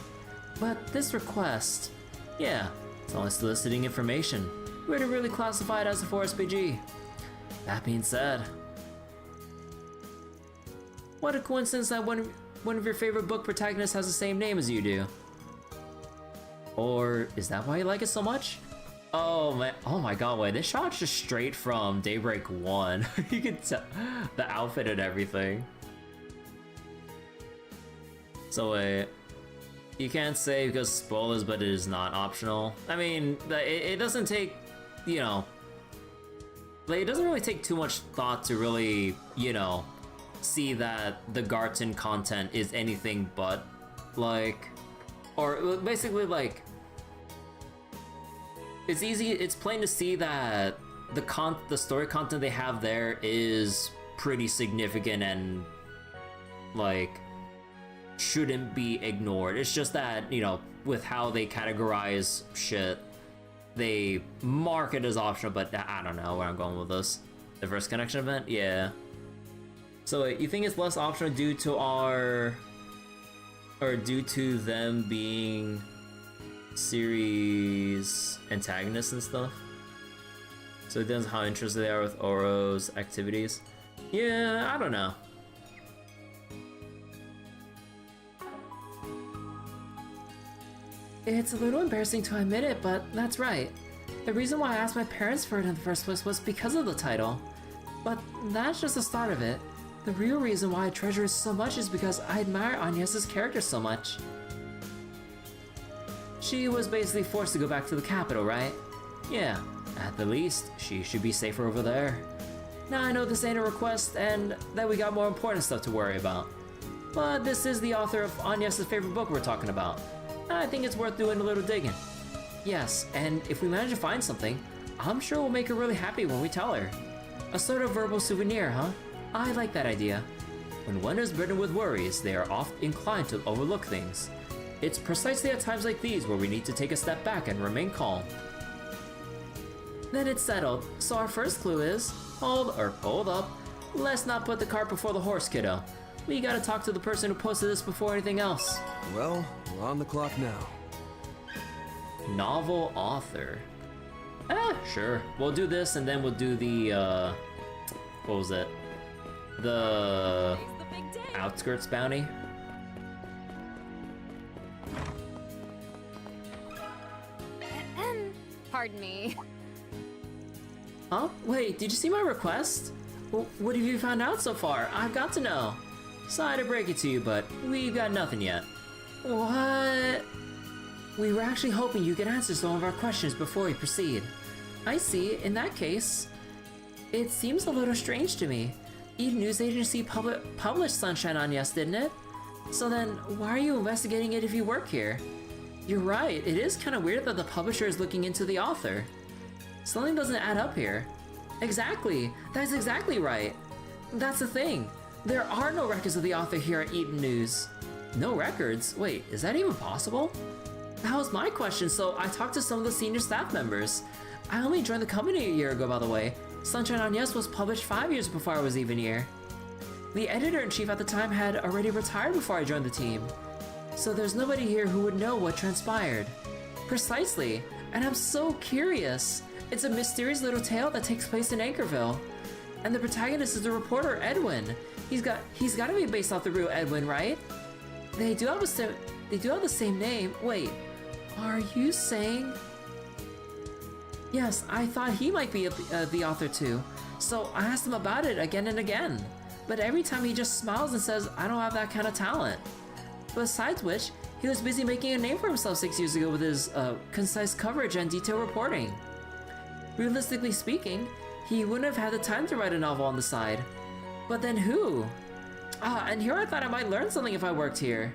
But this request, yeah, it's only soliciting information. We're to really classify it as a 4SPG. That being said, what a coincidence that one of your favorite book protagonists has the same name as you do. Or is that why you like it so much? Oh man, oh my god, wait, this shot's just straight from Daybreak 1. You can tell the outfit and everything. So wait, you can't say because spoilers, but it is not optional. I mean, it doesn't take, you know, like, it doesn't really take too much thought to really, you know, see that the Garten content is anything but, like, or basically, like, it's plain to see that the story content they have there is pretty significant and, like, shouldn't be ignored. It's just that, you know, with how they categorize shit, they mark it as optional, but I don't know where I'm going with this. The first connection event? Yeah. So you think it's less optional due to due to them being series antagonists and stuff? So it depends how interested they are with Oro's activities. Yeah, I don't know. It's a little embarrassing to admit it, but that's right. The reason why I asked my parents for it in the first place was because of the title. But that's just the start of it. The real reason why I treasure it so much is because I admire Agnès' character so much. She was basically forced to go back to the capital, right? Yeah, at the least, she should be safer over there. Now I know this ain't a request and that we got more important stuff to worry about. But this is the author of Agnès' favorite book we're talking about. I think it's worth doing a little digging. Yes, and if we manage to find something, I'm sure we'll make her really happy when we tell her. A sort of verbal souvenir, huh? I like that idea. When one is burdened with worries, they are often inclined to overlook things. It's precisely at times like these where we need to take a step back and remain calm. Then it's settled, so our first clue is, hold up, let's not put the cart before the horse, kiddo. We gotta talk to the person who posted this before anything else. Well, we're on the clock now. Novel author. Sure. We'll do this and then we'll do the, what was it? The Outskirts Bounty. Pardon me. Huh? Wait, did you see my request? What have you found out so far? I've got to know. Sorry to break it to you, but we've got nothing yet. What? We were actually hoping you could answer some of our questions before we proceed. I see. In that case, it seems a little strange to me. Eaton News Agency published Sunshine Agnès, didn't it? So then, why are you investigating it if you work here? You're right, it is kind of weird that the publisher is looking into the author. Something doesn't add up here. Exactly, that's exactly right. That's the thing. There are no records of the author here at Eaton News. No records? Wait, is that even possible? That was my question, so I talked to some of the senior staff members. I only joined the company a year ago, by the way. Sunshine Agnès was published 5 years before I was even here. The editor-in-chief at the time had already retired before I joined the team. So there's nobody here who would know what transpired. Precisely, and I'm so curious. It's a mysterious little tale that takes place in Anchorville. And the protagonist is the reporter, Edwin. He's got to be based off the real Edwin, right? They do have the same name. Wait, are you saying? Yes, I thought he might be the author too. So I asked him about it again and again. But every time he just smiles and says, I don't have that kind of talent. Besides which, he was busy making a name for himself 6 years ago with his concise coverage and detailed reporting. Realistically speaking, he wouldn't have had the time to write a novel on the side. But then who? And here I thought I might learn something if I worked here.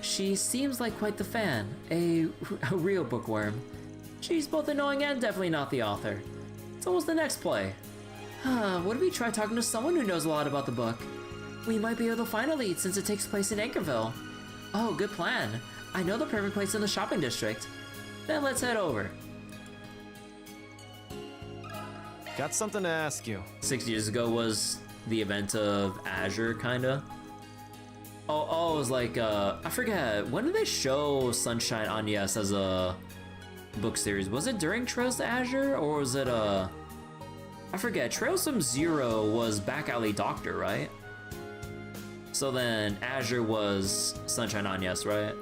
She seems like quite the fan, a real bookworm. She's both annoying and definitely not the author. So what's the next play? What if we try talking to someone who knows a lot about the book? We might be able to find a lead since it takes place in Anchorville. Oh, good plan. I know the perfect place in the shopping district. Then let's head over. Got something to ask you. 6 years ago was the event of Azure, kinda. Oh, it was like, I forget. When did they show Sunshine Agnès as a book series? Was it during Trails to Azure, or was it, I forget. Trails from Zero was Back Alley Doctor, right? So then Azure was Sunshine Agnès, right?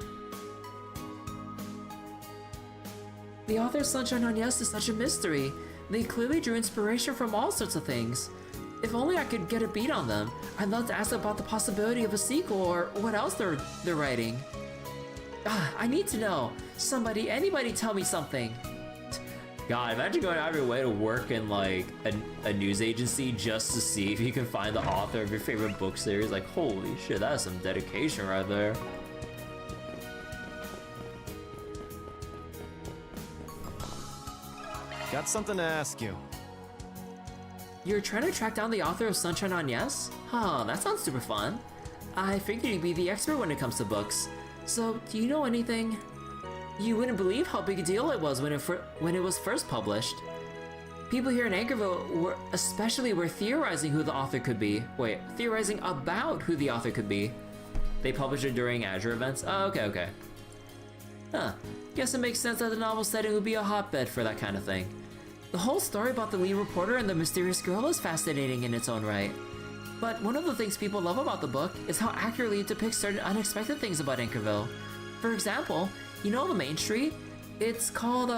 The author of Sunshine Agnès is such a mystery. They clearly drew inspiration from all sorts of things. If only I could get a beat on them. I'd love to ask about the possibility of a sequel or what else they're writing. I need to know. Somebody, anybody tell me something. God, imagine going out of your way to work in like a news agency just to see if you can find the author of your favorite book series. Like, holy shit, that's some dedication right there. Got something to ask you. You're trying to track down the author of Sunshine Agnès? Huh, that sounds super fun. I figured you'd be the expert when it comes to books. So, do you know anything? You wouldn't believe how big a deal it was when it was first published. People here in Anchorville were theorizing who the author could be. Wait, theorizing about who the author could be. They published it during Azure events? Oh, okay. Huh, guess it makes sense that the novel setting would be a hotbed for that kind of thing. The whole story about the lead reporter and the mysterious girl is fascinating in its own right. But one of the things people love about the book is how accurately it depicts certain unexpected things about Anchorville. For example, you know the main street? It's called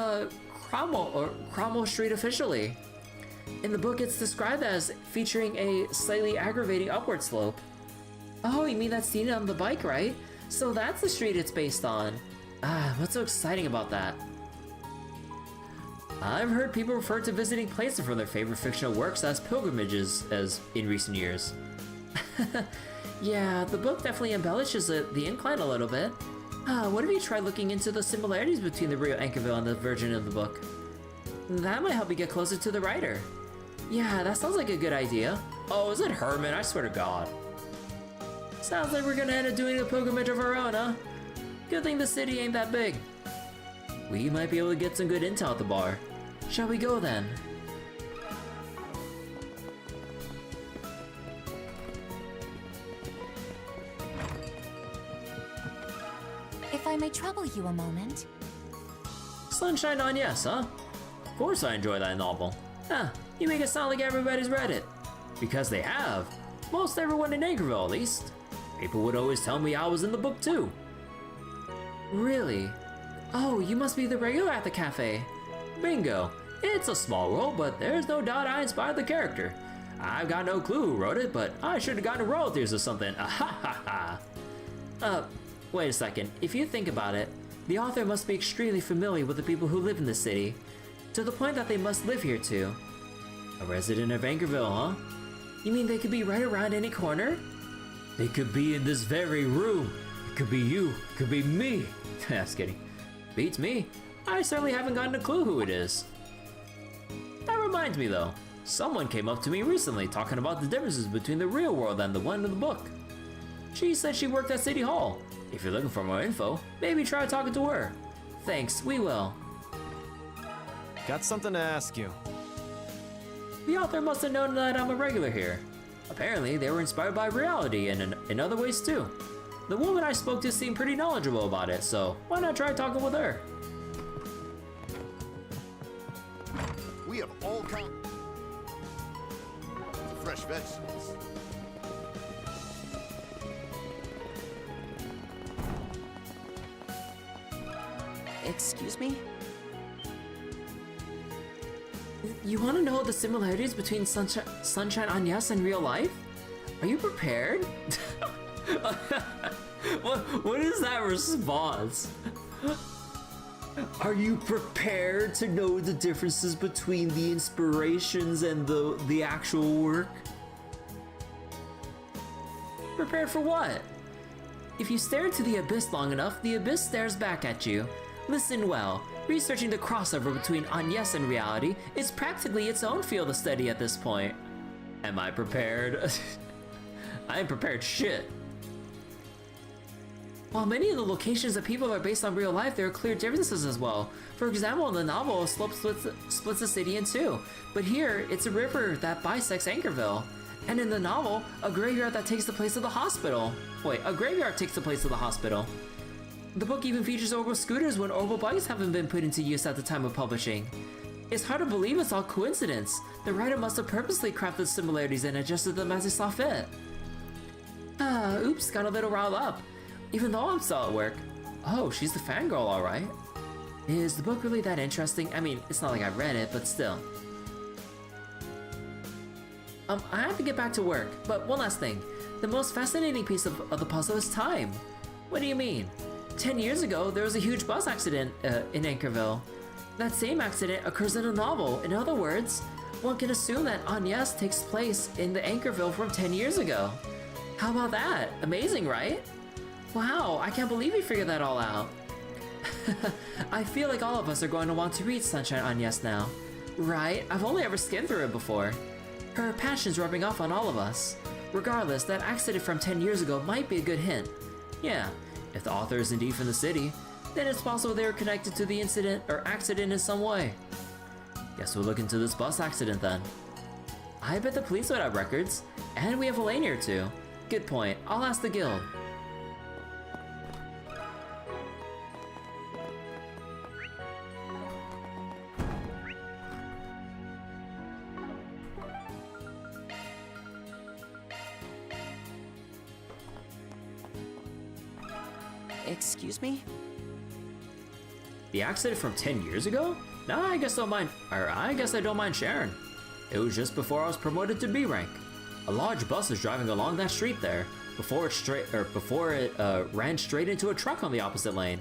Cromwell Street officially. In the book, it's described as featuring a slightly aggravating upward slope. Oh, you mean that scene on the bike, right? So that's the street it's based on. What's so exciting about that? I've heard people refer to visiting places from their favorite fictional works as pilgrimages as in recent years. Yeah, the book definitely embellishes the incline a little bit. What if you tried looking into the similarities between the real Anchorville and the version of the book? That might help you get closer to the writer. Yeah, that sounds like a good idea. Oh, is it Herman? I swear to God. Sounds like we're gonna end up doing a pilgrimage of our own, huh? Good thing the city ain't that big. We might be able to get some good intel at the bar. Shall we go then? If I may trouble you a moment. Sunshine on yes, huh? Of course I enjoy that novel. You make it sound like everybody's read it. Because they have. Most everyone in Anchorville, at least. People would always tell me I was in the book too. Really? Oh, you must be the regular at the cafe. Bingo. It's a small world, but there's no doubt I inspired the character. I've got no clue who wrote it, but I should have gotten royalties or something. Wait a second. If you think about it, the author must be extremely familiar with the people who live in the city, to the point that they must live here too. A resident of Anchorville, huh? You mean they could be right around any corner? They could be in this very room. It could be you. It could be me. Just kidding. Beats me. I certainly haven't gotten a clue who it is. That reminds me though. Someone came up to me recently talking about the differences between the real world and the one in the book. She said she worked at City Hall. If you're looking for more info, maybe try talking to her. Thanks, we will. Got something to ask you. The author must have known that I'm a regular here. Apparently, they were inspired by reality and in other ways too. The woman I spoke to seemed pretty knowledgeable about it, so why not try talking with her? We have all kinds of fresh vegetables. Excuse me? You want to know the similarities between Sunshine on Yes and real life? Are you prepared? What is that response? Are you prepared to know the differences between the inspirations and the actual work? Prepared for what? If you stare into the abyss long enough, the abyss stares back at you. Listen well. Researching the crossover between Agnès and reality is practically its own field of study at this point. Am I prepared? I ain't prepared shit. While many of the locations that people are based on real life, there are clear differences as well. For example, in the novel, a slope splits the city in two, but here, it's a river that bisects Anchorville. And in the novel, a graveyard that takes the place of the hospital. Wait, a graveyard takes the place of the hospital. The book even features Orbal scooters when Orbal bikes haven't been put into use at the time of publishing. It's hard to believe it's all coincidence. The writer must have purposely crafted similarities and adjusted them as they saw fit. Oops, got a little riled up. Even though I'm still at work. Oh, she's the fangirl, alright. Is the book really that interesting? I mean, it's not like I've read it, but still. I have to get back to work, but one last thing. The most fascinating piece of the puzzle is time. What do you mean? 10 years ago, there was a huge bus accident in Anchorville. That same accident occurs in a novel. In other words, one can assume that Agnès takes place in the Anchorville from 10 years ago. How about that? Amazing, right? Wow, I can't believe you figured that all out. I feel like all of us are going to want to read Sunshine Agnès now. Right? I've only ever skimmed through it before. Her passion's rubbing off on all of us. Regardless, that accident from 10 years ago might be a good hint. Yeah, if the author is indeed from the city, then it's possible they were connected to the incident or accident in some way. Guess we'll look into this bus accident then. I bet the police would have records, and we have Elaine here too. Good point, I'll ask the guild. Excuse me? The accident from 10 years ago? Nah, I guess I don't mind sharing. It was just before I was promoted to B rank. A large bus was driving along that street there before it ran straight into a truck on the opposite lane.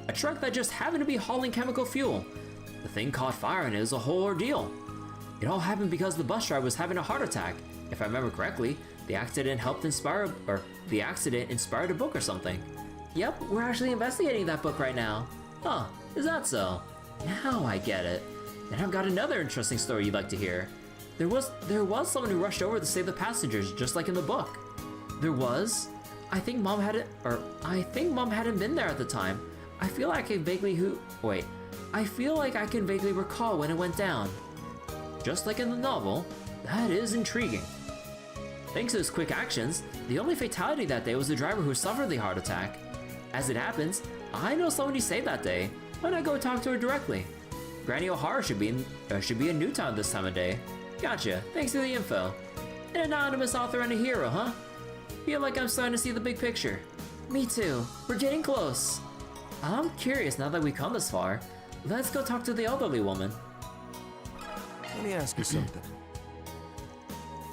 A truck that just happened to be hauling chemical fuel. The thing caught fire and it was a whole ordeal. It all happened because the bus driver was having a heart attack. If I remember correctly, the accident inspired a book or something. Yep, we're actually investigating that book right now. Huh, is that so? Now I get it. Then I've got another interesting story you'd like to hear. There was someone who rushed over to save the passengers, just like in the book. There was? I think Mom hadn't been there at the time. I feel like I can vaguely recall when it went down. Just like in the novel, that is intriguing. Thanks to his quick actions, the only fatality that day was the driver who suffered the heart attack. As it happens, I know someone you saved that day. Why not go talk to her directly? Granny O'Hara should be in Newtown this time of day. Gotcha, thanks for the info. An anonymous author and a hero, huh? Feel like I'm starting to see the big picture. Me too, we're getting close. I'm curious now that we've come this far. Let's go talk to the elderly woman. Let me ask you something.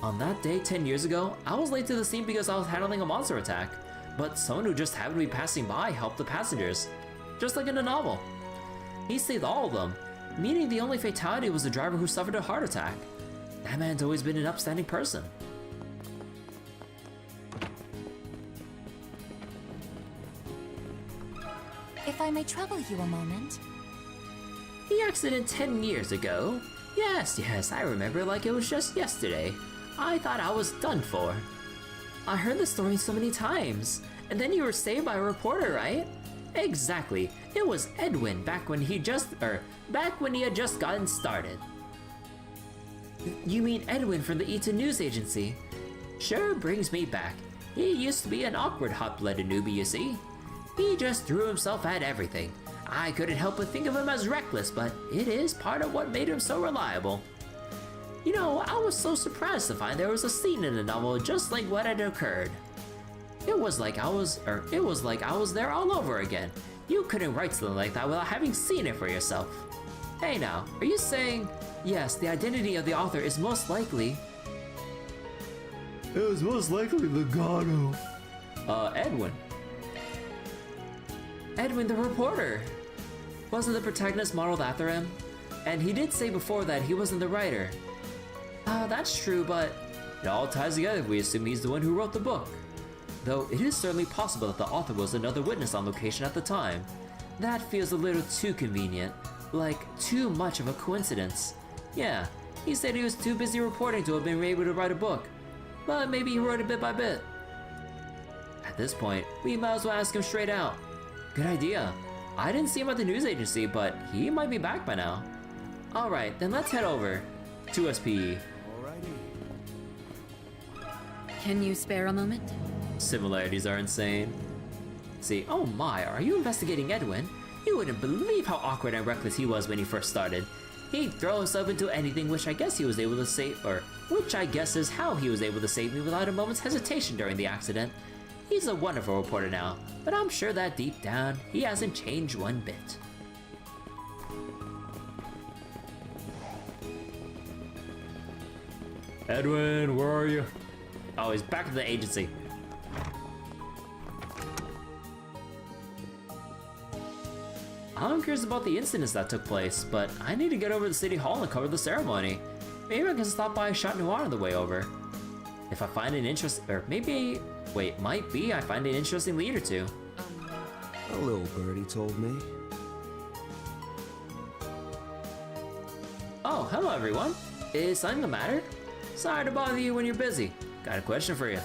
On that day 10 years ago, I was late to the scene because I was handling a monster attack, but someone who just happened to be passing by helped the passengers, just like in the novel. He saved all of them, meaning the only fatality was the driver who suffered a heart attack. That man's always been an upstanding person. If I may trouble you a moment. The accident 10 years ago? Yes, I remember like it was just yesterday. I thought I was done for. I heard the story so many times. And then you were saved by a reporter, right? Exactly. It was Edwin back when he had just gotten started. You mean Edwin from the Eaton news agency? Sure brings me back. He used to be an awkward hot-blooded newbie, you see. He just threw himself at everything. I couldn't help but think of him as reckless, but it is part of what made him so reliable. You know, I was so surprised to find there was a scene in the novel just like what had occurred. It was like I was there all over again. You couldn't write something like that without having seen it for yourself. Hey now, are you saying, yes, the identity of the author is most likely... It was most likely the Gato. Edwin. Edwin the reporter! Wasn't the protagonist modeled after him? And he did say before that he wasn't the writer. That's true, but it all ties together if we assume he's the one who wrote the book. Though it is certainly possible that the author was another witness on location at the time. That feels a little too convenient, like too much of a coincidence. Yeah, he said he was too busy reporting to have been able to write a book, but maybe he wrote it bit by bit. At this point, we might as well ask him straight out. Good idea. I didn't see him at the news agency, but he might be back by now. Alright, then let's head over to SPE. Can you spare a moment? Similarities are insane. See, oh my, are you investigating Edwin? You wouldn't believe how awkward and reckless he was when he first started. He'd throw himself into anything, which I guess is how he was able to save me without a moment's hesitation during the accident. He's a wonderful reporter now, but I'm sure that deep down, he hasn't changed one bit. Edwin, where are you? Oh, he's back at the agency. I'm curious about the incidents that took place, but I need to get over to City Hall and cover the ceremony. Maybe I can stop by Chat Noir on the way over. If I find an interest, or maybe, wait, might be I find an interesting lead or two. A little birdie told me. Oh, hello everyone. Is something the matter? Sorry to bother you when you're busy. Got a question for you.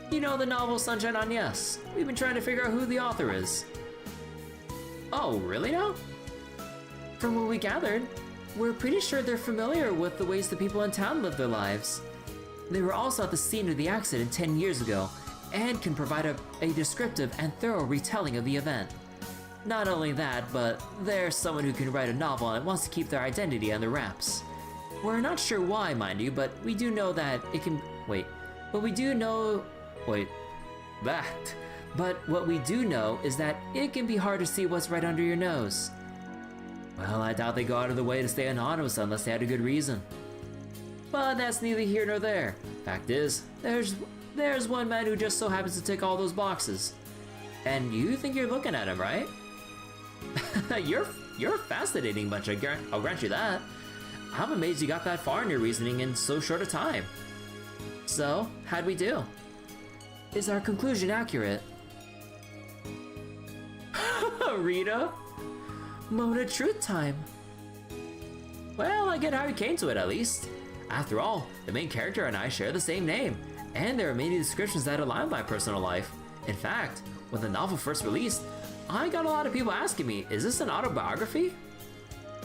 You know the novel Sunshine on Yes? We've been trying to figure out who the author is. Oh, really now? From what we gathered, we're pretty sure they're familiar with the ways the people in town live their lives. They were also at the scene of the accident 10 years ago, and can provide a descriptive and thorough retelling of the event. Not only that, but they're someone who can write a novel and wants to keep their identity under wraps. We're not sure why, mind you, but we do know that it can... But what we do know is that it can be hard to see what's right under your nose. Well, I doubt they go out of the way to stay anonymous unless they had a good reason. But that's neither here nor there. Fact is, there's one man who just so happens to tick all those boxes. And you think you're looking at him, right? You're a fascinating bunch, I'll grant you that. I'm amazed you got that far in your reasoning in so short a time. So, how'd we do? Is our conclusion accurate? Rita? Moment of truth time. Well, I get how you came to it at least. After all, the main character and I share the same name, and there are many descriptions that align with my personal life. In fact, when the novel first released, I got a lot of people asking me, is this an autobiography?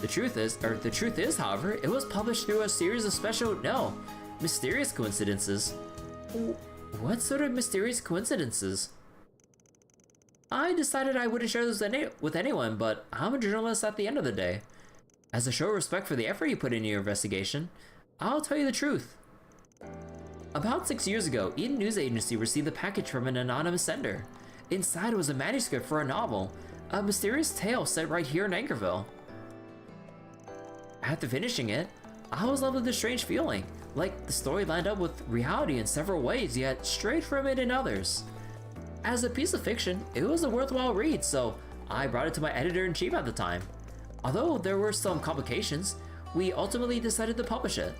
The truth is, however, it was published through a series of mysterious coincidences. What sort of mysterious coincidences? I decided I wouldn't share this with anyone, but I'm a journalist at the end of the day. As a show of respect for the effort you put into your investigation, I'll tell you the truth. About 6 years ago, Eaton News Agency received a package from an anonymous sender. Inside was a manuscript for a novel, a mysterious tale set right here in Anchorville. After finishing it, I was left with a strange feeling, like the story lined up with reality in several ways, yet strayed from it in others. As a piece of fiction, it was a worthwhile read, so I brought it to my editor-in-chief at the time. Although there were some complications, we ultimately decided to publish it.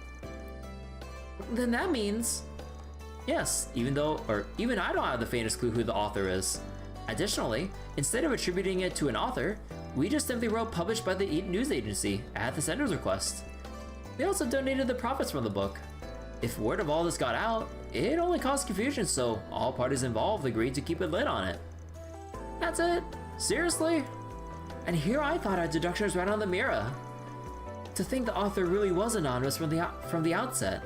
Then that means... Yes, even I don't have the faintest clue who the author is. Additionally, instead of attributing it to an author, we just simply wrote published by the Eaton News Agency at the sender's request. We also donated the profits from the book. If word of all this got out, it only caused confusion, so all parties involved agreed to keep a lid on it. That's it? Seriously? And here I thought our deductions right on the mirror. To think the author really was anonymous from the outset.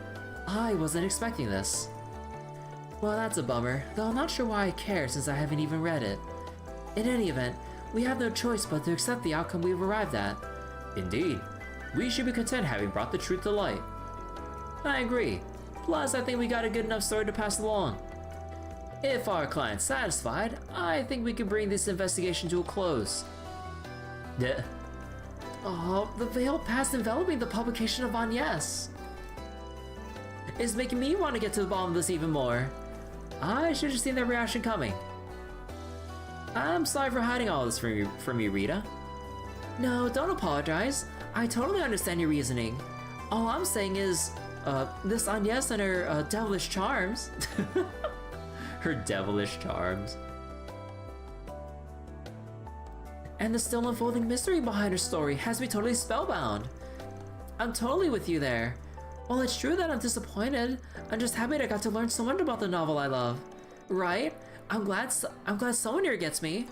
I wasn't expecting this. Well, that's a bummer, though I'm not sure why I care since I haven't even read it. In any event, we have no choice but to accept the outcome we've arrived at. Indeed. We should be content having brought the truth to light. I agree. Plus, I think we got a good enough story to pass along. If our client's satisfied, I think we can bring this investigation to a close. Oh, the veil past enveloping the publication of Agnès is making me want to get to the bottom of this even more. I should have seen that reaction coming. I'm sorry for hiding all this from you, Rita. No, don't apologize. I totally understand your reasoning. All I'm saying is, this Agnès and her devilish charms. Her devilish charms. And the still unfolding mystery behind her story has me totally spellbound. I'm totally with you there. While it's true that I'm disappointed, I'm just happy that I got to learn so much about the novel I love. Right? I'm glad someone here gets me.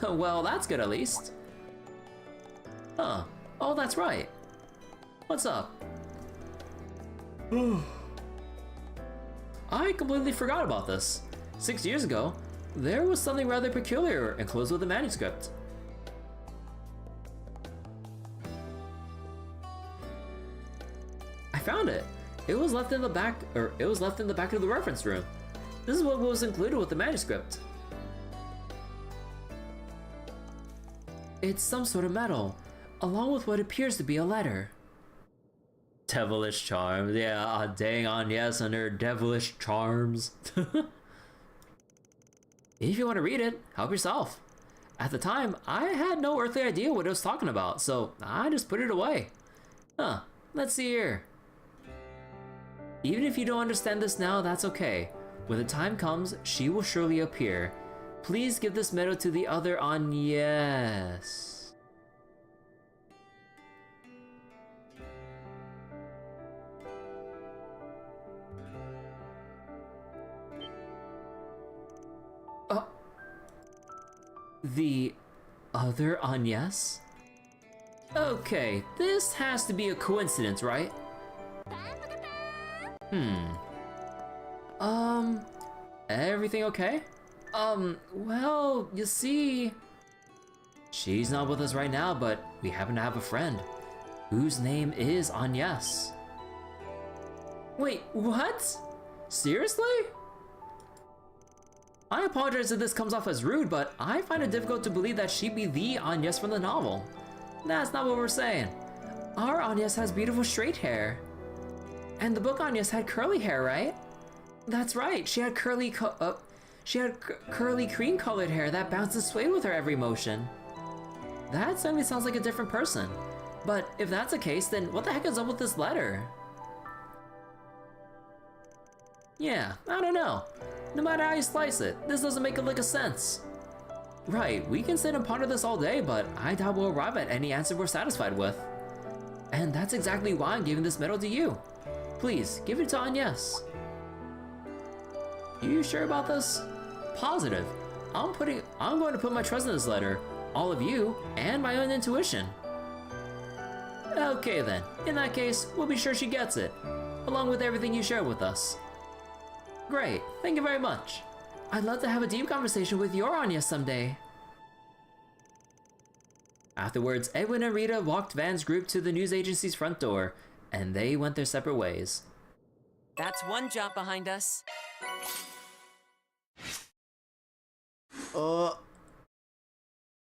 Well, that's good at least. Huh. Oh, that's right. What's up? I completely forgot about this. 6 years ago, there was something rather peculiar enclosed with the manuscript. I found it. It was left in the back of the reference room. This is what was included with the manuscript. It's some sort of metal, along with what appears to be a letter. Devilish charms, yeah, dang Agnès and her devilish charms. If you want to read it, help yourself. At the time, I had no earthly idea what it was talking about, so I just put it away. Huh, let's see here. Even if you don't understand this now, that's okay. When the time comes, she will surely appear. Please give this medal to the other Agnès. The other Agnès? Okay, this has to be a coincidence, right? Everything okay? Well, you see... She's not with us right now, but we happen to have a friend whose name is Agnès. Wait, what? Seriously? I apologize if this comes off as rude, but I find it difficult to believe that she'd be the Agnès from the novel. That's not what we're saying. Our Agnès has beautiful straight hair. And the book Agnès had curly hair, right? That's right, she had curly cream-colored hair that bounced and swayed with her every motion. That certainly sounds like a different person. But if that's the case, then what the heck is up with this letter? Yeah, I don't know. No matter how you slice it, this doesn't make a lick of sense. Right, we can sit and ponder this all day, but I doubt we'll arrive at any answer we're satisfied with. And that's exactly why I'm giving this medal to you. Please, give it to Agnès. You sure about this? Positive. I'm going to put my trust in this letter, all of you, and my own intuition. Okay then, in that case, we'll be sure she gets it, along with everything you shared with us. Great, thank you very much. I'd love to have a deep conversation with your Agnès someday. Afterwards, Edwin and Rita walked Van's group to the news agency's front door, and they went their separate ways. That's one job behind us.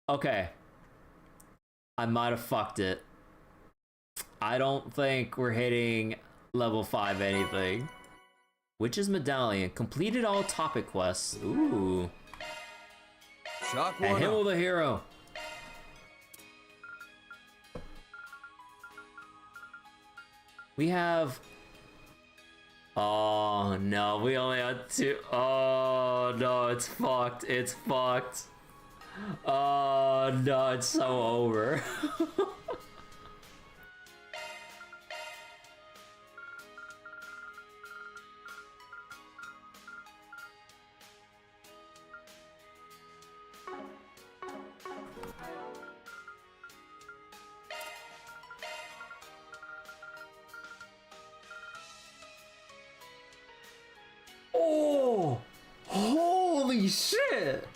Okay. I might have fucked it. I don't think we're hitting level 5 anything. Witch's Medallion. Completed all topic quests. Ooh. Shock And one Himmel up. the hero. We have... Oh no, we only had 2. Oh no, it's fucked. It's fucked. Oh no, it's so over. Oh! Holy shit!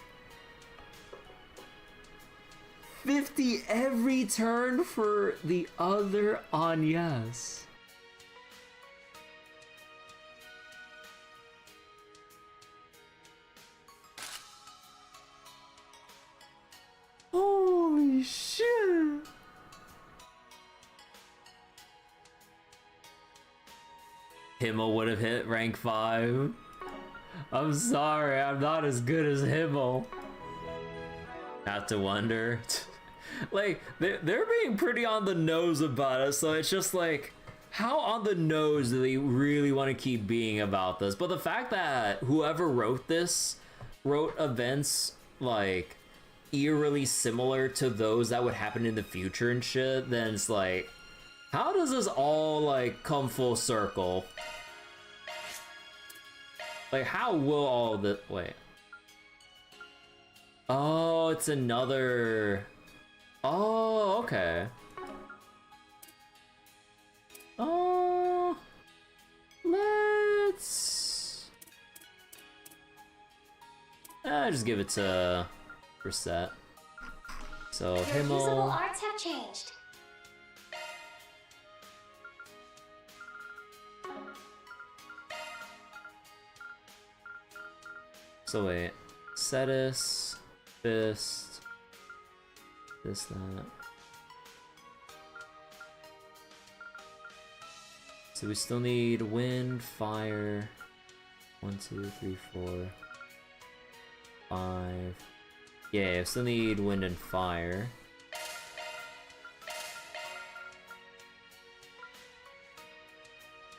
50 every turn for the other Agnès. Holy shit! Himmel would have hit rank 5. I'm sorry, I'm not as good as Himmel. Have to wonder. Like, they're being pretty on the nose about it, so it's just like, how on the nose do they really want to keep being about this? But the fact that whoever wrote this wrote events, like, eerily similar to those that would happen in the future and shit, then it's like, how does this all, like, come full circle? Like, how will all the... Wait. Oh, it's another... Oh, okay. Oh... Let's... just give it to... Reset. So, Your Himmel... usable arts have changed. So wait, Cetus, Fist, this, that. So we still need Wind, Fire, 1, 2, 3, 4, 5. Yeah, we still need Wind and Fire.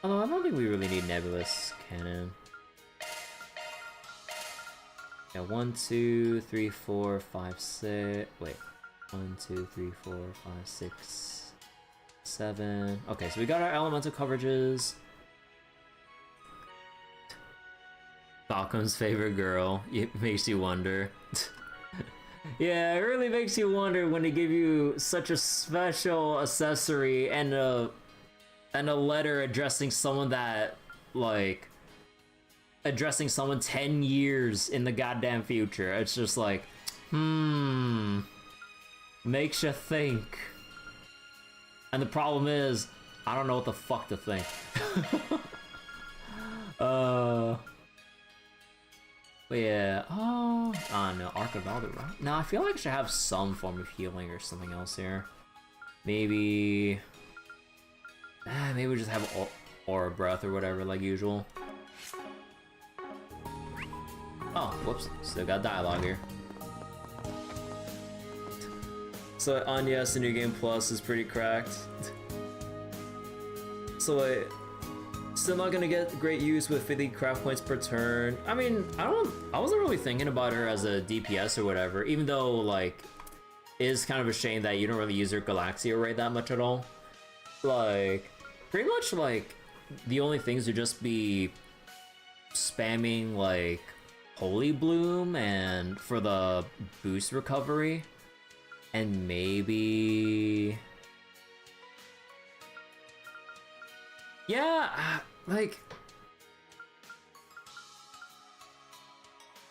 Although I don't think we really need Nebulous Cannon. Yeah, 1, 2, 3, 4, 5, 6. Wait. 1, 2, 3, 4, 5, 6, 7. Okay, so we got our elemental coverages. Falcom's favorite girl. It makes you wonder. Yeah, it really makes you wonder when they give you such a special accessory and a letter addressing someone that, like, addressing someone 10 years in the goddamn future. It's just like, makes you think. And the problem is, I don't know what the fuck to think. But yeah, oh no, Archiville, right? No, I feel like I should have some form of healing or something else here. Maybe... maybe we just have Aura Breath or whatever, like usual. Oh, whoops, still got dialogue here. So Agnès in New Game Plus is pretty cracked. So like, still not gonna get great use with 50 craft points per turn. I mean, I wasn't really thinking about her as a DPS or whatever, even though like, it is kind of a shame that you don't really use her Galaxia Ray that much at all. Like, pretty much like, the only things would just be spamming like Holy Bloom and for the boost recovery, and maybe yeah, like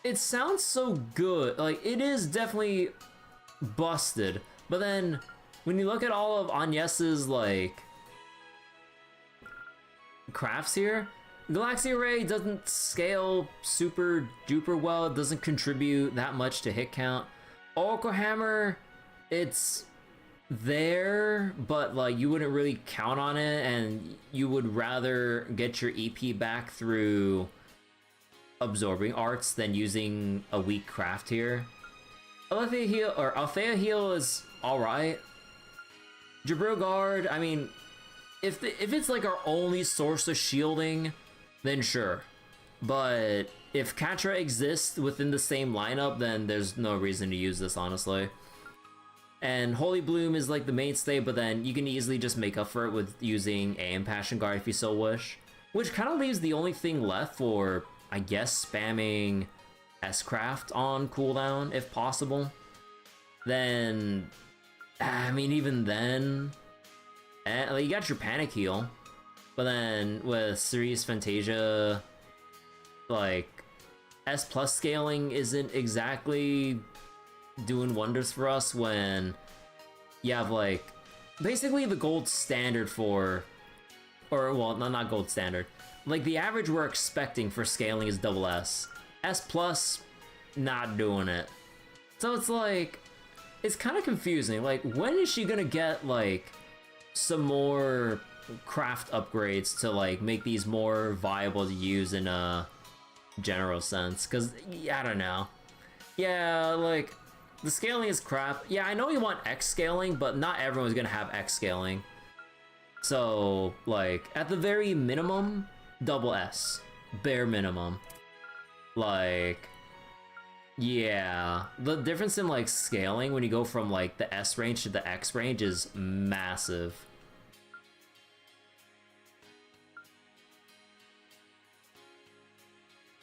it sounds so good, like it is definitely busted, but then when you look at all of Agnès's like crafts here, Galaxia Ray doesn't scale super duper well, it doesn't contribute that much to hit count. Oracle Hammer, it's there, but like you wouldn't really count on it, and you would rather get your EP back through absorbing arts than using a weak craft here. Althea Heal is alright. Jabril Guard, I mean, if it's like our only source of shielding, then sure. But if Katra exists within the same lineup, then there's no reason to use this, honestly. And Holy Bloom is like the mainstay, but then you can easily just make up for it with using AM Passion Guard if you so wish. Which kind of leaves the only thing left for, I guess, spamming S-Craft on cooldown, if possible. Then, I mean, even then, like, you got your Panic Heal. But then with Cerise Fantasia, like, S+ scaling isn't exactly doing wonders for us when you have like basically the gold standard for, or well, not gold standard, like the average we're expecting for scaling is double S. S+, not doing it. So it's like, it's kind of confusing. Like, when is she gonna get like some more craft upgrades to like make these more viable to use in a general sense? Because I don't know. Yeah, like the scaling is crap. Yeah, I know you want X scaling, but not everyone's gonna have X scaling. So like at the very minimum, double S, bare minimum. Like, yeah, the difference in like scaling when you go from like the S range to the X range is massive.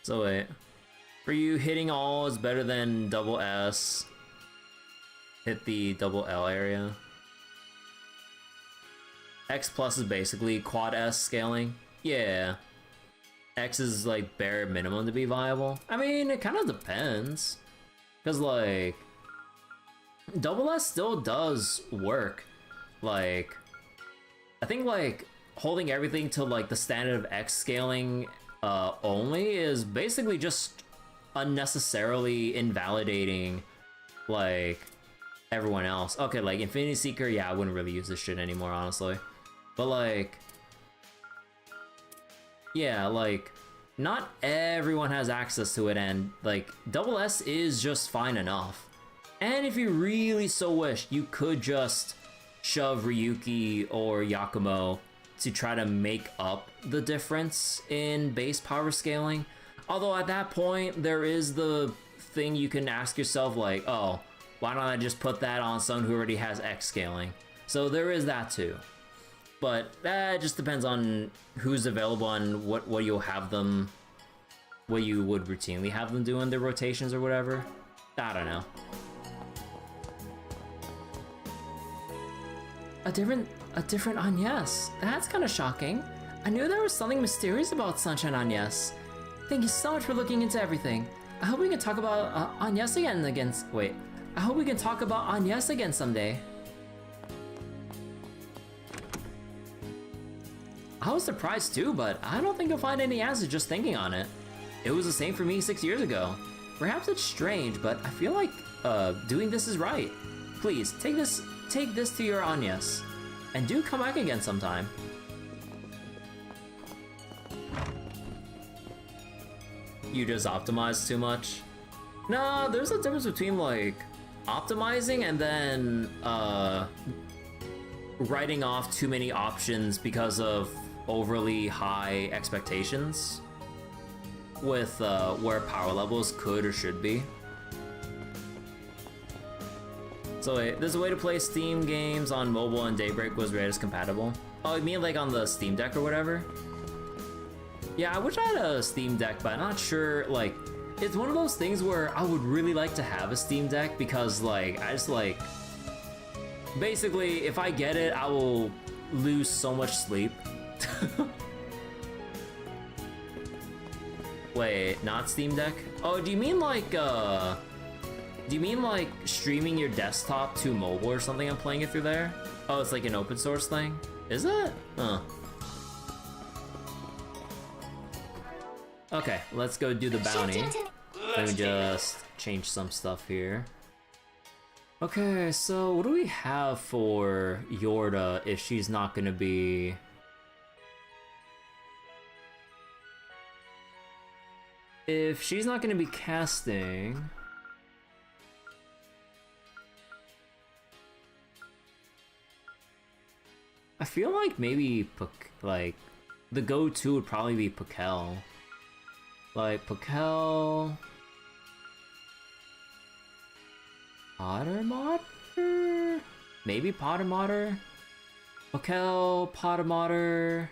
So wait, for you, hitting all is better than double S. Hit the double L area. X+ is basically quad S scaling. Yeah. X is like bare minimum to be viable. I mean, it kind of depends. Because like, double S still does work. Like, I think like holding everything to like the standard of X scaling only is basically just unnecessarily invalidating like everyone else. Okay, like Infinity Seeker, yeah, I wouldn't really use this shit anymore, honestly. But like, yeah, like not everyone has access to it, and like double S is just fine enough. And if you really so wish, you could just shove Ryuki or Yakumo to try to make up the difference in base power scaling. Although at that point, there is the thing you can ask yourself like, oh, why don't I just put that on someone who already has X scaling? So there is that too. But that just depends on who's available and what you'll have them, what you would routinely have them do in their rotations or whatever. I don't know. A different Agnès. That's kind of shocking. I knew there was something mysterious about Sunshine Agnès. Thank you so much for looking into everything. I hope we can talk about Agnès again. Wait. I hope we can talk about Agnès again someday. I was surprised too, but I don't think you'll find any answers just thinking on it. It was the same for me 6 years ago. Perhaps it's strange, but I feel like doing this is right. Please, take this to your Agnès, and do come back again sometime. You just optimized too much? Nah, there's a difference between like optimizing and then writing off too many options because of overly high expectations with where power levels could or should be. So wait, there's a way to play Steam games on mobile and Daybreak was rated as compatible. Oh, you mean like on the Steam Deck or whatever? Yeah, I wish I had a Steam Deck, but I'm not sure, like, it's one of those things where I would really like to have a Steam Deck because, like, I just, like, basically, if I get it, I will lose so much sleep. Wait, not Steam Deck? Oh, do you mean like streaming your desktop to mobile or something and playing it through there? Oh, it's like an open source thing? Is it? Huh. Okay, let's go do the bounty. Let me just change some stuff here. Okay, so what do we have for Jorda if she's not gonna be... If she's not gonna be casting... I feel like maybe, like, the go-to would probably be Pakel. Like, Pakel... Potter Modder? Maybe Potter Modder? Pakel, Potter Modder...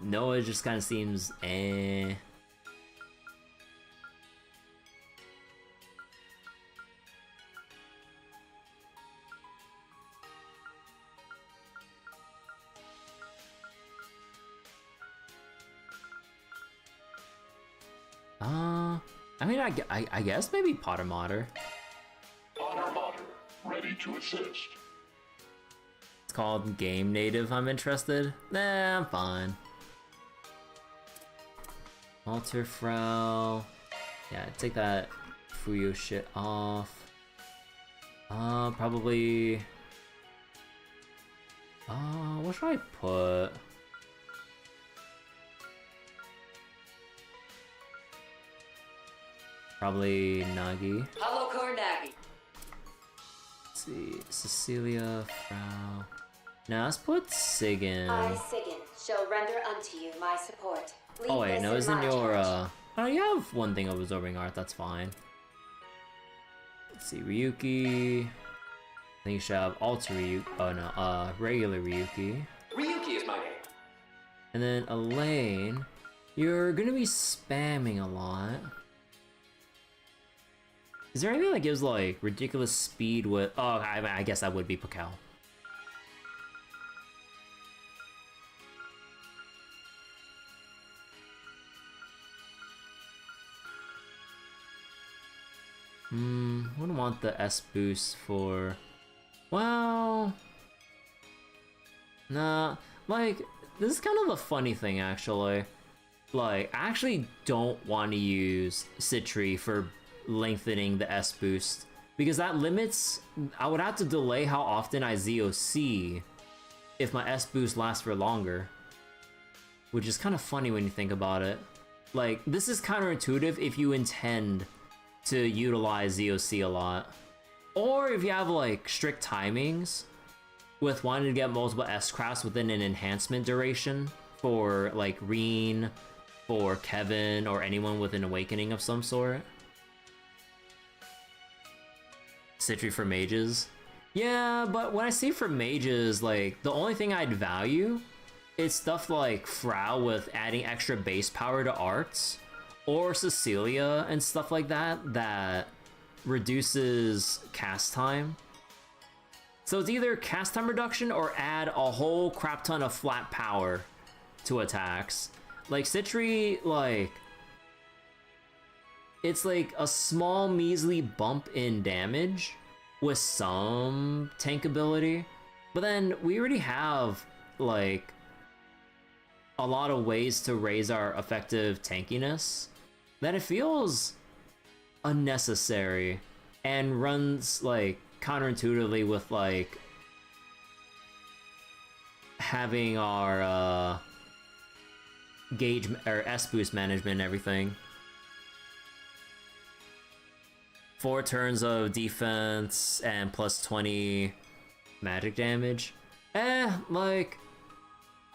Noah just kind of seems eh. I mean, I guess maybe Potter Modder. Potter Modder, ready to assist. It's called Game Native, I'm interested. Nah, I'm fine. Alter Frau. Yeah, take that Fuyo shit off. Probably... what should I put? Probably Nagi. Hello, Nagi. Let's see, Cecilia, Frau. Now let's put Sigyn. I, Sigyn, shall render unto you my support. Leave Oh wait, this no, in isn't my your charge. oh, you have one thing of absorbing art, that's fine. Let's see, Ryuki. I think you should have alter Ryuki. Oh no, regular Ryuki. Ryuki is my name. And then Elaine, you're gonna be spamming a lot. Is there anything that gives like ridiculous speed with? Oh, I guess that would be Pakel. Wouldn't want the S boost for. Well, nah. Like, this is kind of a funny thing actually. Like, I actually don't want to use Citri for lengthening the S boost because that limits. I would have to delay how often I ZOC if my S boost lasts for longer, which is kind of funny when you think about it. Like, this is counterintuitive if you intend to utilize ZOC a lot, or if you have like strict timings with wanting to get multiple S crafts within an enhancement duration for like Reen, for Kevin, or anyone with an awakening of some sort. Citri for mages. Yeah, but when I see for mages, like, the only thing I'd value is stuff like Frau with adding extra base power to arts, or Cecilia and stuff like that, that reduces cast time. So it's either cast time reduction or add a whole crap ton of flat power to attacks. Like, Citri, like, it's like a small measly bump in damage with some tank ability, but then we already have like a lot of ways to raise our effective tankiness that it feels unnecessary and runs like counterintuitively with like having our gauge or S boost management and everything. 4 turns of defense and plus 20 magic damage. Like,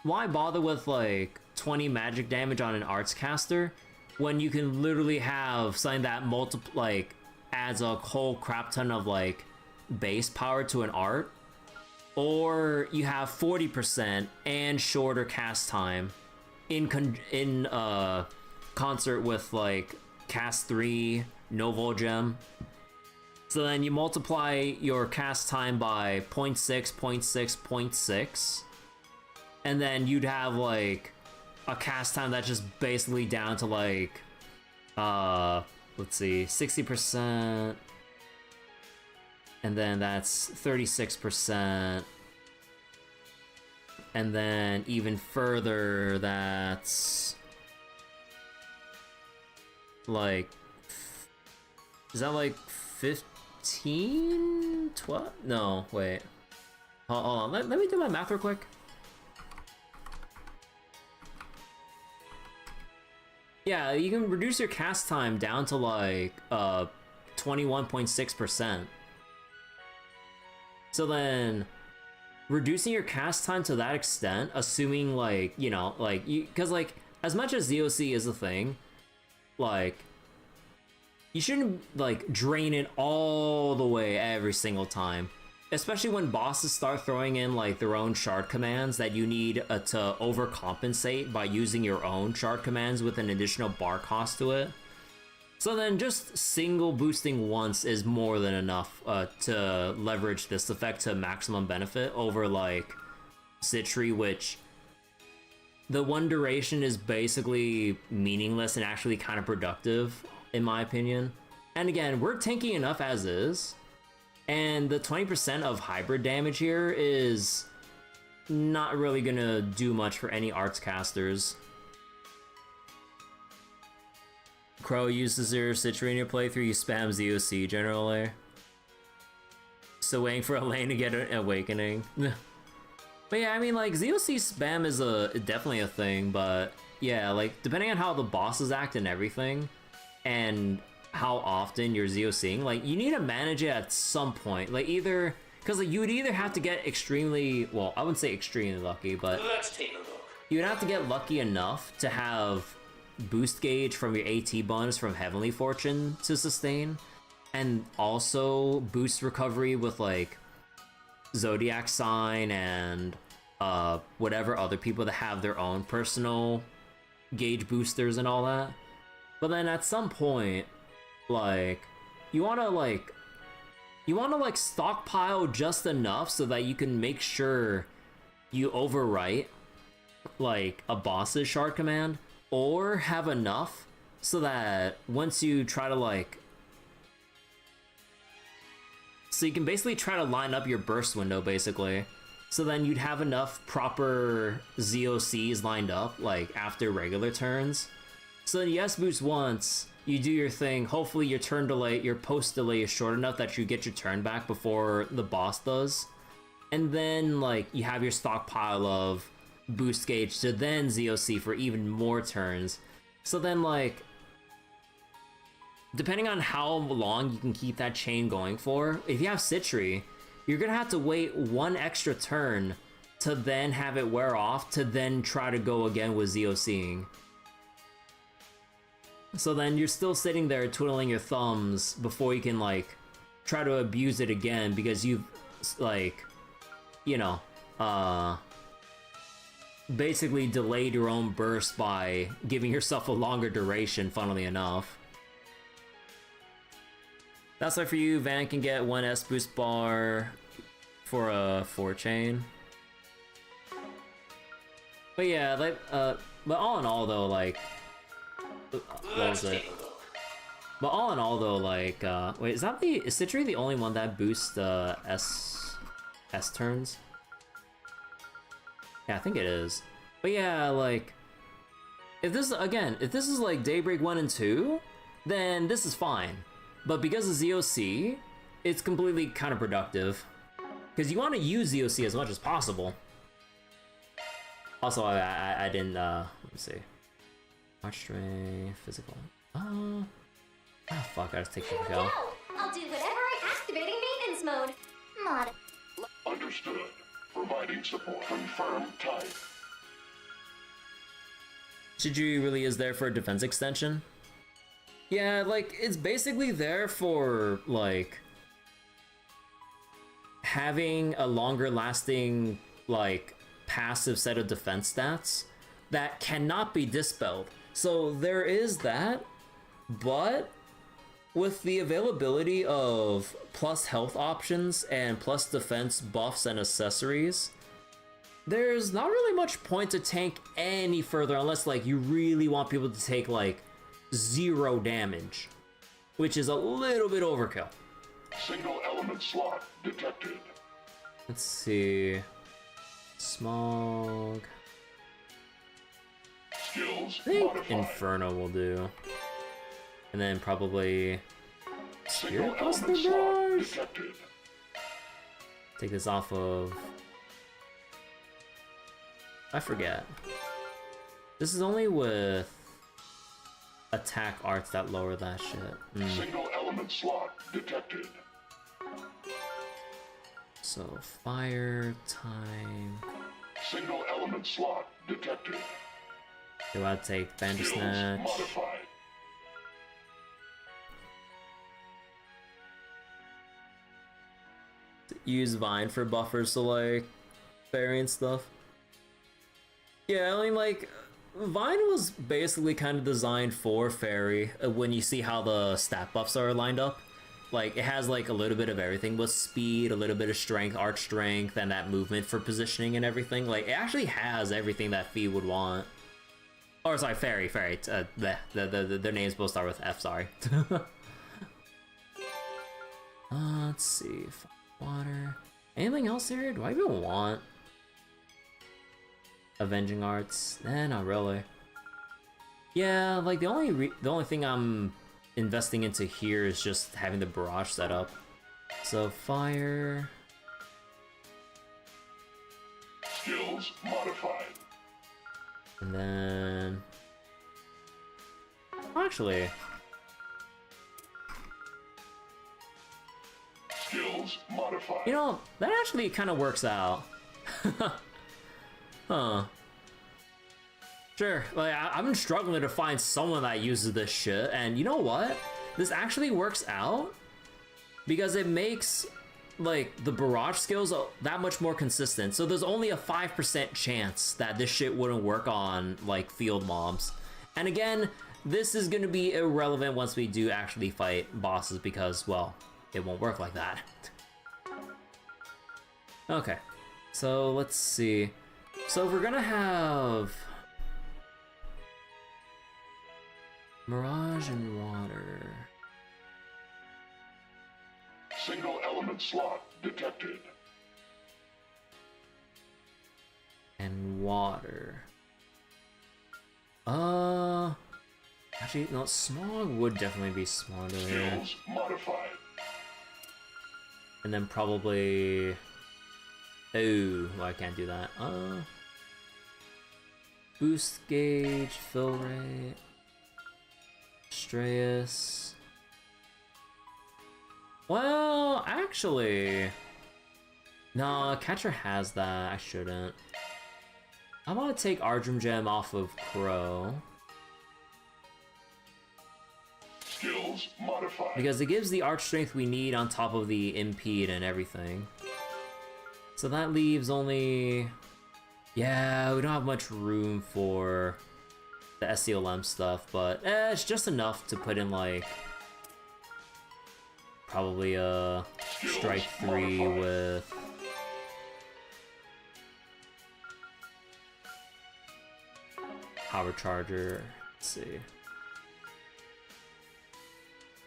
why bother with like 20 magic damage on an arts caster when you can literally have something that adds a whole crap ton of like base power to an art, or you have 40% and shorter cast time in concert with like cast 3 Novel Gem. So then you multiply your cast time by 0.6, 0.6, 0.6, and then you'd have like a cast time that's just basically down to like let's see, 60%, and then that's 36%, and then even further that's like, is that like 15? 12? No, wait. Hold on, let me do my math real quick. Yeah, you can reduce your cast time down to like 21.6%. So then, reducing your cast time to that extent, assuming like, you know, like, because like, as much as ZOC is a thing, like, you shouldn't like drain it all the way every single time, especially when bosses start throwing in like their own shard commands that you need to overcompensate by using your own shard commands with an additional bar cost to it. So then just single boosting once is more than enough to leverage this effect to maximum benefit over like Citri, which the one duration is basically meaningless and actually kind of productive in my opinion. And again, we're tanky enough as is, and the 20% of hybrid damage here is not really gonna do much for any arts casters. Crow uses your Citri in your playthrough, you spam ZOC generally. So waiting for Elaine to get an awakening. But yeah, I mean like ZOC spam is definitely a thing, but yeah, like depending on how the bosses act and everything, and how often you're ZOCing, like you need to manage it at some point. Like either, because like you would either have to get extremely, well, I wouldn't say extremely lucky, but Let's take a look. you would have to get lucky enough to have boost gauge from your AT bonus from Heavenly Fortune to sustain, and also boost recovery with like Zodiac Sign and whatever other people that have their own personal gauge boosters and all that. But then at some point, like, you wanna stockpile just enough so that you can make sure you overwrite like a boss's shard command, or have enough so that once you try to like, so you can basically try to line up your burst window basically, so then you'd have enough proper ZOCs lined up like after regular turns. So then you S-boost once, you do your thing, hopefully your turn delay, your post delay is short enough that you get your turn back before the boss does. And then like you have your stockpile of boost gauge to then ZOC for even more turns. So then like, depending on how long you can keep that chain going for, if you have Citri, you're gonna have to wait one extra turn to then have it wear off to then try to go again with ZOCing. So then you're still sitting there twiddling your thumbs before you can like try to abuse it again, because you've like, you know, basically delayed your own burst by giving yourself a longer duration, funnily enough. That's why for you, Van can get 1 S boost bar for a 4 chain. But yeah, like, but all in all though, like, what was it? But all in all though, like, wait, is Citri the only one that boosts S turns? Yeah, I think it is. But yeah, like, if this is like Daybreak 1 and 2, then this is fine. But because of ZOC, it's completely counterproductive. Because you want to use ZOC as much as possible. Also, I didn't, let me see. March Stray, physical. Fuck, I just take the go. defense mode. Mod. Understood. Providing support. Confirm type. Shijiri really is there for a defense extension. Yeah, like, it's basically there for, like, having a longer lasting, like, passive set of defense stats that cannot be dispelled. So there is that, but with the availability of plus health options and plus defense buffs and accessories, there's not really much point to tank any further unless, like, you really want people to take, like, 0 damage, which is a little bit overkill. Single element slot detected. Let's see. Smog. Skills I think modified. Inferno will do. And then probably Single Spirit Buster element slot Barrage? detected. Take this off of... I forget. This is only with attack arts that lower that shit. Single element slot detected. So fire time. Single element slot detected. Do I take Skills Bandersnatch? modified. Use Vine for buffers, so like fairy and stuff. Yeah, I mean, like, Vine was basically kind of designed for fairy when you see how the stat buffs are lined up. Like, it has like a little bit of everything with speed, a little bit of strength, arch strength, and that movement for positioning and everything. Like, it actually has everything that Fee would want. Or sorry, fairy. Their names both start with F, sorry. Let's see. Water. Anything else here? Do I even want Avenging Arts? Not really. Yeah, like the only thing I'm investing into here is just having the barrage set up. So fire. Skills modified. And then actually Skills modified. you know, that actually kind of works out. Huh. Sure, like I've been struggling to find someone that uses this shit, and you know what? This actually works out because it makes like the barrage skills that much more consistent. So there's only a 5% chance that this shit wouldn't work on like field mobs. And again, this is gonna be irrelevant once we do actually fight bosses because, well, it won't work like that. Okay, so let's see. So if we're gonna have Mirage and Water. Single element slot detected. And Water. Actually, no, Smog would definitely be smarter. Skills modified. And then probably... Oh, well, I can't do that. Boost gauge, fill rate, Strayus. Well, actually, no, Catcher has that. I shouldn't. I want to take Ardrum Gem off of Crow Skills modified. because it gives the arch strength we need on top of the impede and everything. So that leaves only... Yeah, we don't have much room for the SCLM stuff, but it's just enough to put in, like, probably a Strike 3 with... Power Charger. Let's see.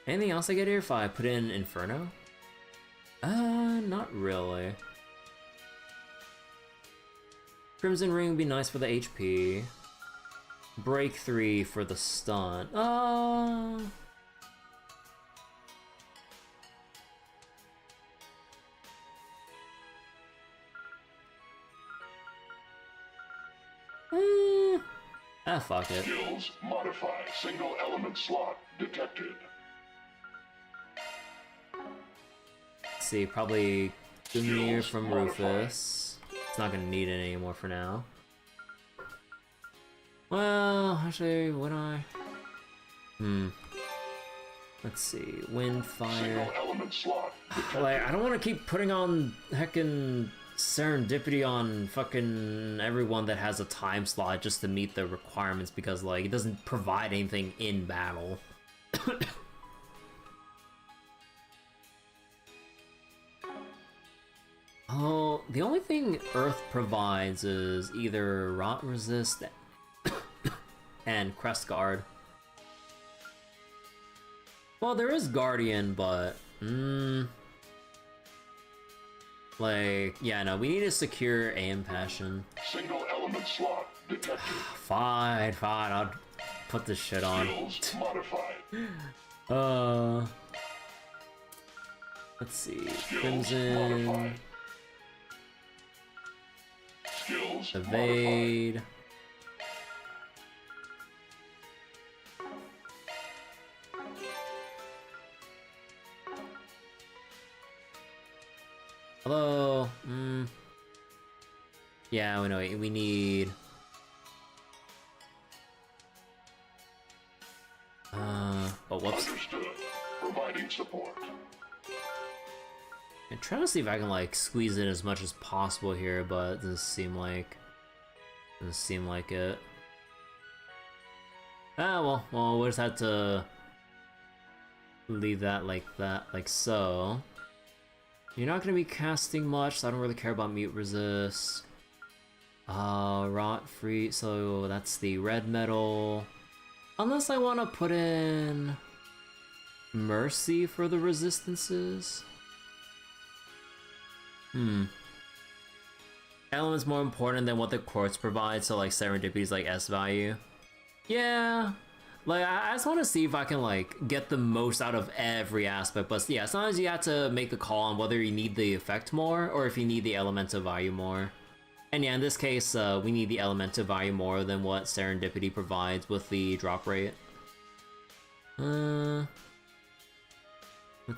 Anything else I get here if I put in Inferno? Not really. Crimson Ring would be nice for the HP. Break 3 for the stun. Fuck it. Skills modified. Single element slot detected. Let's see, probably Gungnir from Rufus. It's not gonna need it anymore for now. Well, actually, would I? Let's see, wind, fire. Like, I don't want to keep putting on heckin' serendipity on fucking everyone that has a time slot just to meet the requirements because, like, it doesn't provide anything in battle. Oh, the only thing Earth provides is either Rot Resist and Crest Guard. Well, there is Guardian, but like, yeah, no, we need to secure AM Passion. Single element slot detected. Fine, I'll put this shit on. Skills modified. Let's see, Skills Crimson, modified. Skills Evade. Hello. Yeah, we know we need. Oh, whoops. Understood. Providing support. I'm trying to see if I can like squeeze in as much as possible here, but it doesn't seem like it. Ah, well, we'll just have to leave that like so. You're not gonna be casting much, so I don't really care about mute resist. Rot free, so that's the red metal. Unless I want to put in mercy for the resistances. Element's more important than what the quartz provides, so like serendipity's like S value. Yeah. Like, I just want to see if I can, like, get the most out of every aspect, but yeah, sometimes you have to make the call on whether you need the effect more, or if you need the elemental value more. And yeah, in this case, we need the elemental value more than what Serendipity provides with the drop rate. Let's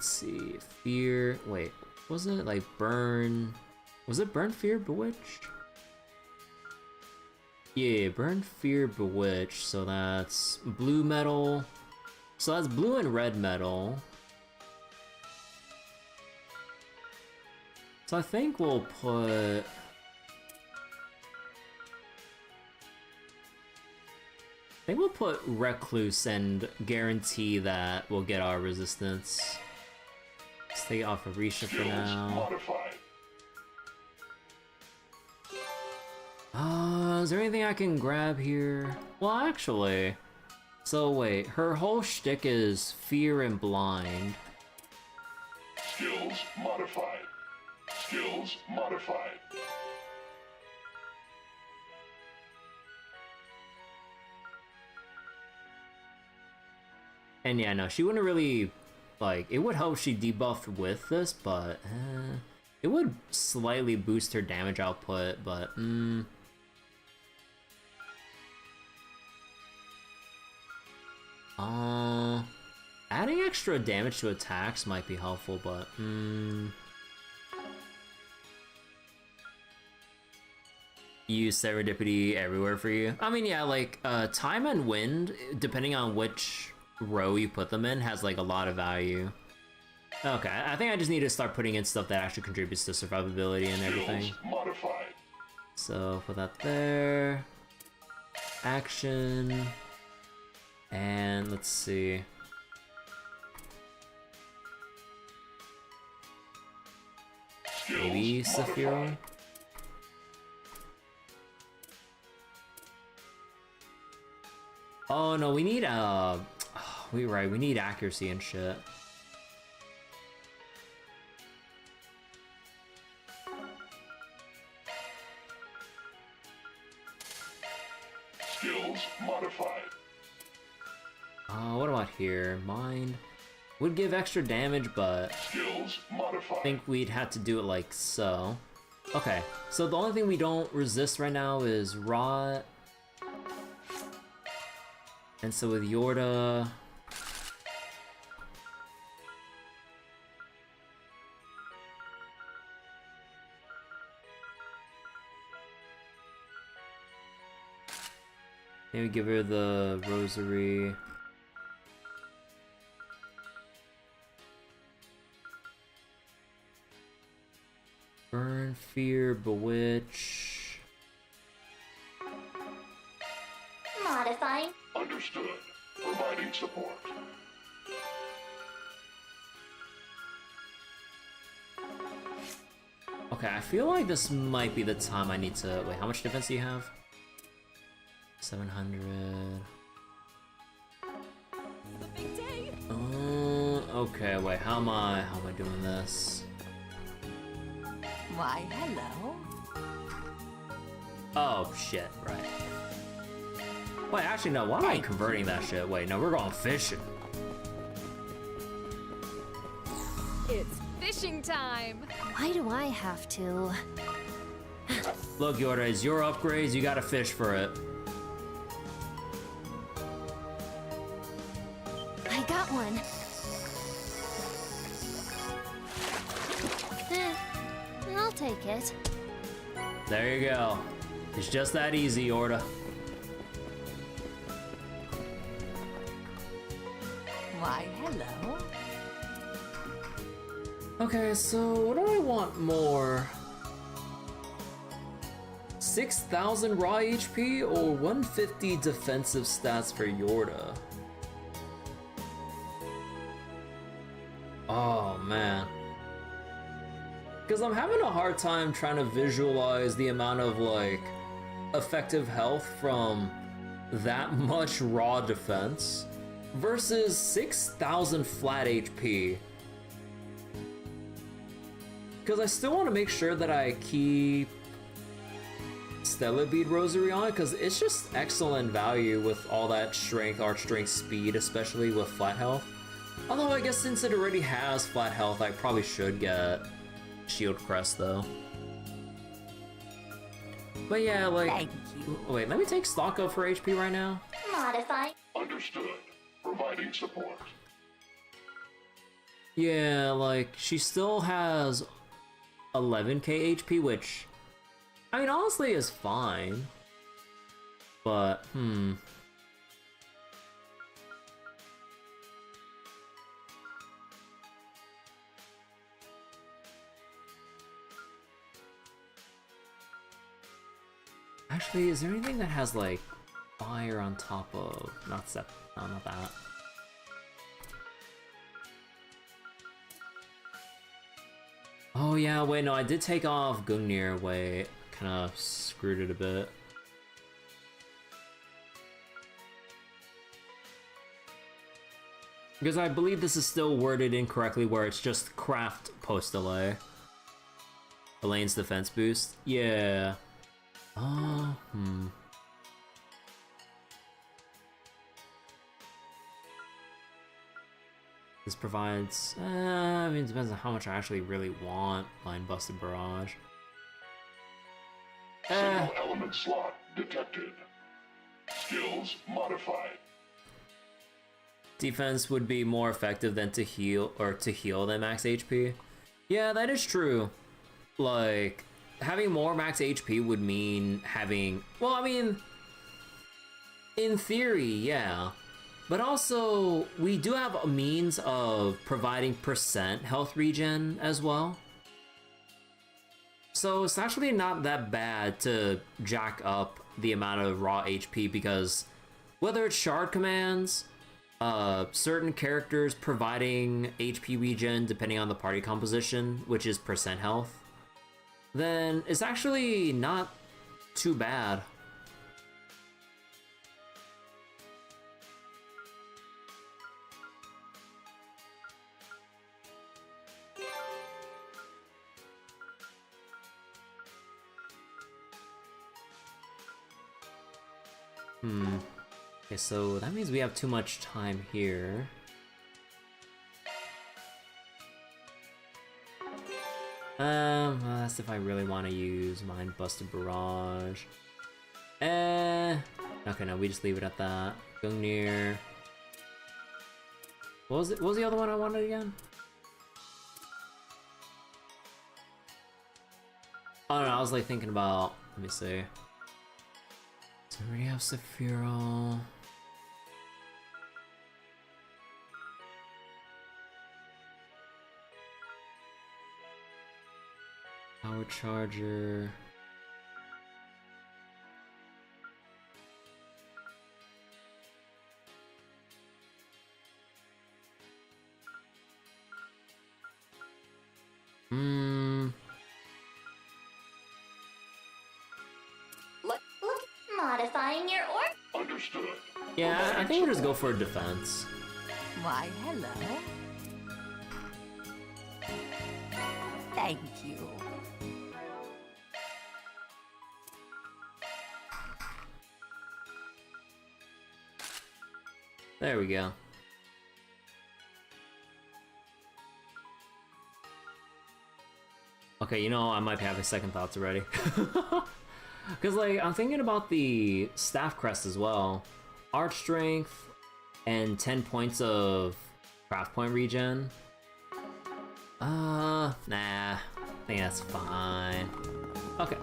see, Fear, wait, was it, like, Burn, was it Burn, Fear, Bewitch? Yeah, Burn, Fear, Bewitch, so that's blue metal. So that's blue and red metal. So I think we'll put... I think we'll put Recluse and guarantee that we'll get our resistance. Stay off of Risha for now. Is there anything I can grab here? Well, actually... So wait, her whole shtick is fear and blind. Skills modified. Skills modified. And yeah, no, she wouldn't really... Like, it would help she debuffed with this, but... it would slightly boost her damage output, but... Adding extra damage to attacks might be helpful, but use Serendipity everywhere for you. I mean, yeah, like time and wind, depending on which row you put them in, has like a lot of value. Okay, I think I just need to start putting in stuff that actually contributes to survivability and everything. So put that there. Action. And let's see. Maybe Saphira? Oh no, we need we need accuracy and shit. Skills modified. What about here? Mind would give extra damage, but I think we'd have to do it like so. Okay, so the only thing we don't resist right now is Rot. And so with Jorda... Maybe give her the rosary. Burn, fear, bewitch. Modifying. Understood. Providing support. Okay, I feel like this might be the time I need to... Wait, how much defense do you have? 700... okay, wait, how am I doing this? Why, hello. Oh, shit, right. Wait, actually, no, why am I converting that shit? Wait, no, we're going fishing. It's fishing time! Why do I have to? Look, Jorda, it's your upgrades, you gotta fish for it. I got one. I'll take it. There you go. It's just that easy, Jorda. Why, hello. Okay, so what do I want more? 6,000 raw HP or 150 defensive stats for Jorda? Oh man. Because I'm having a hard time trying to visualize the amount of like effective health from that much raw defense versus 6,000 flat HP. Because I still want to make sure that I keep Stellar Bead Rosary on, because it's just excellent value with all that strength, arch strength, speed, especially with flat health. Although I guess since it already has flat health, I probably should get Shield Crest though. But yeah, like, Thank you. wait, let me take stock up for HP right now. Modify. Understood. Providing support. Yeah, like, she still has 11k HP, which, I mean, honestly is fine. But, actually, is there anything that has, like, fire on top of... Not that. Oh yeah, wait, no, I did take off Gungnir. Wait, kind of screwed it a bit. Because I believe this is still worded incorrectly where it's just craft post delay. Elaine's defense boost? Yeah. This provides, I mean, it depends on how much I actually really want Line Busted Barrage. Single element slot detected. Skills modified. Defense would be more effective than to heal than max HP. Yeah, that is true. Like, having more max HP would mean having, well, I mean, in theory, yeah. But also, we do have a means of providing percent health regen as well. So it's actually not that bad to jack up the amount of raw HP, because whether it's shard commands, certain characters providing HP regen depending on the party composition, which is percent health, then it's actually not too bad. Okay, so that means we have too much time here. That's if I really want to use Mind Busted Barrage. Okay, no, we just leave it at that. Gungnir. What was the other one I wanted again? Oh no, I was like thinking about, let me see. So we already have Sephiroth. Power charger. Look, modifying your orb. Understood. Yeah, I think we'll just go for defense. Why, hello. Thank you. There we go. Okay, you know, I might be having second thoughts already. Because, like, I'm thinking about the staff crest as well. Arch strength and 10 points of craft point regen. Nah. I think that's fine. Okay.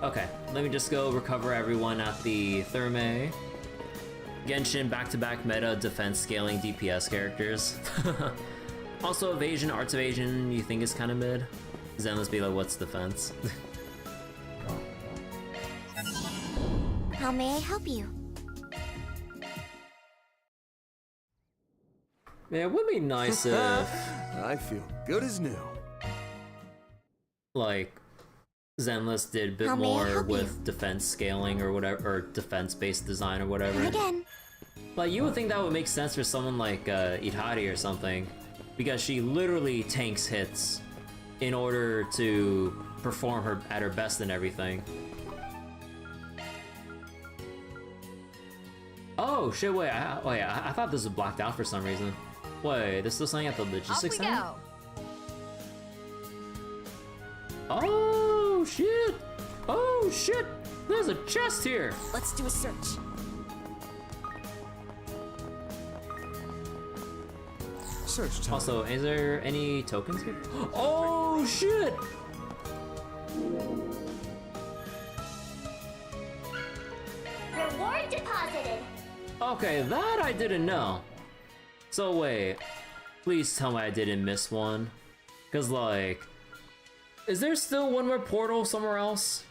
Okay, let me just go recover everyone at the Thermae. Genshin back-to-back meta defense scaling DPS characters. Also evasion, arts evasion, you think is kind of mid? Then let's be like, what's defense? How may I help you? Yeah, it would be nice if, I feel good as new. like, Zenless did a bit How may I more help with you? defense scaling or whatever, or defense-based design or whatever. Again. Like, you would think that would make sense for someone like Itari or something, because she literally tanks hits in order to perform her at her best and everything. Oh shit! Wait, I thought this was blacked out for some reason. Wait, there's still something at the logistics center? Go. Oh shit! Oh shit! There's a chest here. Let's do a search. Search time. Also, is there any tokens here? Oh shit! Reward deposited. Okay, that I didn't know. So wait, please tell me I didn't miss one. Cause like, is there still one more portal somewhere else?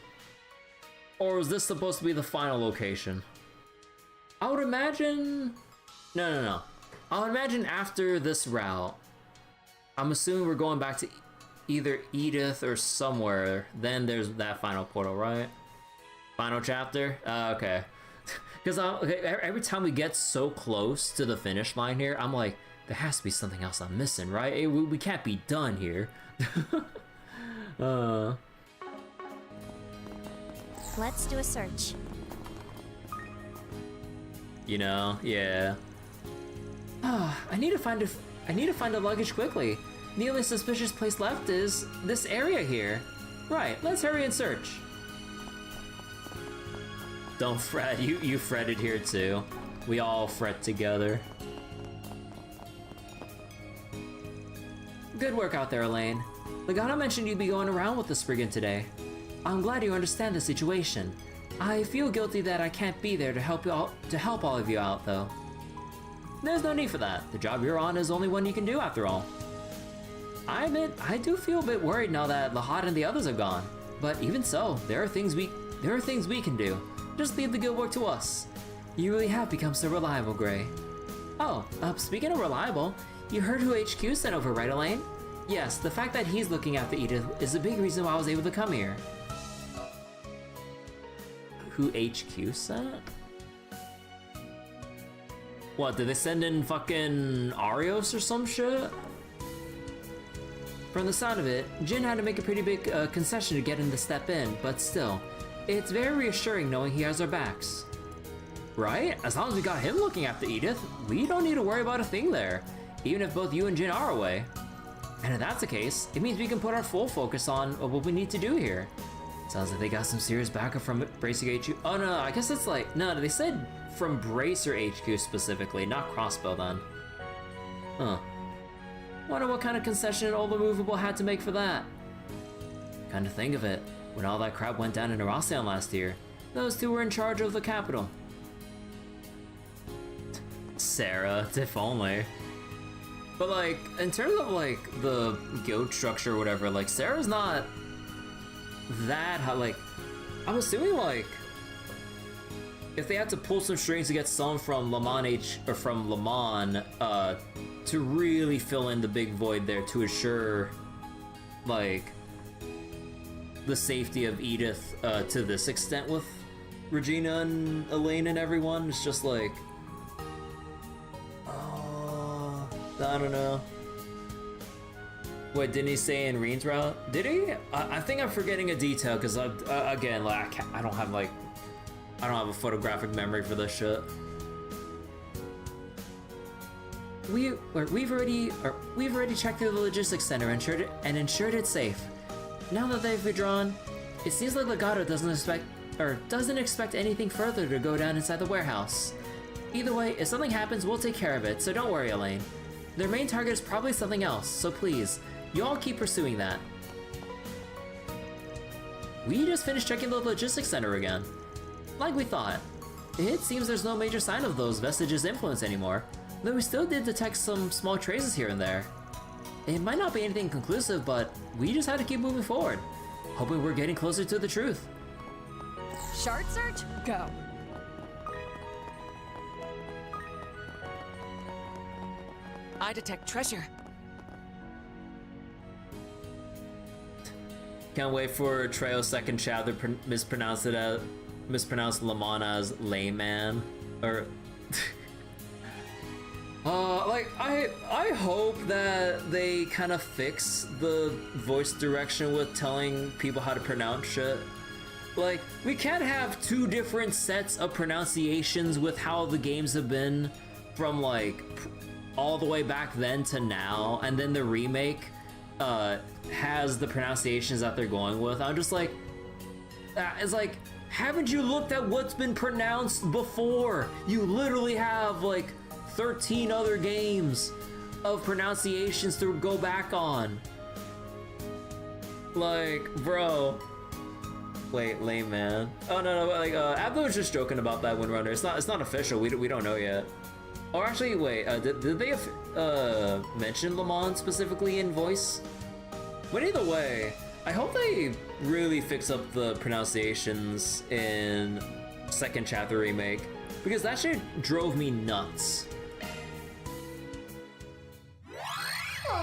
Or is this supposed to be the final location? I would imagine... No. I would imagine after this route, I'm assuming we're going back to either Edith or somewhere, then there's that final portal, right? Final chapter? Okay. Because every time we get so close to the finish line here, I'm like, there has to be something else I'm missing, right? We can't be done here. Let's do a search. You know, yeah. I need to find a luggage quickly. The only suspicious place left is this area here. Right, let's hurry and search. Don't fret, you fretted here too. We all fret together. Good work out there, Elaine. Legato mentioned you'd be going around with the Spriggan today. I'm glad you understand the situation. I feel guilty that I can't be there to help all of you out, though. There's no need for that. The job you're on is the only one you can do, after all. I admit, I do feel a bit worried now that Lahat and the others are gone. But even so, there are things we can do. Just leave the good work to us. You really have become so reliable, Gray. Oh, speaking of reliable, you heard who HQ sent over, right, Elaine? Yes, the fact that he's looking after Edith is a big reason why I was able to come here. Who HQ sent? What, did they send in fucking Arios or some shit? From the sound of it, Jin had to make a pretty big concession to get him to step in, but still, it's very reassuring knowing he has our backs. Right? As long as we got him looking after Edith, we don't need to worry about a thing there, even if both you and Jin are away. And if that's the case, it means we can put our full focus on what we need to do here. Sounds like they got some serious backup from Bracing HQ. Oh no, I guess it's like, no, they said from Bracer HQ specifically, not Crossbow then. Huh. Wonder what kind of concession Old Removable had to make for that. Kind of think of it, when all that crap went down in Erasion last year, Those two were in charge of the capital. Sarah, if only. But like, in terms of like the guild structure or whatever, like Sarah's not that hot. Like, I'm assuming like if they had to pull some strings to get someone from Le Mans to really fill in the big void there to assure like the safety of Edith to this extent with Regina and Elaine and everyone, it's just like, I don't know. Wait, didn't he say in Reen's route? Did he? I think I'm forgetting a detail because again, like I don't have a photographic memory for this shit. We've already checked through the logistics center and ensured it's safe. Now that they've withdrawn, it seems like Legato doesn't expect anything further to go down inside the warehouse. Either way, if something happens, we'll take care of it, so don't worry, Elaine. Their main target is probably something else, so please, you all keep pursuing that. We just finished checking the logistics center again. Like we thought. It seems there's no major sign of those vestiges' influence anymore, though we still did detect some small traces here and there. It might not be anything conclusive, but we just had to keep moving forward, hoping we're getting closer to the truth. Shard search? Go. I detect treasure. Can't wait for Treo's second chapter mispronounced Le Mans as layman, or like I hope that they kind of fix the voice direction with telling people how to pronounce shit. Like, we can't have two different sets of pronunciations with how the games have been from like all the way back then to now, and then the remake has the pronunciations that they're going with. I'm just like, it's like, haven't you looked at what's been pronounced before? You literally have like 13 other games of pronunciations to go back on. Like, bro. Wait, lame man. Oh no, like Abdul was just joking about that Windrunner. It's not official. We don't know yet. Or actually, wait. Did they mention Le Mans specifically in voice? But either way, I hope they really fix up the pronunciations in second chapter remake, because that shit drove me nuts.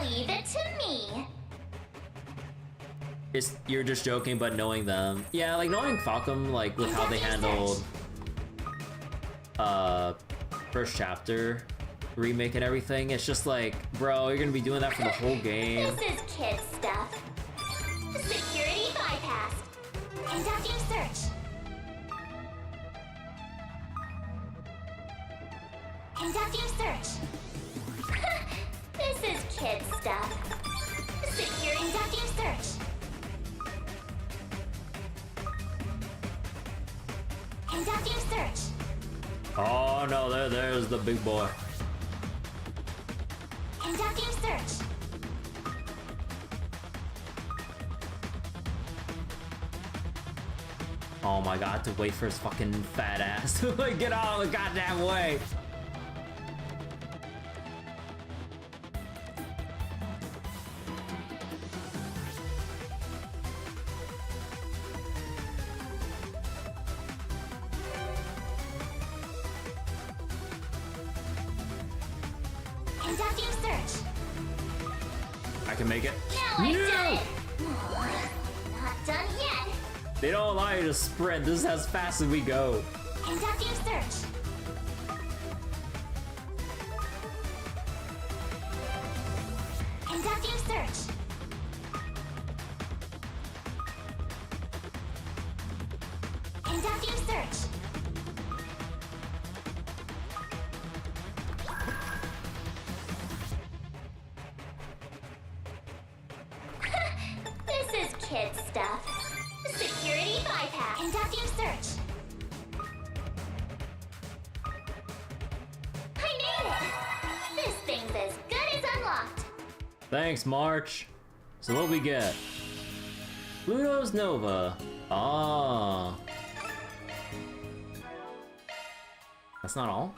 Leave it to me. You're just joking, but knowing them. Yeah, like knowing Falcom, like with how they handled first chapter remake and everything, it's just like, bro, you're gonna be doing that for the whole game. This is kid stuff. Security bypassed. Conducting search. Conducting search. This is kid stuff. Secure conducting search. Conducting search. Oh no, there's the big boy. Conducting search. Oh my god, I have to wait for his fucking fat ass to like get out of the goddamn way. Conducting search. I can make it. Now I've done it. Not done yet. They don't allow you to sprint. This is as fast as we go. Conducting search. Conducting search. Conducting search. This is kid stuff. Security bypass. Conducting search. I made it! This thing's as good as unlocked. Thanks, March. So what we get? Pluto's Nova. Ah. That's not all?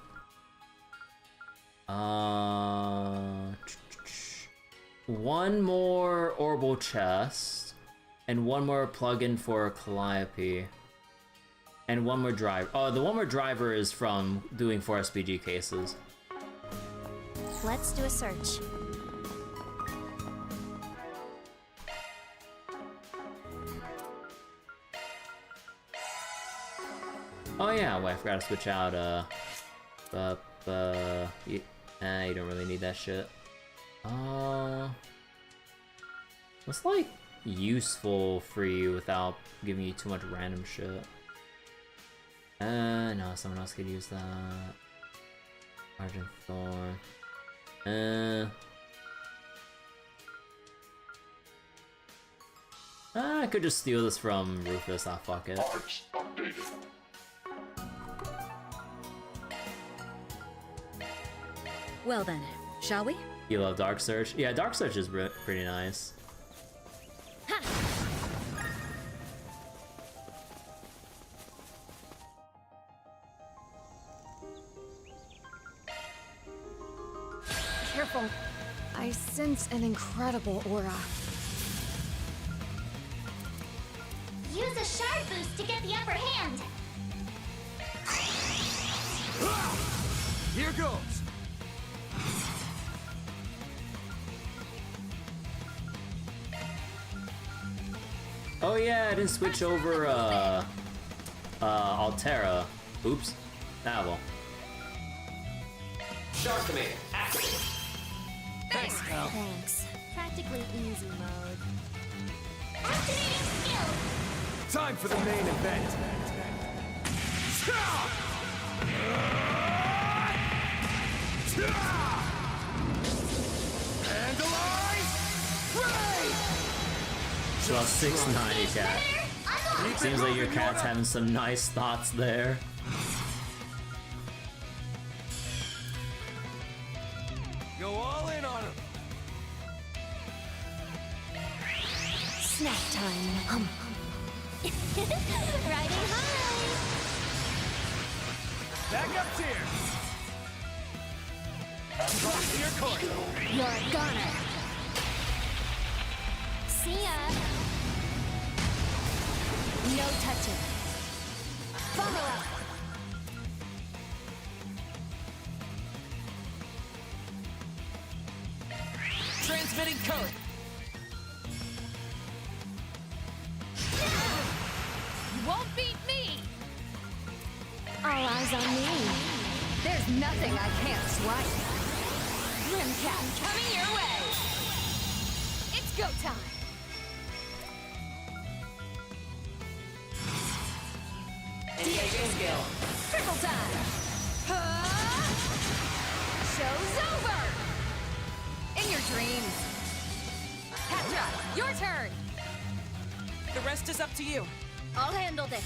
One more Orbal chest, and one more plugin for Calliope, and one more driver. Oh, the one more driver is from doing 4 SPG cases. Let's do a search. Oh yeah, well, I forgot to switch out, you don't really need that shit. What's, like, useful for you without giving you too much random shit? No, someone else could use that. Argent Thorn. I could just steal this from Rufus, fuck it. Well then, shall we? You love Dark Search? Yeah, Dark Search is pretty nice. Careful. I sense an incredible aura. Use a shard boost to get the upper hand. Here goes. Oh yeah, I didn't switch over, Altera. Oops. Ah, well. Shark command, activate. Thanks, pal. Thanks. Practically easy mode. Activating skill. Time for the main event. Vandalize! Ray! Well, 690, cat. Seems like your cat's having some nice thoughts there. Go all in on him. Snack time. Riding high. Back up here. Across your court. You're a goner. See ya. No touching. Follow up. Transmitting code. You won't beat me! All eyes on me. There's nothing I can't swipe. Grimcat coming your way! It's go time! Engaging skill. Triple time! Huh? Show's over! In your dreams. Petra, your turn! The rest is up to you. I'll handle this.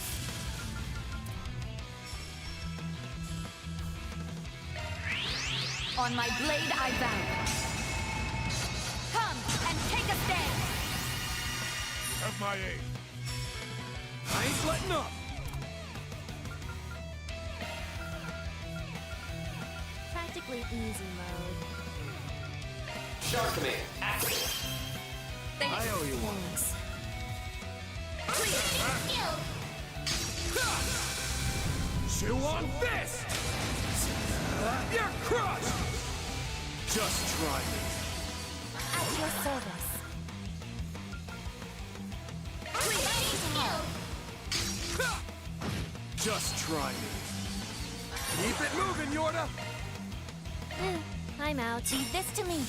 On my blade I vow. Come and take a stand! Have my aid. I ain't letting up. Practically easy mode. Shark command, activate. I owe you one. Thanks. Chew on this! You're crushed! Just try me. At your service. Just try me. Keep it moving, Jorda! I'm out. Leave this to me.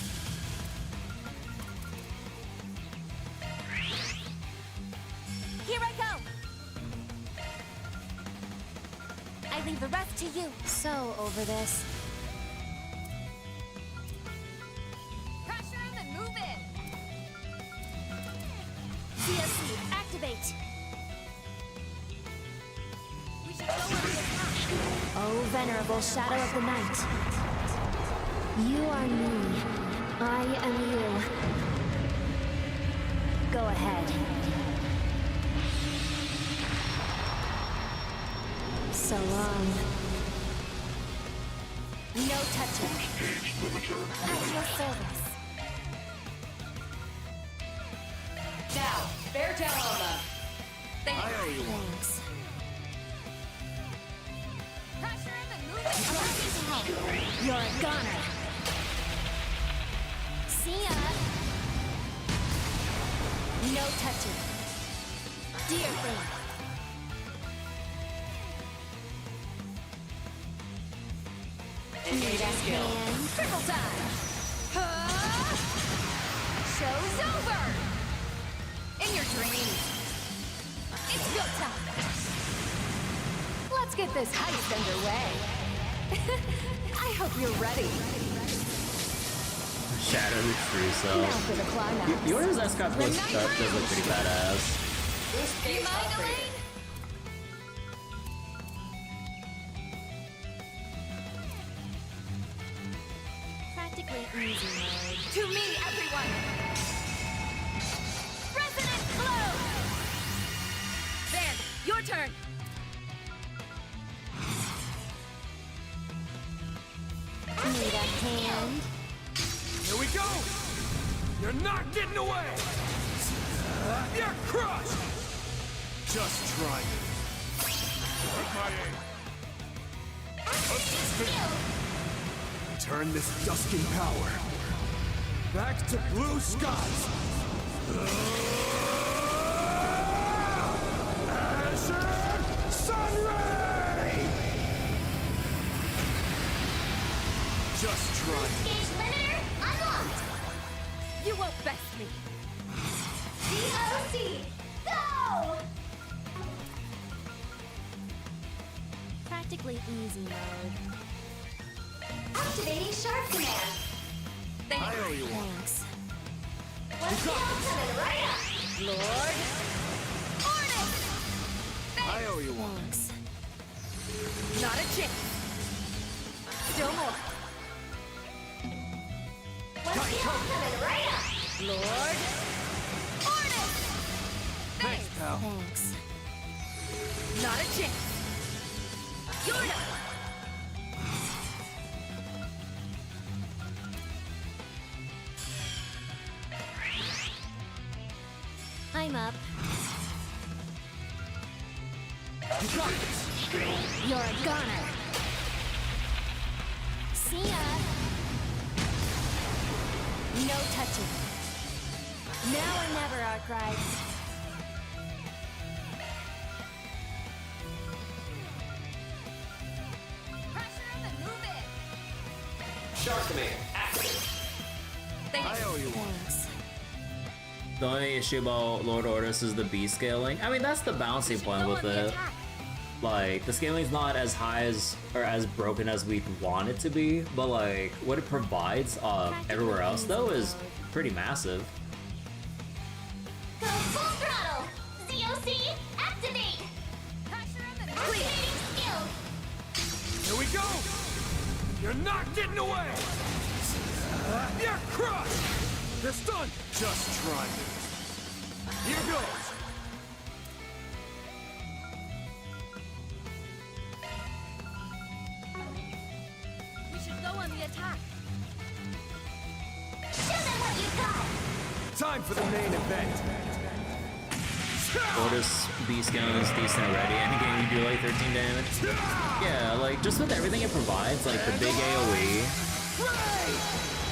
Here I go. I leave the rest to you. So over this. Pressure him and move in! CSC, activate. We should lower the attack. Oh, venerable shadow of the night. You are me. I am you. Go ahead. So long. No touching. At your service. Now, bear down on them. Thanks. Pressure in the movement. You're a goner. See ya. No touching. Dear thing. Engaging skill. Triple time. Huh? Show's over. In your dreams. It's go time. Let's get this heist underway. I hope you're ready. Shadow True Self. Now for the climax. Yours Escort does look pretty badass. Do you mind, Elaine? Practically easy mode. To me, everyone! Resonant blow! Van, your turn! Need a hand. Here we go! You're not getting away! You're crushed! Just try it. Take my aim. Turn this dusking power back to blue skies. Azure Sunray! Just try it. Gauge limiter unlocked. You won't best me. DOC, go! Practically easy mode. Activating sharp command. Thanks. Let's go coming right up. Lord! Ornith! I owe you one. Thanks. Not a chance. Still more. Let's go coming right up. Lord! Ornith! Thanks, pal. Thanks. Not a chance. Jorda! I'm up. You got this. You're a goner. See ya. No touching. Now or never, Arkride. Pressure in the movement! Shark command active. I owe you one. Thanks. The only issue about Lord Ordis is the B scaling. I mean, that's the balancing point with it. Like, the scaling's not as high as, or as broken as we'd want it to be, but like, what it provides everywhere else, though, is pretty massive. Go full throttle. ZOC, activate. Pressure in the Activating skill. Here we go! You're not getting away! You're crushed! They're stunned! Just try it. Here goes! We should go on the attack. Show them what you got. Time for the main event. Ordis B scaling is decent already, and again, you do like 13 damage. Yeah, like, just with everything it provides, like the big AoE,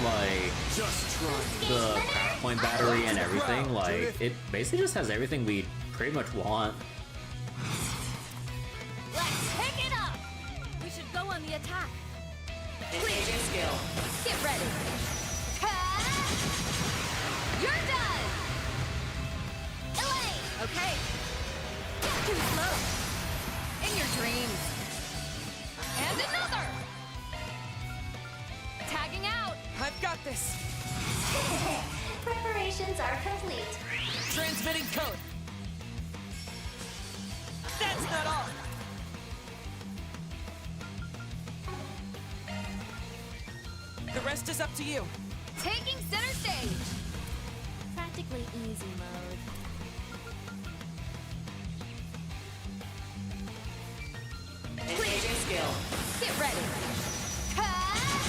like, Just try the craft point battery and everything, like, it basically just has everything we pretty much want. Let's pick it up! We should go on the attack. Engaging skill. Get ready. Ha! You're done! Elaine! Okay. Too slow. In your dreams. And another! Tagging out! I've got this. Preparations are complete. Transmitting code. That's not all. The rest is up to you. Taking center stage! Practically easy mode. Engaging skill. Get ready. Ha!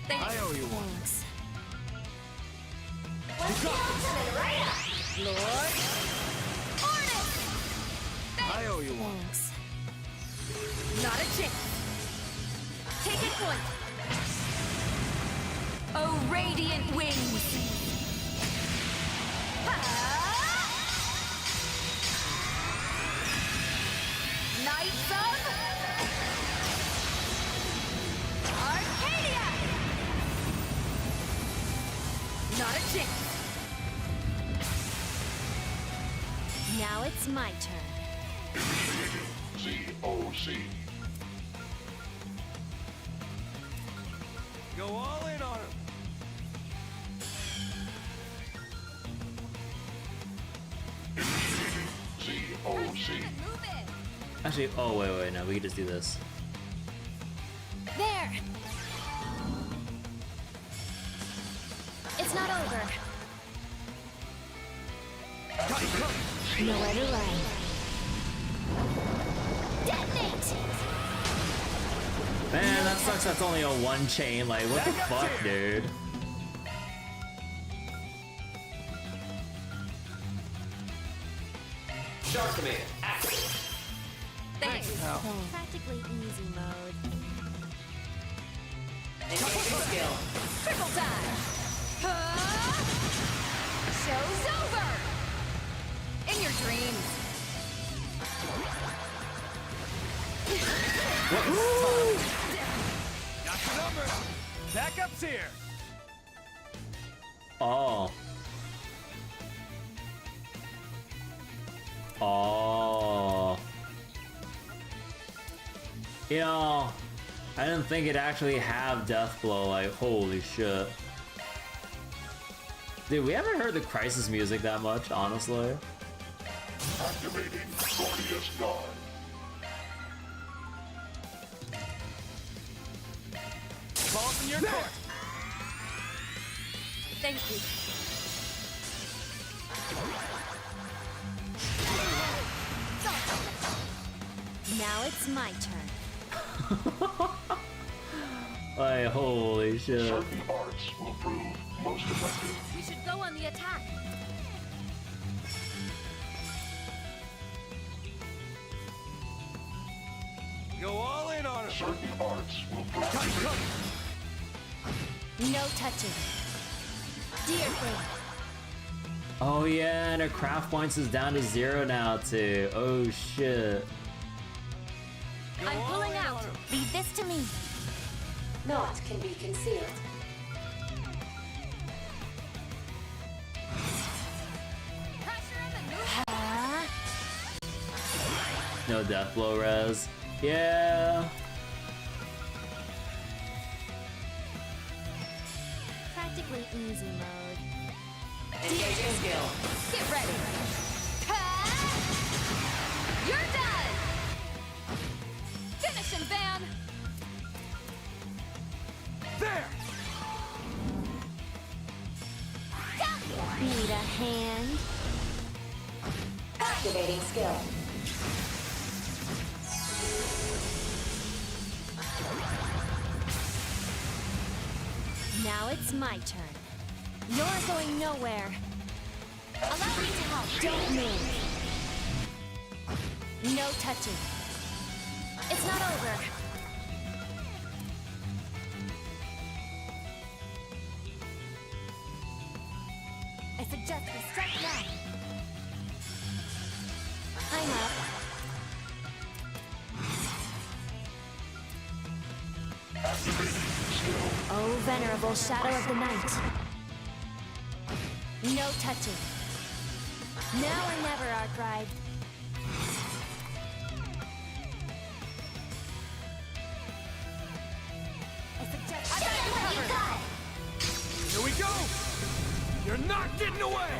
I owe you one. Thanks. Lord Ornus! I owe you one. Thanks. Not a chance. Take it point. Oh, radiant wings. Knights of Arcadia! Not a chance. Now it's my turn. COC. Go all in on him. COC. Move it. Actually, oh wait, no, we can just do this. There! It's not over. Nowhere to run. Detonate! Man, that sucks that's only a one chain, like, what the fuck, dude? Shark command, active. Thanks. Practically easy mode. Engaging skill. Triple time. Show's over. In your dreams. Got the number. Backup's here. Oh. Oh. You know, I didn't think it'd actually have Death Blow, like, holy shit. Dude, we haven't heard the Crisis music that much, honestly. Activating Gordius Guard. Balls in your court. Thank you. Now it's my turn. Like, holy shit. Certain arts will prove most effective. We should go on the attack. Go all in on him. Certain arts will prove No touching. Dear thing. Oh yeah, and her craft points is down to 0 now too. Oh shit. I'm pulling out. Leave this to me. Naught can be concealed. Pressure in the move. Ah, No Death Blow res. Yeah. practically easy mode. Engaging skill. Get ready. You're done. Finish him, Van. There. Need a hand? Activating skill. Now it's my turn. You're going nowhere. Allow me to help. Don't move. No touching. It's not over. I suggest we strike now. I'm up. Oh, venerable shadow of the night. No touching. Now or never, Arkride. I suggest Here we go. You're not getting away.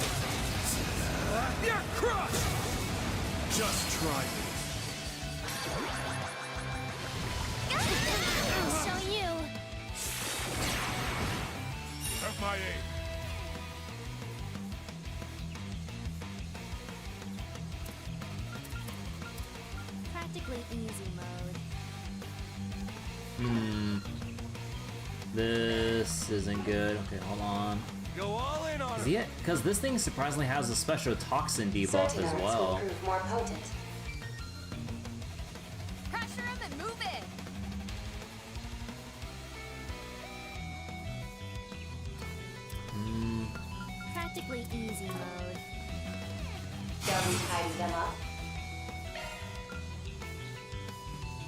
You're crushed. Just try me. I'll show you. Have my aim. Practically easy mode. This isn't good. Okay, hold on. Go all in on Is he? Because this thing surprisingly has a special toxin debuff as well. Prove more potent. Pressure him and move in. Practically easy mode. Shall we tidy them up?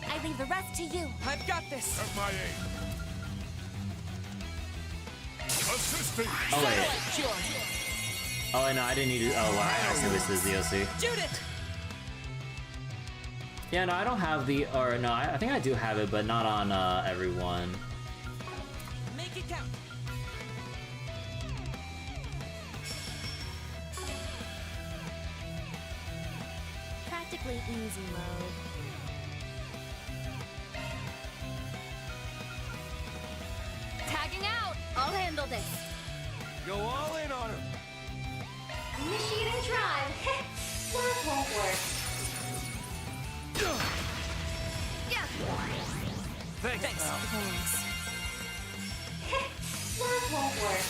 I leave the rest to you. I've got this. Have my aid. Assisting. Oh wait. Oh no, I didn't need to. Oh wow, I accidentally was the OC. Judith. Yeah, no, I don't have the. Or no, I think I do have it, but not on everyone. Make it count. Practically easy mode. Tagging out. I'll handle this. Go all in on him. Initiating drive. That won't work. Yeah. Thanks. pal. Thanks. That won't work.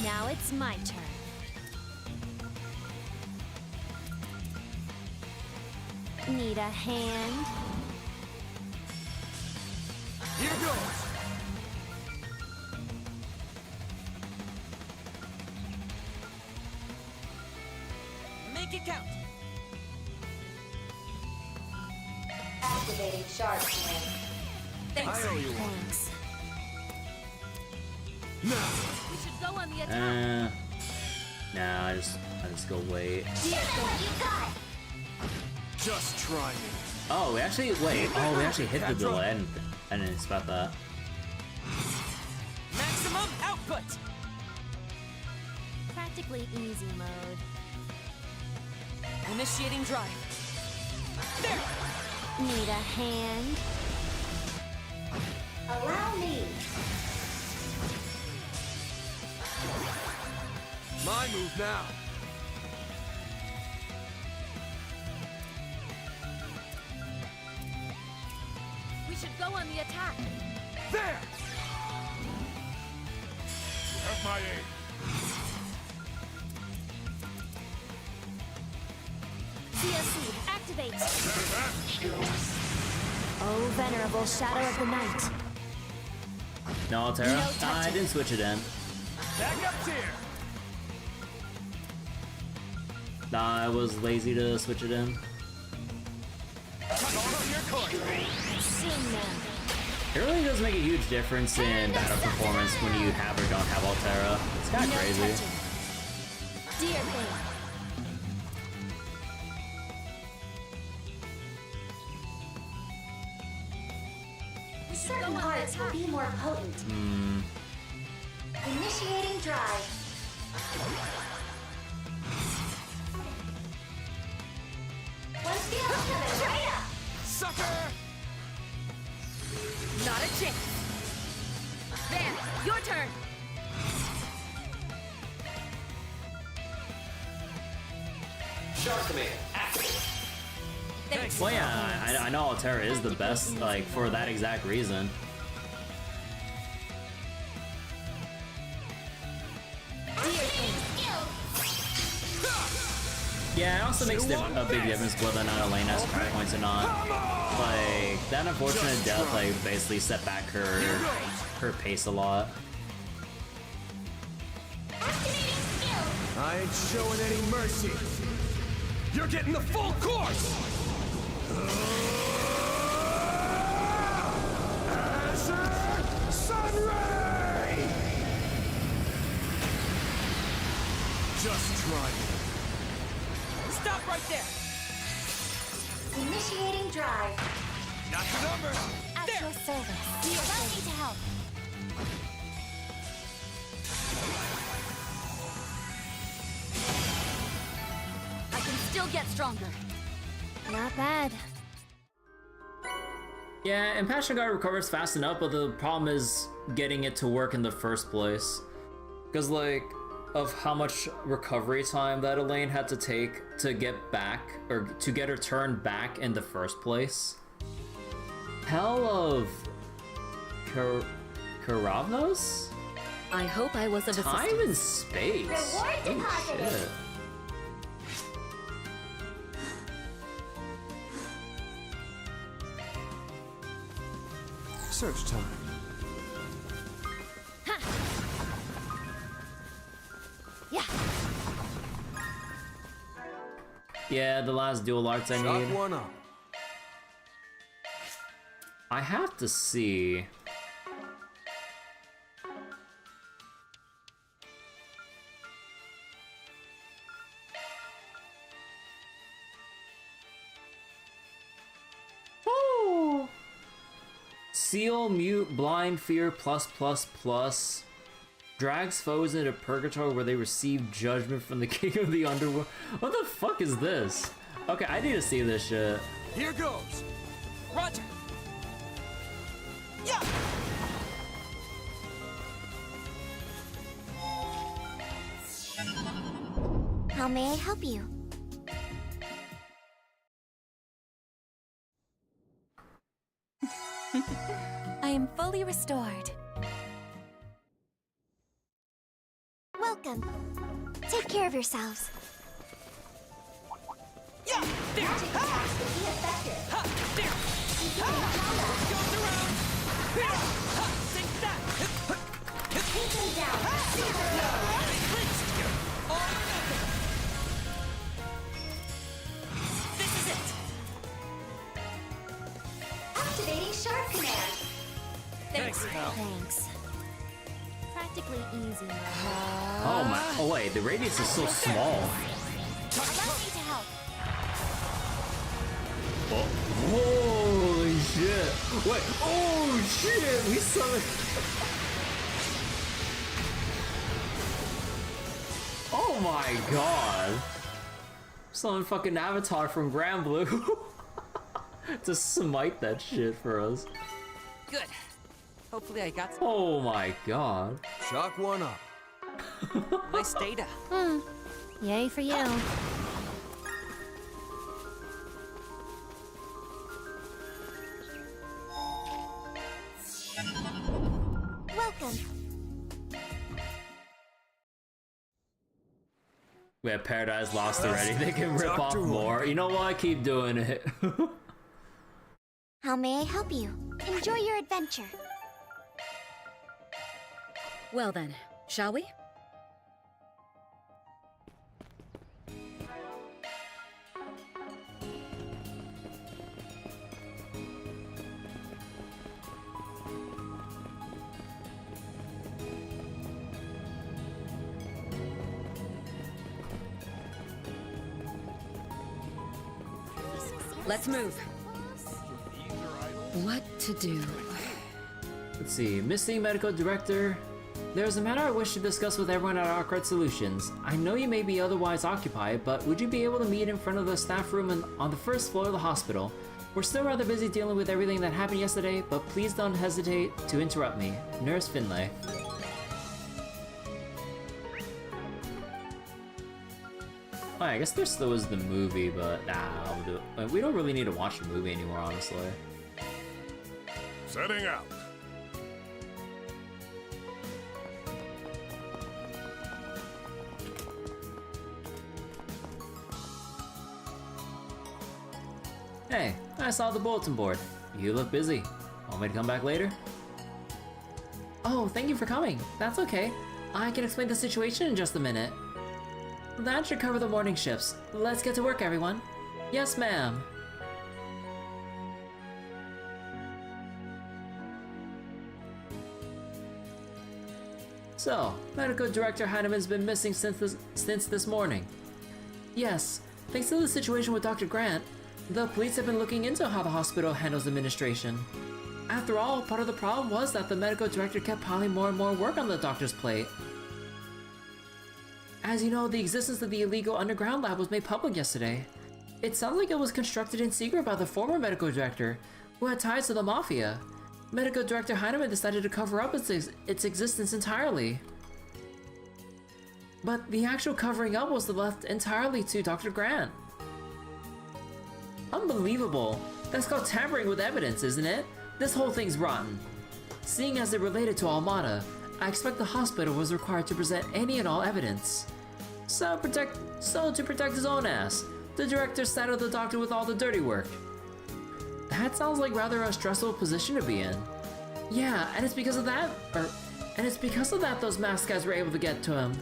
Now it's my turn. Need a hand? Here goes. Make it count. Activating shark swing. Thanks. I owe you one. Thanks. Now. We should go on the attack. Nah, I just go wait. You got it. Just try me. Oh, we actually wait. Oh, we actually hit the delay. I didn't expect that. Maximum output. Practically easy mode. Initiating drive. There. Need a hand? Allow me. My move now. We should go on the attack. There. You have my aid. CSC, activate! Better Oh, venerable shadow of the night. No, Altera? No Nah, I touching. didn't switch it in. back up here. Nah, I was lazy to switch it in. Come on your court. Shin man. It really does make a huge difference in battle performance when you have or don't have Altera. It's kind of No crazy. touching. Dear thing. Certain parts will be more potent. Initiating drive. One feel coming right up. Sucker. Not a chance. Van, your turn. Shark command, activate. Thanks. Well, yeah, I know Altera is the best, like, for that exact reason. Yeah, it also makes a big difference whether or not Elaine has credit points or not. Like, that unfortunate death, like, basically set back her pace a lot. I ain't showing any mercy. You're getting the full course. Azure Sunray. Just try me. Stop right there. Initiating drive. Not the number. At your service. Allow me to help. I can still get stronger. Not bad. Yeah, and Passion Guard recovers fast enough, but the problem is getting it to work in the first place. Because, like, of how much recovery time that Elaine had to take to get back, or to get her turn back in the first place. Hell of Karavnos? I hope I was of Time assistance. and space. Reward Oh, deposited. shit. Search time. Yeah. Yeah, the last dual arts I Shot need. one up. I have to see. Oh. Seal, mute, blind, fear, plus. Drags foes into purgatory where they receive judgment from the king of the underworld. What the fuck is this? Okay, I need to see this shit. Here goes. Roger. Yeah. How may I help you? I am fully restored. Welcome. Take care of yourselves. Yeah. There. Magic attacks will be effective. Ha. There. Goes around. Ha. Take that. Take them down. Super blow. All or nothing. This is it. Activating sharp command. Thanks, pal. Thanks. Practically easy now. Oh my, oh wait, the radius is so small. Allow me to help. Oh, holy shit. Wait, oh shit, we summoned. Oh my god. Summon fucking Avatar from Grand Blue. To smite that shit for us. Good. Hopefully I got Oh my god. Shock one up. nice data. Yay for you. Welcome. We have Paradise Lost already. They can rip off more. You know what? Keep doing it. How may I help you? Enjoy your adventure. Well then, shall we? Let's move. What to do? Let's see. Missing Medical Director. There's a matter I wish to discuss with everyone at Arkride Solutions. I know you may be otherwise occupied, but would you be able to meet in front of the staff room on the first floor of the hospital? We're still rather busy dealing with everything that happened yesterday, but please don't hesitate to interrupt me. Nurse Finlay. Oh, I guess there still is the movie, but nah, I'll do it. We don't really need to watch the movie anymore, honestly. Setting out. Hey, I saw the bulletin board. You look busy. Want me to come back later? Oh, thank you for coming. That's okay. I can explain the situation in just a minute. That should cover the morning shifts. Let's get to work, everyone. Yes, ma'am. So, Medical Director Heineman's been missing since this morning. Yes, thanks to the situation with Dr. Grant, the police have been looking into how the hospital handles administration. After all, part of the problem was that the medical director kept piling more and more work on the doctor's plate. As you know, the existence of the illegal underground lab was made public yesterday. It sounds like it was constructed in secret by the former medical director, who had ties to the mafia. Medical Director Heineman decided to cover up its existence entirely. But the actual covering up was left entirely to Dr. Grant. Unbelievable. That's called tampering with evidence, isn't it? This whole thing's rotten. seeing as it related to Almada, I expect the hospital was required to present any and all evidence. So to protect his own ass, the director saddled the doctor with all the dirty work. That sounds like rather a stressful position to be in. Yeah, and it's because of that, those masked guys were able to get to him.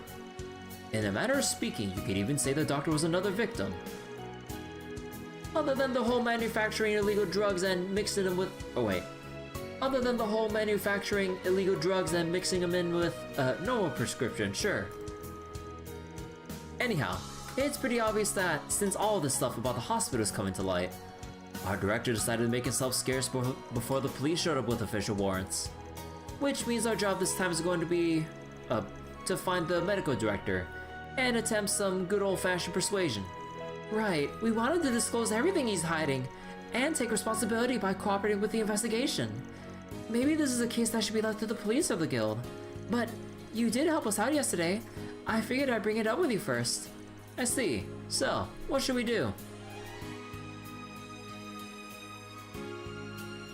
In a manner of speaking, you could even say the doctor was another victim. Other than the whole manufacturing illegal drugs and mixing them with, other than the whole manufacturing illegal drugs and mixing them in with normal prescription, sure. Anyhow, it's pretty obvious that since all of this stuff about the hospital is coming to light, our director decided to make himself scarce before the police showed up with official warrants. Which means our job this time is going to be to find the medical director and attempt some good old-fashioned persuasion. Right, we wanted to disclose everything he's hiding and take responsibility by cooperating with the investigation. Maybe this is a case that should be left to the police or the guild. But you did help us out yesterday. I figured I'd bring it up with you first. I see. So, what should we do?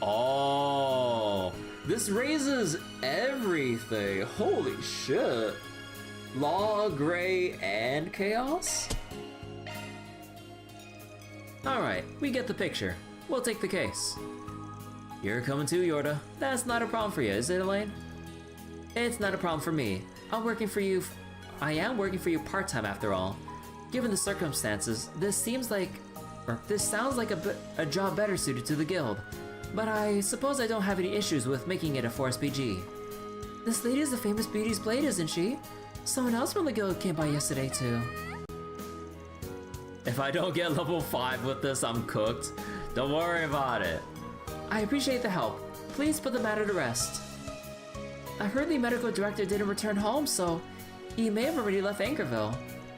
Oh, this raises everything. Holy shit. Law, Gray, and Chaos? Alright, we get the picture. We'll take the case. You're coming too, Jorda. That's not a problem for you, is it, Elaine? It's not a problem for me. I am working for you part-time after all. Given the circumstances, this sounds like a job better suited to the guild. But I suppose I don't have any issues with making it a Forest BG. This lady is the famous Beauty's Blade, isn't she? Someone else from the guild came by yesterday too. If I don't get level 5 with this, I'm cooked. Don't worry about it. I appreciate the help. Please put the matter to rest. I heard the medical director didn't return home, so he may have already left Anchorville.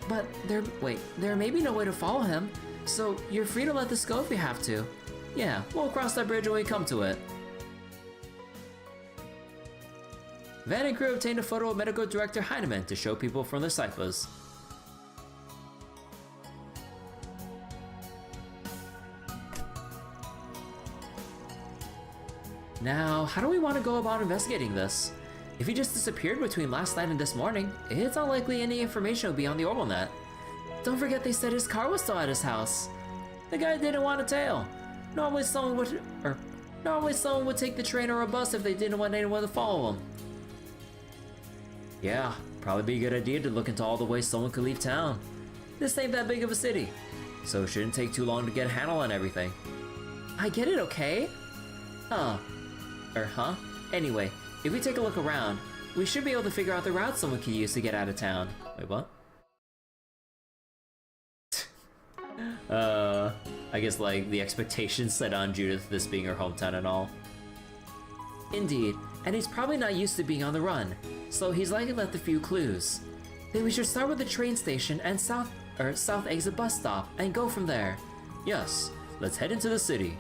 But there may be no way to follow him, so you're free to let this go if you have to. Yeah, we'll cross that bridge when we come to it. Van and crew obtained a photo of medical director Heinemann to show people from their ciphers. Now, how do we want to go about investigating this? If he just disappeared between last night and this morning, it's unlikely any information will be on the Orbal net. Don't forget they said his car was still at his house. The guy didn't want a tail. Normally someone would take the train or a bus if they didn't want anyone to follow him. Yeah, probably be a good idea to look into all the ways someone could leave town. This ain't that big of a city, so it shouldn't take too long to get a handle on everything. I get it, okay? Huh? Anyway, if we take a look around, we should be able to figure out the route someone can use to get out of town. Wait, what? I guess like the expectations set on Judith, this being her hometown and all. Indeed, and he's probably not used to being on the run, so he's likely left a few clues. Then we should start with the train station and south exit bus stop and go from there. Yes, let's head into the city.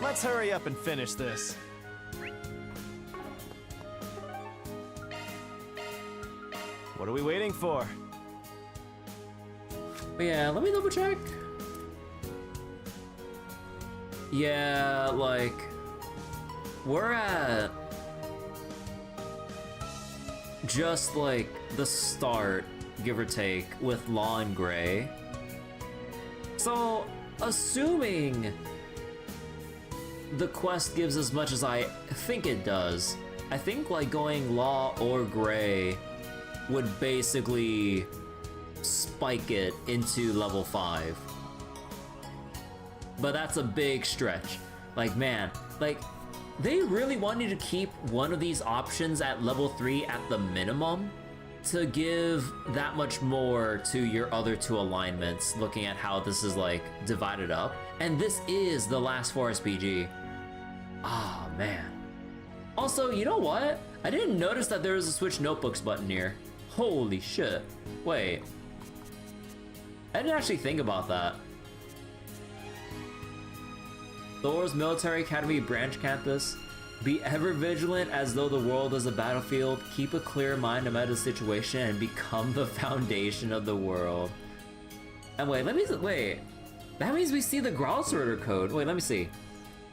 Let's hurry up and finish this. What are we waiting for? Yeah, let me double check. Yeah, like, we're at just like the start, give or take, with Law and Gray. So, assuming the quest gives as much as I think it does, I think like going Law or Gray would basically spike it into level 5. But that's a big stretch. Like, man, like, they really wanted to keep one of these options at level 3 at the minimum to give that much more to your other 2 alignments, looking at how this is like divided up. And this is the last Forest BG. Ah, man. Also, you know what? I didn't notice that there was a switch notebooks button here. Holy shit. Wait. I didn't actually think about that. Thor's Military Academy Branch Campus. Be ever vigilant as though the world is a battlefield. Keep a clear mind no matter the situation and become the foundation of the world. And wait. That means we see the Growlsorter code. Wait, let me see.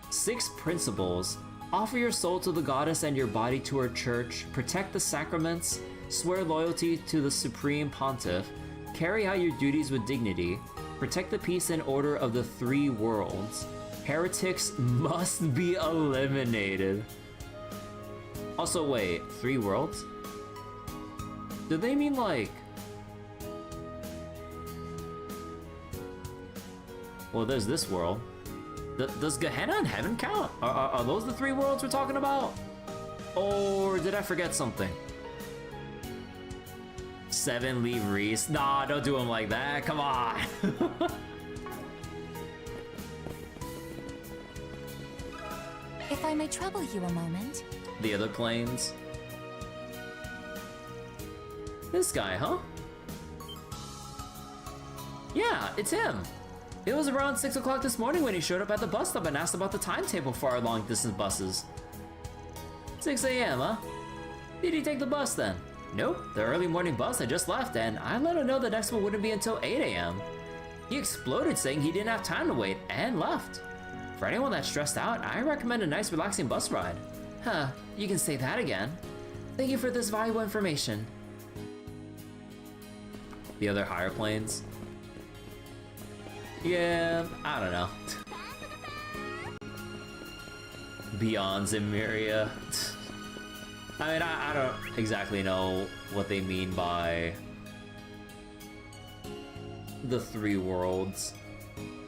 6 principles. Offer your soul to the goddess and your body to her church, protect the sacraments, swear loyalty to the supreme pontiff, carry out your duties with dignity, protect the peace and order of the three worlds. Heretics must be eliminated. Also, wait, three worlds? Do they mean like... Well, there's this world. Does Gehenna and Heaven count? Are those the three worlds we're talking about? Or did I forget something? 7 leave Reese. Nah, don't do him like that. Come on. If I may trouble you a moment. The other planes. This guy, huh? Yeah, it's him. It was around 6 o'clock this morning when he showed up at the bus stop and asked about the timetable for our long distance buses. 6 a.m., huh? Did he take the bus then? Nope, the early morning bus had just left and I let him know the next one wouldn't be until 8 a.m. He exploded saying he didn't have time to wait and left. For anyone that's stressed out, I recommend a nice relaxing bus ride. Huh, you can say that again. Thank you for this valuable information. The other higher planes? Yeah, I don't know. Beyond Zimiria. I mean, I don't exactly know what they mean by the three worlds.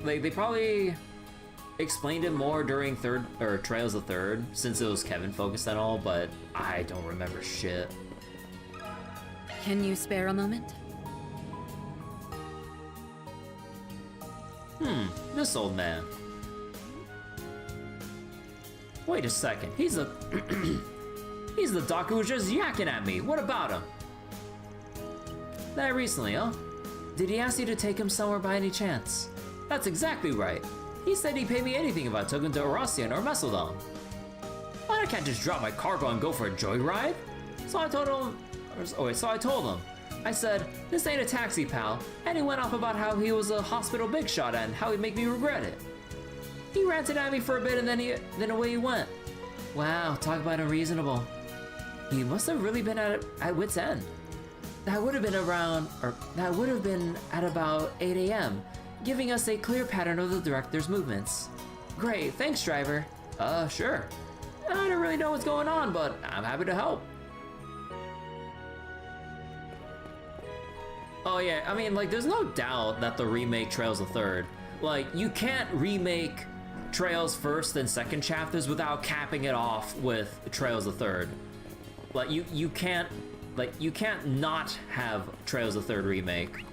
They probably explained it more during Trails of Third, since it was Kevin focused and all, but I don't remember shit. Can you spare a moment? This old man. Wait a second, he's the he's the doc who was just yakking at me. What about him? That recently, huh? Did he ask you to take him somewhere by any chance? That's exactly right. He said he'd pay me anything if I took him to Erosian or Messeldom. But I can't just drop my cargo and go for a joyride. So I told him, I said, this ain't a taxi, pal, and he went off about how he was a hospital big shot and how he'd make me regret it. He ranted at me for a bit and then away he went. Wow, talk about unreasonable. He must have really been at wit's end. That would have been at about 8 a.m., giving us a clear pattern of the director's movements. Great, thanks, driver. Sure. I don't really know what's going on, but I'm happy to help. Oh yeah, I mean, like, there's no doubt that the remake Trails of Third, like, you can't remake Trails first and second chapters without capping it off with Trails of Third. Like, you can't not have Trails of Third remake.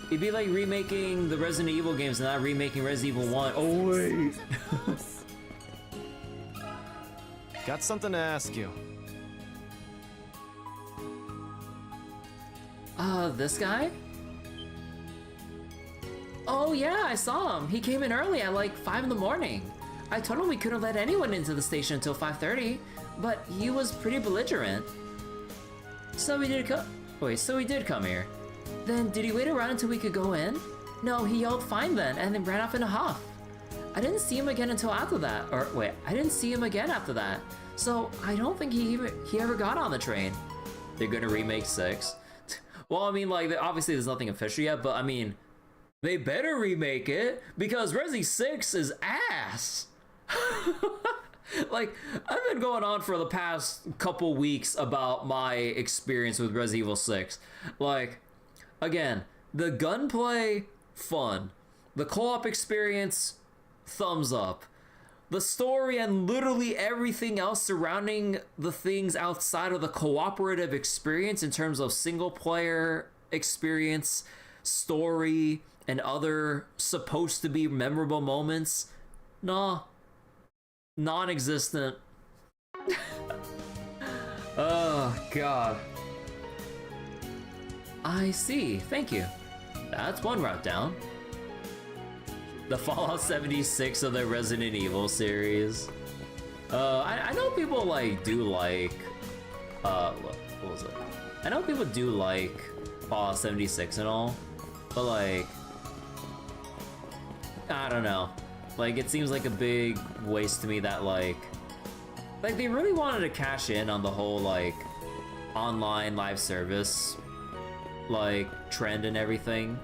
It'd be like remaking the Resident Evil games and not remaking Resident Evil 1. Oh wait. Got something to ask you. This guy? Oh yeah, I saw him. He came in early at like 5 in the morning. I told him we couldn't let anyone into the station until 5:30, but he was pretty belligerent. So he did come here. Then did he wait around until we could go in? No, he yelled fine then and then ran off in a huff. I didn't see him again until after that. Or wait, I didn't see him again after that. So I don't think he ever got on the train. They're gonna remake 6. Well, I mean, like, obviously there's nothing official yet, but I mean, they better remake it because Resi 6 is ass. Like, I've been going on for the past couple weeks about my experience with Resident Evil 6. Like, again, the gunplay, fun. The co-op experience, thumbs up. The story and literally everything else surrounding the things outside of the cooperative experience in terms of single player experience, story, and other supposed to be memorable moments, nah, non-existent. Oh, God. I see, thank you. That's one route down. The Fallout 76 of the Resident Evil series. I know people like do like what was it? I know people do like Fallout 76 and all, But like, I don't know. Like, it seems like a big waste to me that like they really wanted to cash in on the whole like online live service like trend and everything.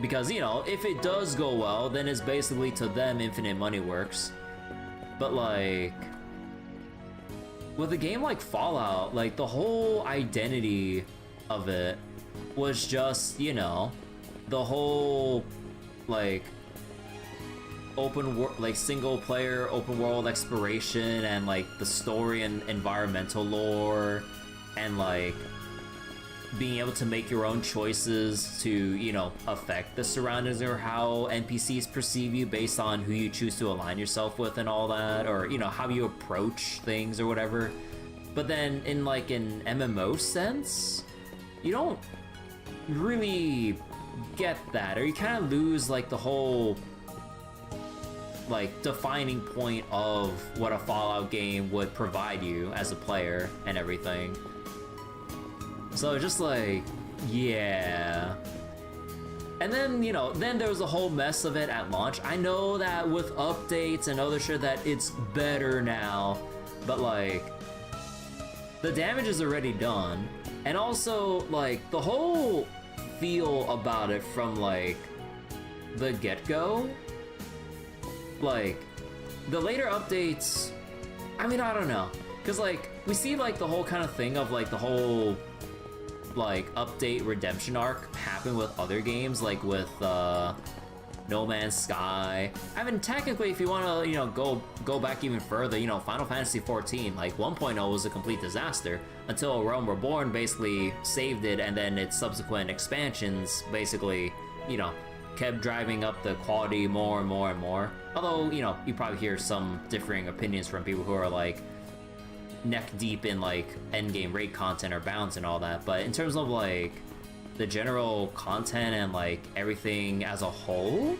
Because, you know, if it does go well, then it's basically to them infinite money works. But like, with a game like Fallout, like the whole identity of it was just, you know, the whole like single player open world exploration and like the story and environmental lore and like being able to make your own choices to, you know, affect the surroundings or how NPCs perceive you based on who you choose to align yourself with and all that, or, you know, how you approach things or whatever. But then in like an MMO sense, you don't really get that, or you kind of lose like the whole like defining point of what a Fallout game would provide you as a player and everything. So just like, yeah. And then, you know, then there was a whole mess of it at launch. I know that with updates and other shit that it's better now, but like, the damage is already done. And also, like, the whole feel about it from like the get-go, like, the later updates, I mean, I don't know. Cause like, we see like the whole kind of thing of like the whole like update redemption arc happen with other games, like with No Man's Sky. I mean, technically, if you want to, you know, go back even further, you know, Final Fantasy XIV, like 1.0 was a complete disaster until Realm Reborn basically saved it, and then its subsequent expansions basically, you know, kept driving up the quality more and more and more. Although, you know, you probably hear some differing opinions from people who are like neck deep in like endgame raid content or bounds and all that, but in terms of like the general content and like everything as a whole,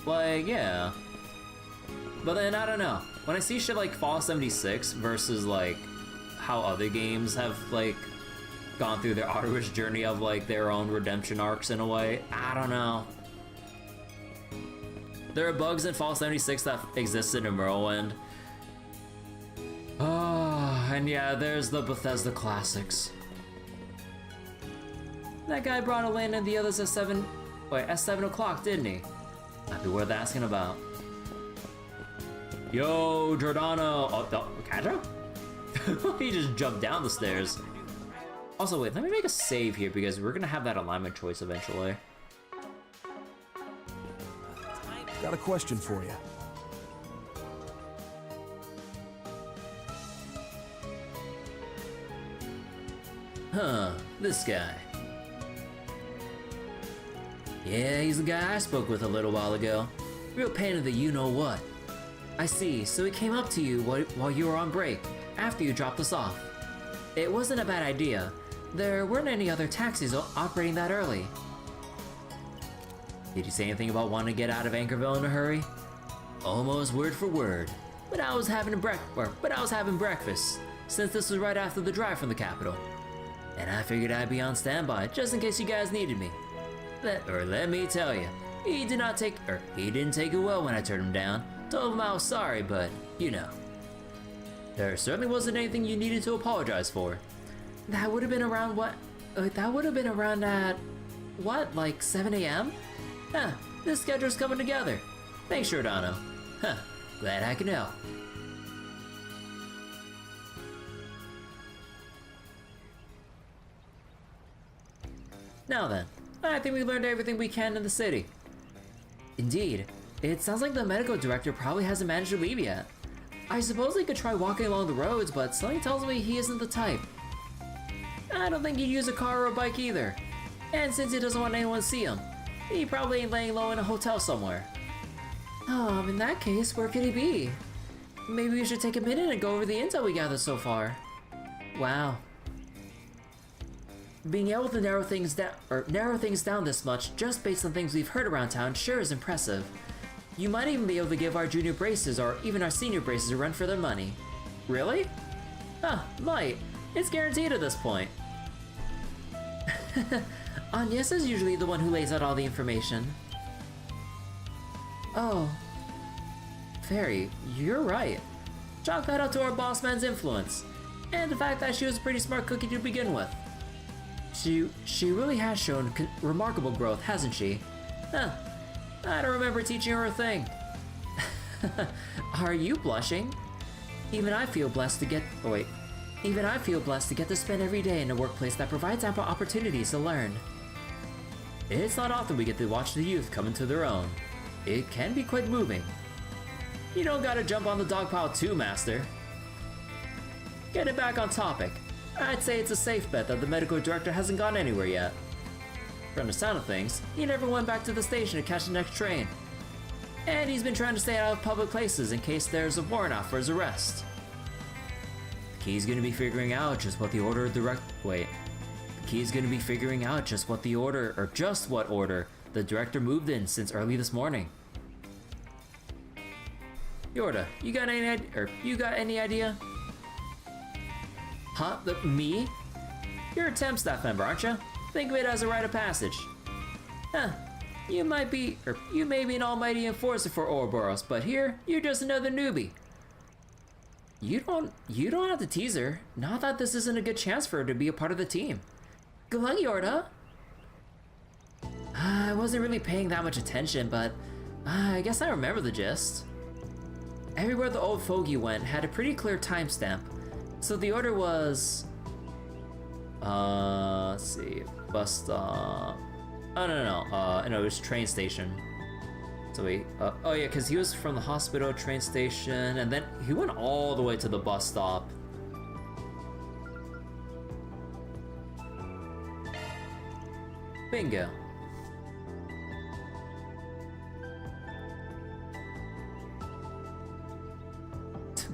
like, yeah. But then I don't know, when I see shit like Fallout 76 versus like how other games have like gone through their arduous journey of like their own redemption arcs in a way, I don't know. There are bugs in Fallout 76 that existed in Morrowind. Oh, and yeah, there's the Bethesda classics. That guy brought Elaine and the others at 7 o'clock, didn't he? Might be worth asking about. Yo, Giordano! Oh, Kadra? He just jumped down the stairs. Also, wait, let me make a save here because we're gonna have that alignment choice eventually. Got a question for you. Huh, this guy. Yeah, he's the guy I spoke with a little while ago. Real pain in the you-know-what. I see, so he came up to you while you were on break, after you dropped us off. It wasn't a bad idea. There weren't any other taxis operating that early. Did you say anything about wanting to get out of Anchorville in a hurry? Almost word for word. But I was having breakfast, since this was right after the drive from the capital. And I figured I'd be on standby, just in case you guys needed me. Let me tell you, he didn't take it well when I turned him down. Told him I was sorry, but, you know. There certainly wasn't anything you needed to apologize for. That would have been around what? That would have been around at, what, like 7 a.m.? Huh, this schedule's coming together. Thanks, Giordano. Huh, glad I can help. Now then, I think we learned everything we can in the city. Indeed. It sounds like the medical director probably hasn't managed to leave yet. I suppose he could try walking along the roads, but something tells me he isn't the type. I don't think he'd use a car or a bike either. And since he doesn't want anyone to see him, he probably ain't laying low in a hotel somewhere. In that case, where could he be? Maybe we should take a minute and go over the intel we gathered so far. Wow. Being able to narrow things down this much just based on things we've heard around town sure is impressive. You might even be able to give our junior braces or even our senior braces a run for their money. Really? Huh, might. It's guaranteed at this point. Agnès is usually the one who lays out all the information. Oh. Fairy, you're right. Chalk that up to our boss man's influence, and the fact that she was a pretty smart cookie to begin with. She really has shown remarkable growth, hasn't she? Huh. I don't remember teaching her a thing. Are you blushing? Even I feel blessed to get to spend every day in a workplace that provides ample opportunities to learn. It's not often we get to watch the youth come into their own. It can be quite moving. You don't gotta jump on the dog pile too, Master. Getting back on topic, I'd say it's a safe bet that the medical director hasn't gone anywhere yet. From the sound of things, he never went back to the station to catch the next train. And he's been trying to stay out of public places in case there's a warrant out for his arrest. The key's gonna be figuring out just what the order the director moved in since early this morning. Jorda, you got any idea? Huh? Me? You're a temp staff member, aren't you? Think of it as a rite of passage. Huh. You may be an almighty enforcer for Ouroboros, but here, you're just another newbie. You don't have to tease her. Not that this isn't a good chance for her to be a part of the team. Good luck, Jorda. I wasn't really paying that much attention, but I guess I remember the gist. Everywhere the old fogey went had a pretty clear timestamp, so the order was... let's see, bus stop... Oh, no, it was train station. So wait, oh yeah, because he was from the hospital, train station, and then he went all the way to the bus stop. Bingo.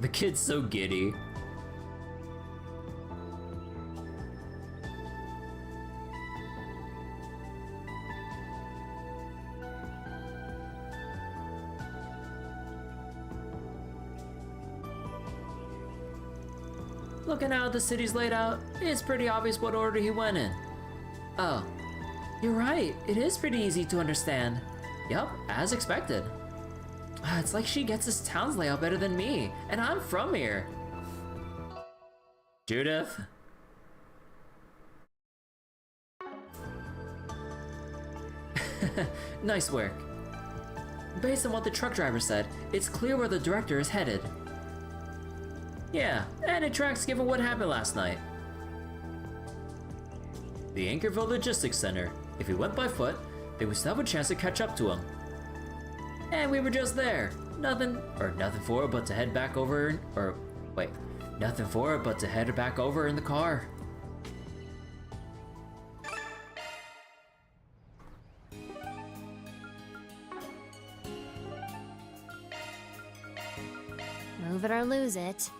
The kid's so giddy. Looking at how the city's laid out, it's pretty obvious what order he went in. Oh, you're right. It is pretty easy to understand. Yup, as expected. It's like she gets this town's layout better than me, and I'm from here. Judith? Nice work. Based on what the truck driver said, it's clear where the director is headed. Yeah, and it tracks given what happened last night. The Anchorville Logistics Center. If he went by foot, they would still have a chance to catch up to him. And we were just there. Nothing for it but to head back over, back over in the car. Move it or lose it.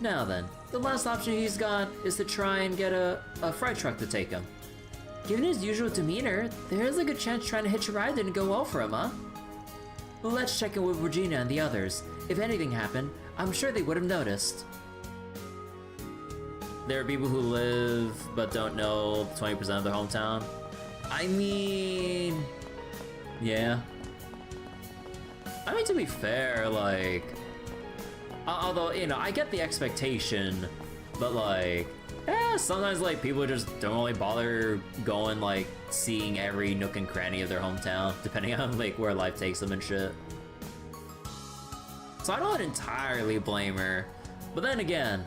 Now then, the last option he's got is to try and get a freight truck to take him. Given his usual demeanor, there is a good chance trying to hitch a ride didn't go well for him, huh? Let's check in with Regina and the others. If anything happened, I'm sure they would have noticed. There are people who live but don't know 20% of their hometown. I mean... yeah. I mean, to be fair, like... although, you know, I get the expectation, but like, sometimes like people just don't really bother going like seeing every nook and cranny of their hometown, depending on like where life takes them and shit. So I don't entirely blame her, but then again,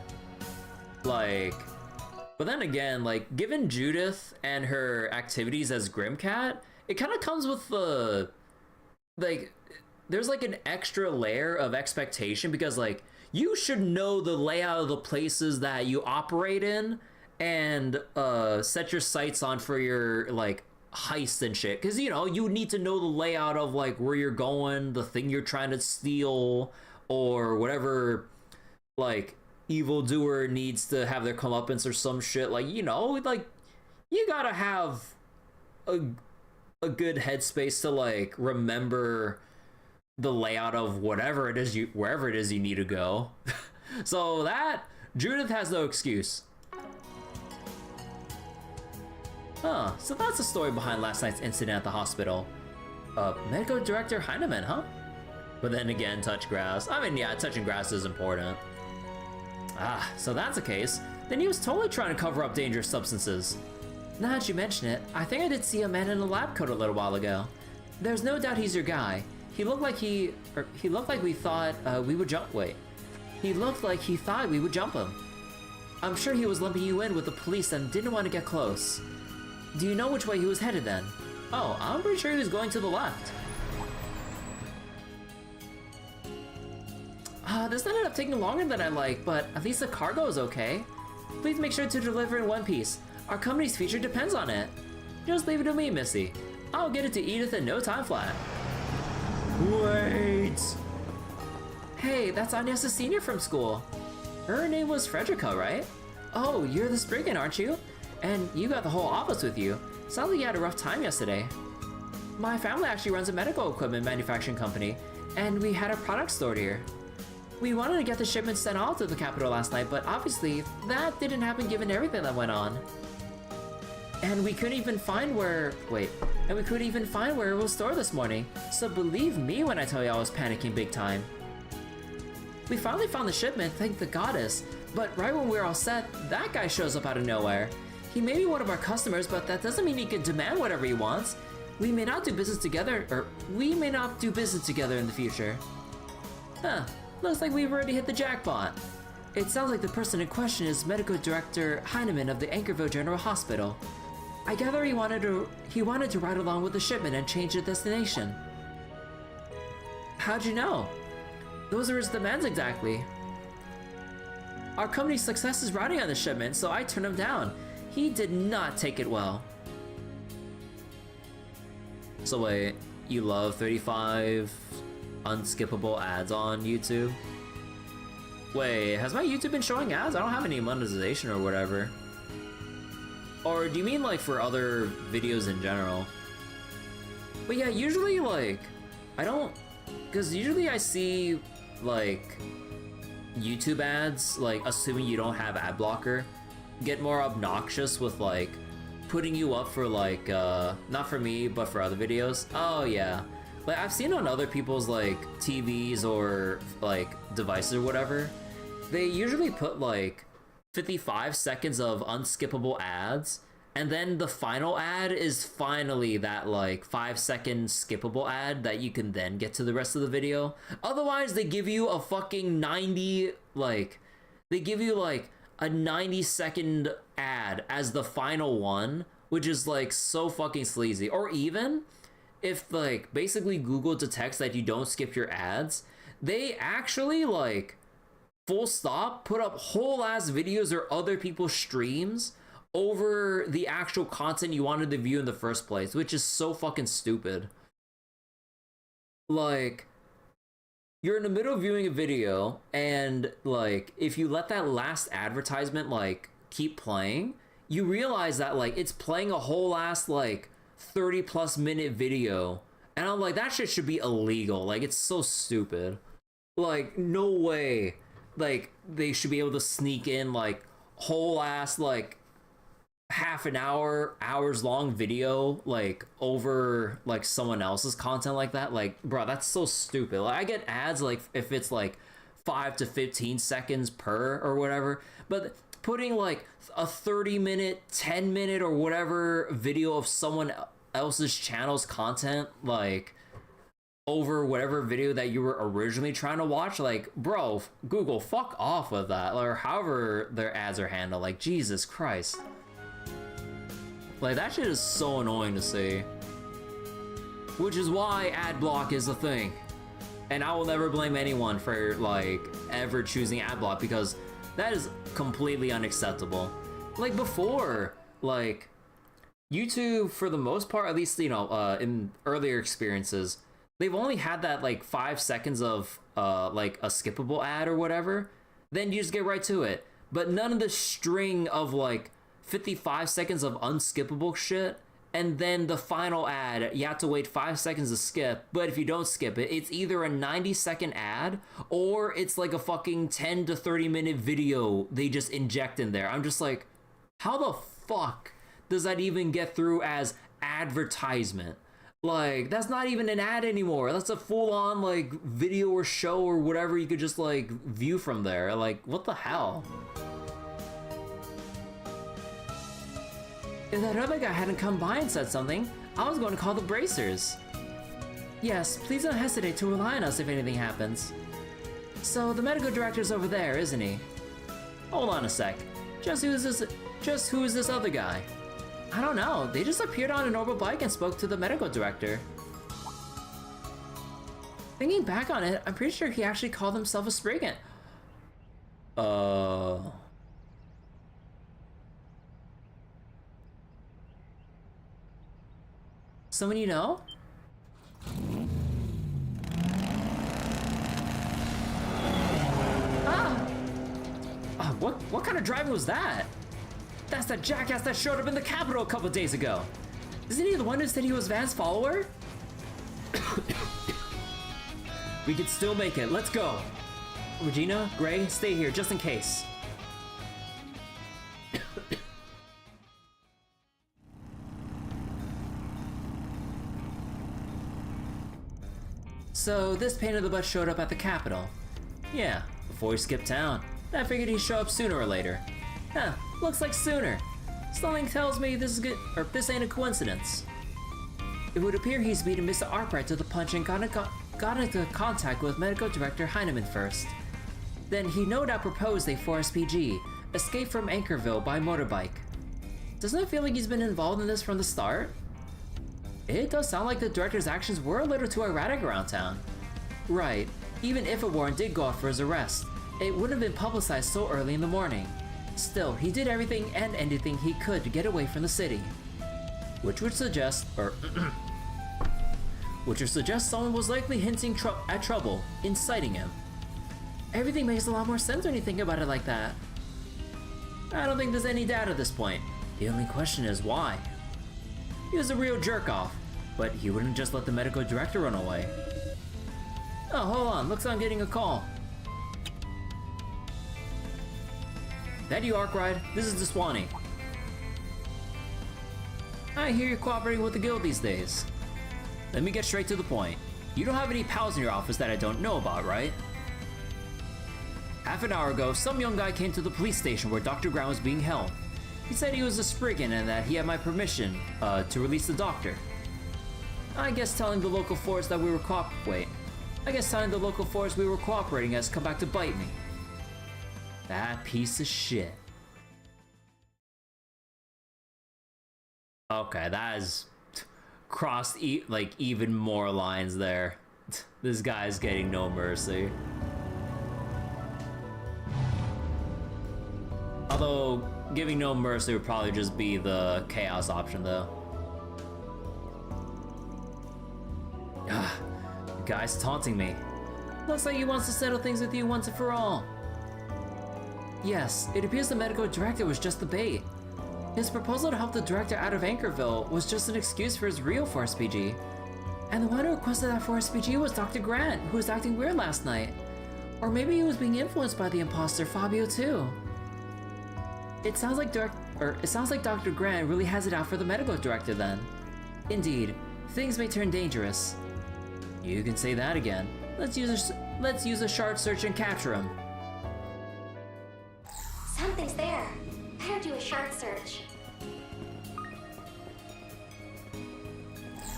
given Judith and her activities as Grimcat, it kind of comes with the, like, there's like an extra layer of expectation because like, you should know the layout of the places that you operate in and set your sights on for your like heists and shit. Because, you know, you need to know the layout of like where you're going, the thing you're trying to steal, or whatever like evildoer needs to have their comeuppance or some shit. Like, you know, like you gotta have a good headspace to like remember the layout of whatever it is wherever it is you need to go. So that Judith has no excuse. Huh, so that's the story behind last night's incident at the hospital. Medical Director Heinemann, huh? But then again, touch grass. I mean, yeah, touching grass is important. Ah, so that's the case. Then he was totally trying to cover up dangerous substances. Now that you mention it, I think I did see a man in a lab coat a little while ago. There's no doubt he's your guy. He looked like he looked like we thought we would jump. Wait. He looked like he thought we would jump him. I'm sure he was lumping you in with the police and didn't want to get close. Do you know which way he was headed then? Oh, I'm pretty sure he was going to the left. This ended up taking longer than I like, but at least the cargo is okay. Please make sure to deliver in one piece. Our company's future depends on it. Just leave it to me, Missy. I'll get it to Edith in no time flat. Wait. Hey, that's Agnès' senior from school. Her name was Frederica, right? Oh, you're the Spriggan, aren't you? And you got the whole office with you. Sounds like you had a rough time yesterday. My family actually runs a medical equipment manufacturing company, and we had a product stored here. We wanted to get the shipment sent off to the capital last night, but obviously that didn't happen given everything that went on. And we couldn't even find where... Wait. And we couldn't even find where it was stored this morning. So believe me when I tell you I was panicking big time. We finally found the shipment, thank the goddess. But right when we were all set, that guy shows up out of nowhere. He may be one of our customers, but that doesn't mean he can demand whatever he wants. We may not do business together, or we may not do business together in the future. Huh. Looks like we've already hit the jackpot. It sounds like the person in question is Medical Director Heinemann of the Anchorville General Hospital. I gather he wanted to ride along with the shipment and change the destination. How'd you know? Those are his demands exactly. Our company's success is riding on the shipment, so I turned him down. He did not take it well. So wait, you love 35 unskippable ads on YouTube? Wait, has my YouTube been showing ads? I don't have any monetization or whatever. Or do you mean like for other videos in general? But yeah, usually like, I don't, because usually I see like YouTube ads, like assuming you don't have ad blocker, get more obnoxious with like putting you up for like, not for me, but for other videos. Oh yeah. Like I've seen on other people's like TVs or like devices or whatever, they usually put like 55 seconds of unskippable ads, and then the final ad is finally that like 5-second skippable ad that you can then get to the rest of the video. Otherwise they give you a fucking 90, like they give you like a 90-second ad as the final one, which is like so fucking sleazy. Or even if like basically Google detects that you don't skip your ads, they actually like full stop put up whole ass videos or other people's streams over the actual content you wanted to view in the first place, which is so fucking stupid. Like, you're in the middle of viewing a video, and like if you let that last advertisement like keep playing, you realize that like it's playing a whole ass like 30+ minute video, and I'm like, that shit should be illegal. Like, it's so stupid. Like, no way like they should be able to sneak in like whole ass like half an hour, hours long video like over like someone else's content like that. Like, bro, that's so stupid. Like, I get ads like if it's like 5 to 15 seconds per or whatever, but putting like a 30-minute, 10-minute or whatever video of someone else's channel's content like over whatever video that you were originally trying to watch, like, bro, Google, fuck off with that. Or however their ads are handled. Like, Jesus Christ. Like, that shit is so annoying to see. Which is why ad block is a thing. And I will never blame anyone for like ever choosing ad block, because that is completely unacceptable. Like, before, like YouTube, for the most part, at least, you know, in earlier experiences, they've only had that like 5 seconds of like a skippable ad or whatever, then you just get right to it. But none of the string of like 55 seconds of unskippable shit and then the final ad, you have to wait 5 seconds to skip, but if you don't skip it, it's either a 90-second ad, or it's like a fucking 10 to 30 minute video they just inject in there. I'm just like, how the fuck does that even get through as advertisement? Like, that's not even an ad anymore. That's a full-on, like, video or show or whatever you could just, like, view from there. Like, what the hell? If that other guy hadn't come by and said something, I was going to call the bracers. Yes, please don't hesitate to rely on us if anything happens. So, the medical director's over there, isn't he? Hold on a sec. Just who is this other guy? I don't know. They just appeared on an Orbal bike and spoke to the medical director. Thinking back on it, I'm pretty sure he actually called himself a Spriggan. Someone you know? What kind of driving was that? That's the jackass that showed up in the Capitol a couple days ago. Isn't he the one who said he was Van's follower? We could still make it. Let's go. Regina, Gray, stay here just in case. So this pain in the butt showed up at the Capitol. Yeah, before he skipped town. I figured he'd show up sooner or later. Huh, looks like sooner. Something tells me this is good, or this ain't a coincidence. It would appear he's beaten Mr. Arkride to the punch and got into contact with Medical Director Heinemann first. Then he no doubt proposed a 4SPG, escape from Anchorville by motorbike. Doesn't it feel like he's been involved in this from the start? It does sound like the director's actions were a little too erratic around town. Right, even if a warrant did go off for his arrest, it wouldn't have been publicized so early in the morning. Still, he did everything and anything he could to get away from the city. Which would suggest someone was likely hinting at trouble, inciting him. Everything makes a lot more sense when you think about it like that. I don't think there's any doubt at this point. The only question is why. He was a real jerk-off, but he wouldn't just let the medical director run away. Oh, hold on, looks like I'm getting a call. That you, Arkride? This is Deswani. I hear you're cooperating with the guild these days. Let me get straight to the point. You don't have any pals in your office that I don't know about, right? Half an hour ago, some young guy came to the police station where Dr. Grant was being held. He said he was a Spriggan and that he had my permission to release the doctor. I guess telling the local force we were cooperating has come back to bite me. That piece of shit. Okay, that is crossed even more lines there. This guy's getting no mercy. Although, giving no mercy would probably just be the chaos option, though. The guy's taunting me. Looks like he wants to settle things with you once and for all. Yes, it appears the medical director was just the bait. His proposal to help the director out of Anchorville was just an excuse for his real 4SPG. And the one who requested that 4SPG was Dr. Grant, who was acting weird last night. Or maybe he was being influenced by the imposter Fabio too. It sounds like Dr. Grant really has it out for the medical director then. Indeed, things may turn dangerous. You can say that again. Let's use a shard search and capture him. Something's there. Better do a shard search.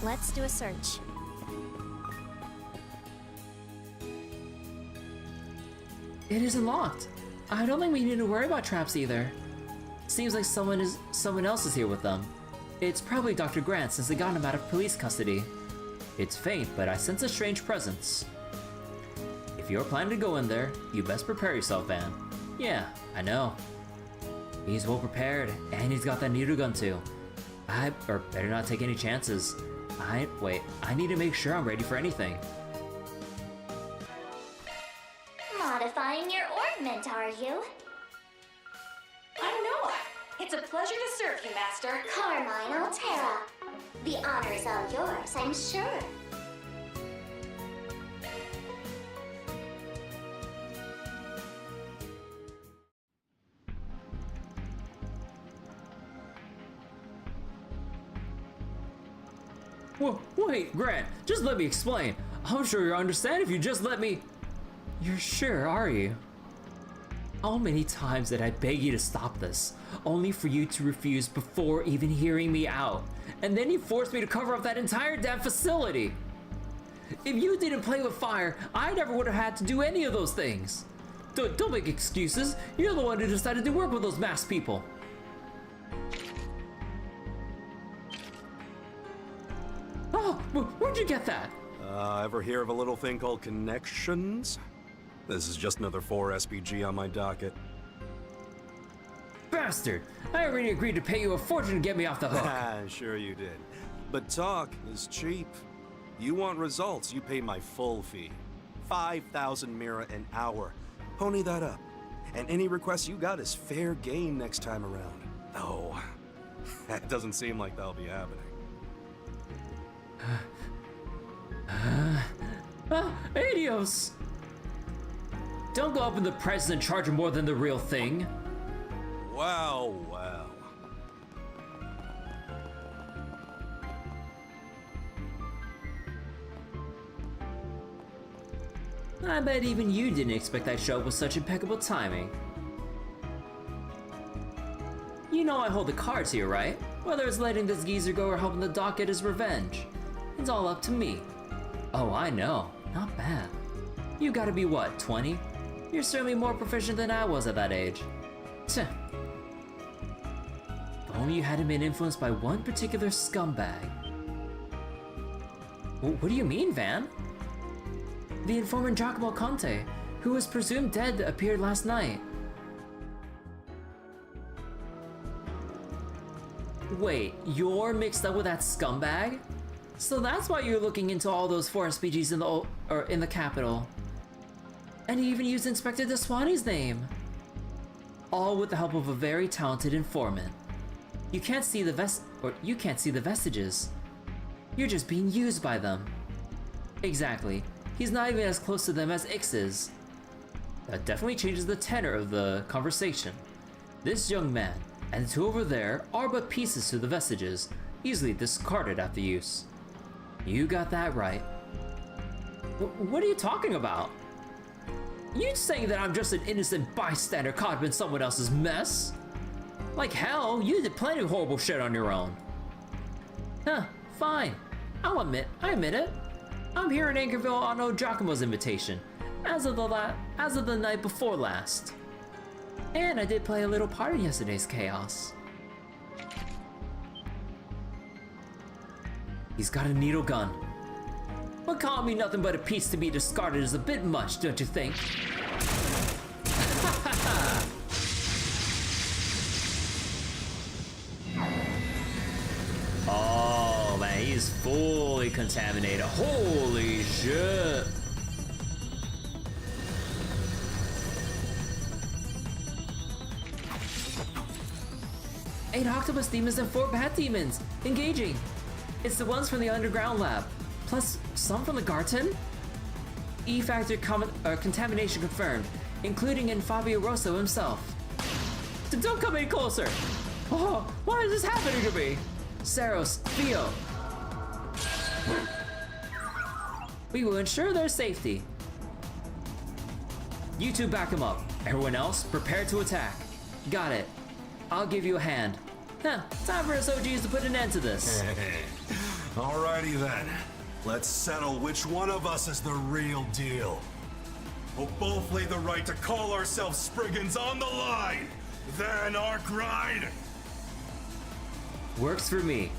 Let's do a search. It isn't locked. I don't think we need to worry about traps either. Seems like someone else is here with them. It's probably Dr. Grant since they got him out of police custody. It's faint, but I sense a strange presence. If you're planning to go in there, you best prepare yourself, Van. Yeah, I know. He's well prepared, and he's got that needle gun too. I better not take any chances. I need to make sure I'm ready for anything. Modifying your ornament, are you? I know. It's a pleasure to serve you, Master. Carmine Altera. The honor's all yours, I'm sure. Wait, Grant, just let me explain. I'm sure you'll understand if you just let me... You're sure, are you? How many times did I beg you to stop this, only for you to refuse before even hearing me out? And then you forced me to cover up that entire damn facility! If you didn't play with fire, I never would have had to do any of those things! Don't make excuses, you're the one who decided to work with those masked people! Oh, where'd you get that? Ever hear of a little thing called connections? This is just another 4 SPG on my docket. Bastard! I already agreed to pay you a fortune to get me off the hook. Sure you did. But talk is cheap. You want results, you pay my full fee. 5,000 Mira an hour. Pony that up. And any request you got is fair game next time around. Though, it doesn't seem like that'll be happening. Adios! Don't go up in the prices and charge more than the real thing. Wow, wow. I bet even you didn't expect I'd show up with such impeccable timing. You know I hold the cards here, right? Whether it's letting this geezer go or helping the doc get his revenge. It's all up to me. Oh, I know. Not bad. You gotta be what, 20? You're certainly more proficient than I was at that age. Tch. If only you hadn't been influenced by one particular scumbag. What do you mean, Van? The informant Giacomo Conte, who was presumed dead, appeared last night. Wait, you're mixed up with that scumbag? So that's why you're looking into all those 4 SPGs in the capital. And he even used Inspector Deswani's name. All with the help of a very talented informant. You can't see the vestiges. You're just being used by them. Exactly. He's not even as close to them as Ix is. That definitely changes the tenor of the conversation. This young man and the two over there are but pieces to the vestiges, easily discarded after use. You got that right. What are you talking about? You saying that I'm just an innocent bystander caught up in someone else's mess? Like hell, you did plenty of horrible shit on your own. Huh, fine. I admit it. I'm here in Anchorville on old Giacomo's invitation, as of the night before last. And I did play a little part in yesterday's chaos. He's got a needle gun. But calling me nothing but a piece to be discarded is a bit much, don't you think? Oh man, he's fully contaminated. Holy shit. Eight octopus demons and 4 bat demons. Engaging. It's the ones from the underground lab, plus some from the Garten? E-factor contamination confirmed, including in Fabio Rosso himself. Don't come any closer! Oh, why is this happening to me? Saros, Theo. We will ensure their safety. You two back them up. Everyone else, prepare to attack. Got it. I'll give you a hand. Huh, time for us OGs to put an end to this. Alrighty then. Let's settle which one of us is the real deal. We'll both lay the right to call ourselves Spriggans on the line. Then Arkride. Works for me.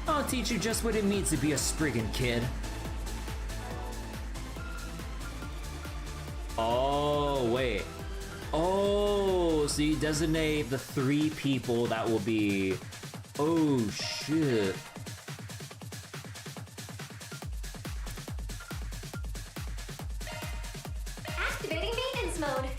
I'll teach you just what it means to be a Spriggan, kid. Oh, wait. Oh, so you designate the 3 people that will be... Oh, shit. Activating maintenance mode.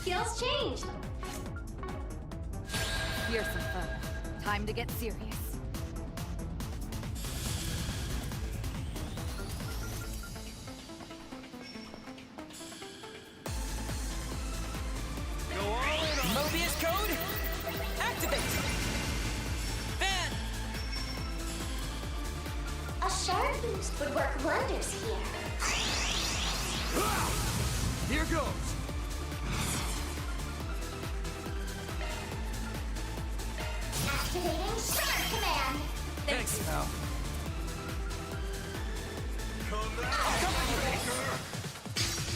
skills changed. Here's some fun. Time to get serious. Go all in on Mobius code? Activate! Ban! A shard boost would work wonders here. Here goes. Activating shard command. Thanks, pal.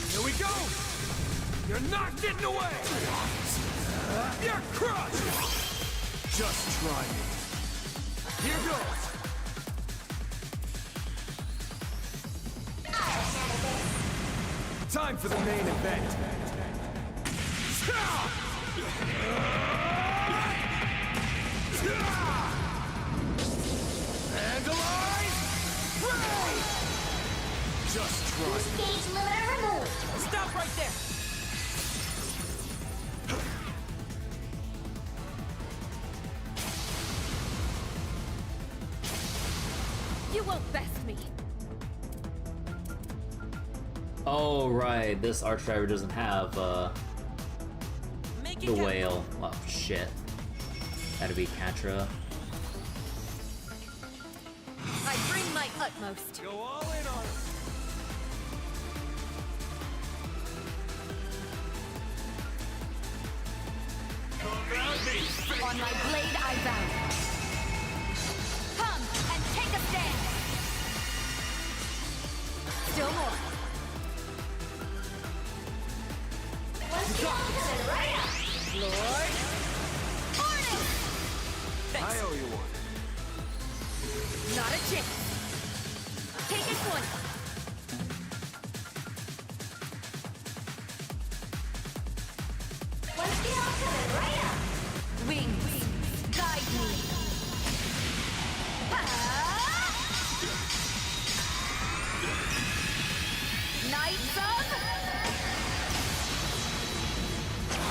Here we go! You're not getting away! You're crushed! Just try me. Here goes! Time for the main event! Vandalize! Ray! Just try me. Gauge limiter removed. Stop right there! You won't best me. Oh, right. This arch driver doesn't have Make it the count. whale. Oh, shit. That'd be Catra. I bring my utmost. Go all in on it! On my blade I vow. Come and take a stand. Still more. One skill coming right up. Lord. Order! I owe you one. Not a chance. Take it one. One skill coming right up. Wings, guide me. Knights of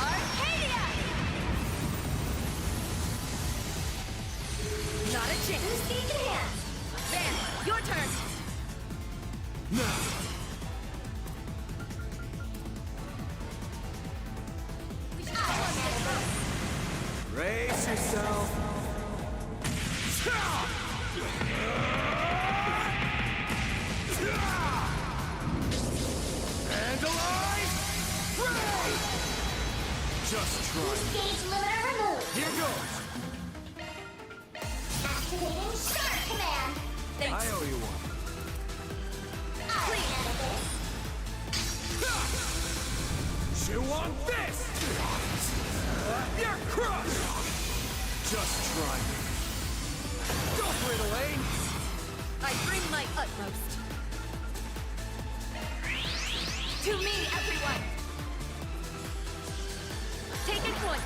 Arcadia! Not a chance. Who's gauge enhanced? Van, your turn. Now! Brace yourself! Vandalize! Ray! Just try me. Gauge limiter removed. Here goes! Activating shard command. I owe you one. You want this? You're crushed! Just try me. Go for it, Elaine! I bring my utmost. To me, everyone! Take it one.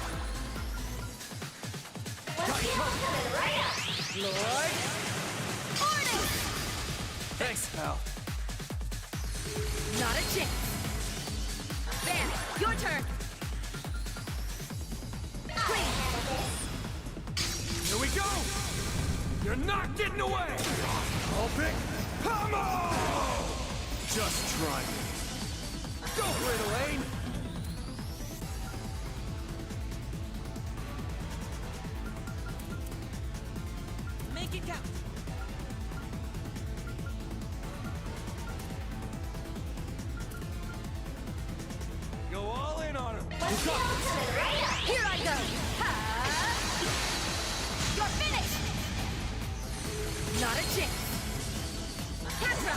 One skill coming right up. Lord. Order! Thanks, pal. Not a chance. Van, your turn. Here we go! You're not getting away! I'll pick Pommel! Just try me. Go for it, Elaine! Make it count. Go all in on him! One skill coming right up. Here I go. Ha! You're finished. Not a chance. Catra!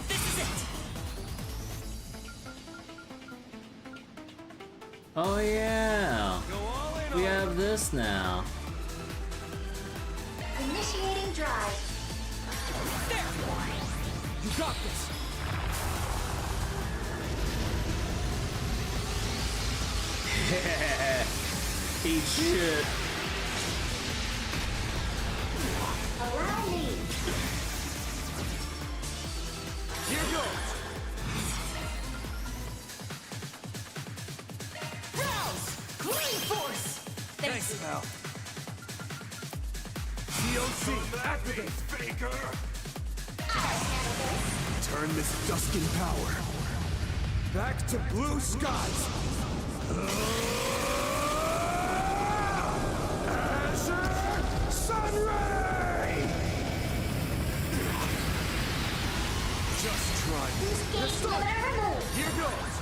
This is it! Oh yeah. Go all in We on have this now. Initiating drive. There! You got this! Eat shit. Allow me. Here goes! Now. DOC, activate! Faker! Turn this dusk in power back to blue skies! Azure Sunray! Just try this. Here goes!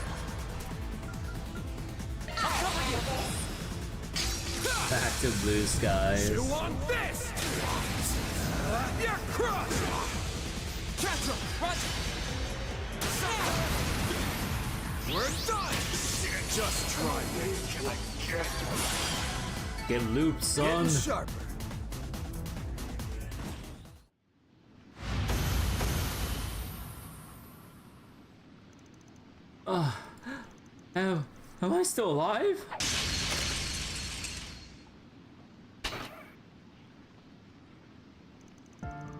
Back to blue skies. You want this? You're crushed! Catch him! Roger! We're done! Just try this. Can I Get looped, son. Getting sharper. Oh, am I still alive?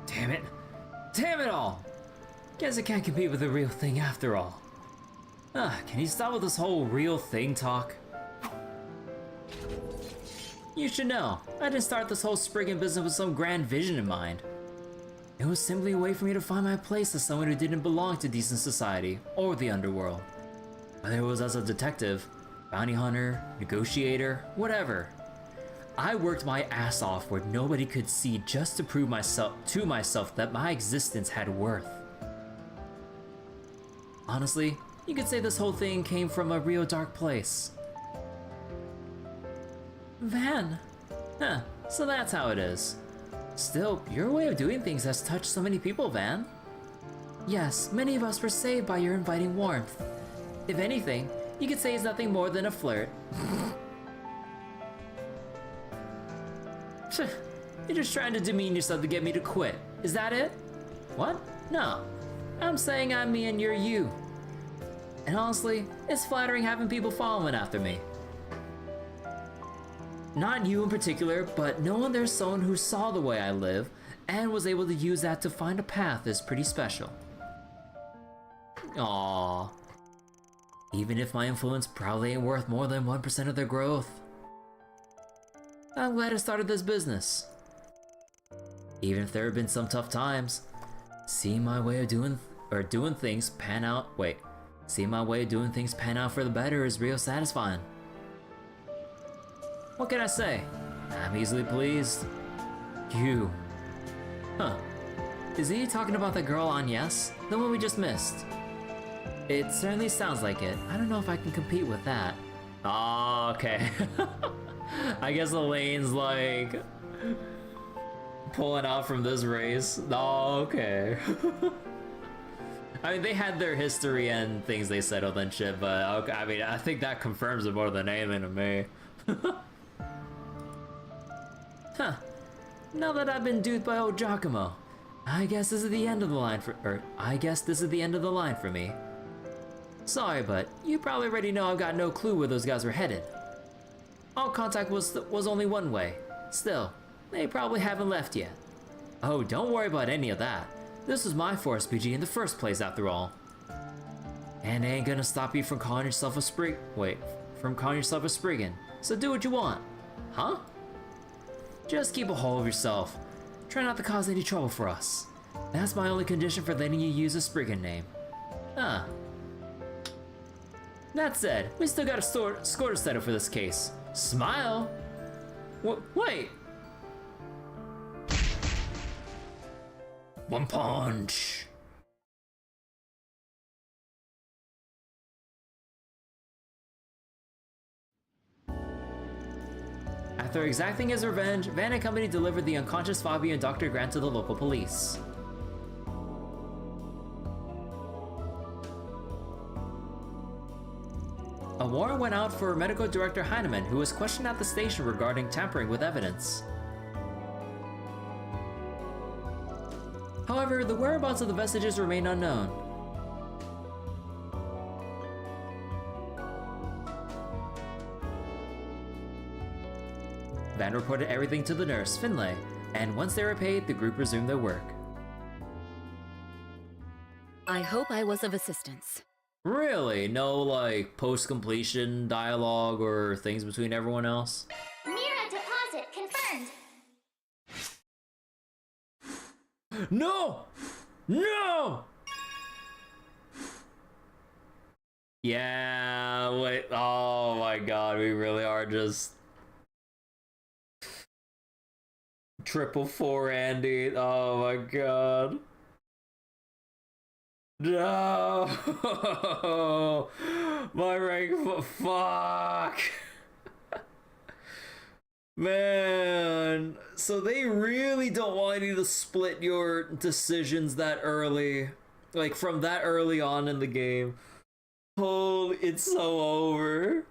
Damn it. Damn it all! Guess I can't compete with the real thing after all. Can you stop with this whole real thing talk? You should know, I didn't start this whole Spriggan business with some grand vision in mind. It was simply a way for me to find my place as someone who didn't belong to decent society or the underworld. Whether it was as a detective, bounty hunter, negotiator, whatever. I worked my ass off where nobody could see just to prove to myself that my existence had worth. Honestly, you could say this whole thing came from a real dark place. Van. Huh, so that's how it is. Still, your way of doing things has touched so many people, Van. Yes, many of us were saved by your inviting warmth. If anything, you could say it's nothing more than a flirt. You're just trying to demean yourself to get me to quit. Is that it? What? No. I'm saying I'm me and you're you. And honestly, it's flattering having people following after me. Not you in particular, but knowing there's someone who saw the way I live and was able to use that to find a path is pretty special. Aww. Even if my influence probably ain't worth more than 1% of their growth. I'm glad I started this business. Even if there have been some tough times, seeing my way of doing things pan out for the better is real satisfying. What can I say? I'm easily pleased. You. Huh. Is he talking about the girl Agnès? The one we just missed? It certainly sounds like it. I don't know if I can compete with that. Oh, okay. I guess Elaine's like pulling out from this race. Oh, okay. I mean, they had their history and things they settled and shit, but okay, I mean, I think that confirms it more than anything to me. Huh. Now that I've been duped by old Giacomo, I guess this is the end of the line for me. Sorry, but you probably already know I've got no clue where those guys were headed. All contact was only one way. Still, they probably haven't left yet. Oh, don't worry about any of that. This was my forest PG in the first place, after all. And they ain't gonna stop you from calling yourself a Spriggan. So do what you want. Huh? Just keep a hold of yourself. Try not to cause any trouble for us. That's my only condition for letting you use a Spriggan name. Ah. That said, we still got a score to settle for this case. Smile? Wait! One punch! After exacting his revenge, Van and company delivered the unconscious Fabio and Dr. Grant to the local police. A warrant went out for medical director Heinemann, who was questioned at the station regarding tampering with evidence. However, the whereabouts of the vestiges remain unknown. Van reported everything to the nurse, Finlay, and once they were paid, the group resumed their work. I hope I was of assistance. Really? No, like, post-completion dialogue or things between everyone else? Mira No! No! Yeah, wait. Oh my god, we really are just triple four Andy. Oh my god. No! My rank, fuck! Man, so they really don't want you to split your decisions that early. Like, from that early on in the game. Oh, it's so over.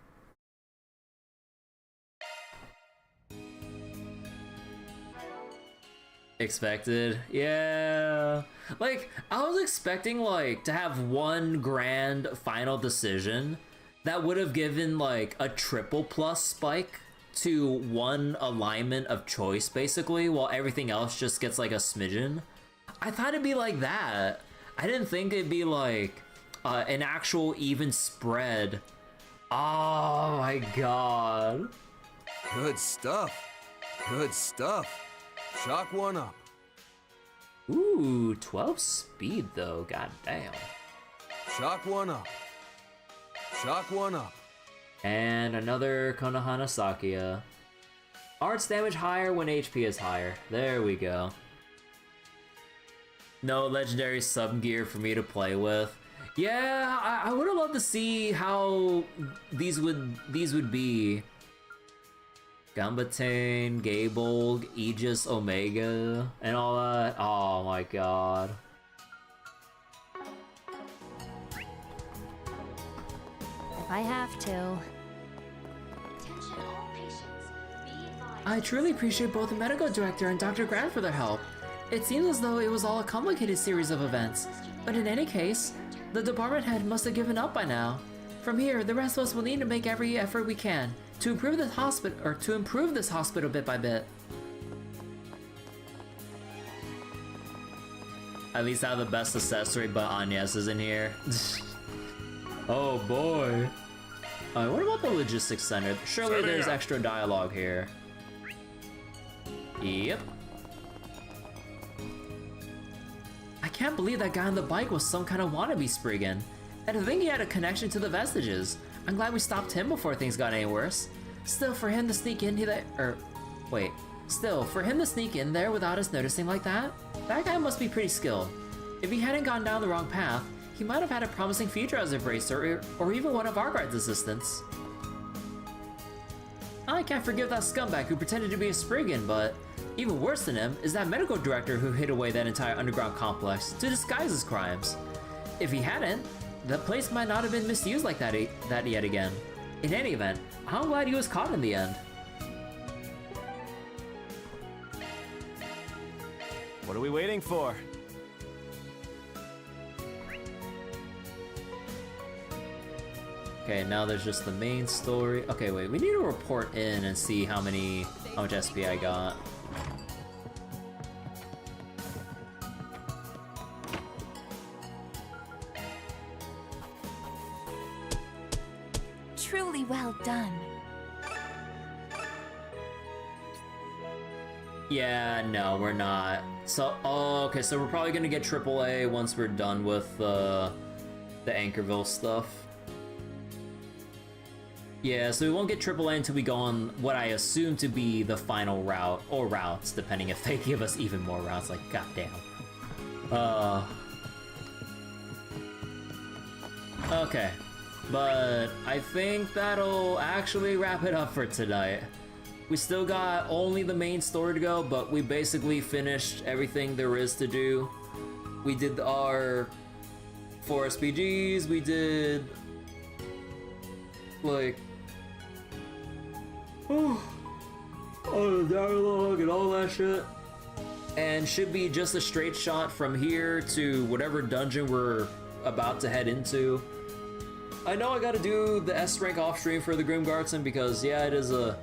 Expected, yeah. Like, I was expecting, like, to have one grand final decision that would have given, like, a triple plus spike to one alignment of choice, basically, while everything else just gets, like, a smidgen. I thought it'd be like that. I didn't think it'd be, like, an actual even spread. Oh my god. Good stuff. Good stuff. Chalk one up. Ooh, 12 speed though, god damn. Chalk one up. Chalk one up. And another Konohana Sakuya. Arts damage higher when HP is higher. There we go. No legendary sub gear for me to play with. Yeah, I would have loved to see how these would be. Gambate, Gable, Aegis, Omega, and all that. Oh my god. If I have to. I truly appreciate both the medical director and Dr. Grant for their help. It seems as though it was all a complicated series of events, but in any case, the department head must have given up by now. From here, the rest of us will need to make every effort we can to improve this hospital bit by bit. At least I have the best accessory, but Agnès is in here. Oh boy. What about the logistics center? Surely there's extra dialogue here. Yep. I can't believe that guy on the bike was some kind of wannabe Spriggan. And to think he had a connection to the vestiges. I'm glad we stopped him before things got any worse. Still, for him to sneak in there, without us noticing like that guy must be pretty skilled. If he hadn't gone down the wrong path, he might have had a promising future as a bracer, or even one of Arkride's assistants. I can't forgive that scumbag who pretended to be a Spriggan, but even worse than him is that medical director who hid away that entire underground complex to disguise his crimes. If he hadn't, the place might not have been misused like that yet again. In any event, I'm glad he was caught in the end. What are we waiting for? Okay, now there's just the main story. Okay, wait, we need to report in and see how much SP I got. Truly well done. Yeah, no, we're not. So, okay, so we're probably gonna get AAA once we're done with the Anchorville stuff. Yeah, so we won't get AAA until we go on what I assume to be the final route, or routes, depending if they give us even more routes, like, goddamn. Okay, but I think that'll actually wrap it up for tonight. We still got only the main story to go, but we basically finished everything there is to do. We did our 4 SPGs, we did like the dialogue and all that shit. And should be just a straight shot from here to whatever dungeon we're about to head into. I know I gotta do the S rank off stream for the Grim Garten because yeah, it is a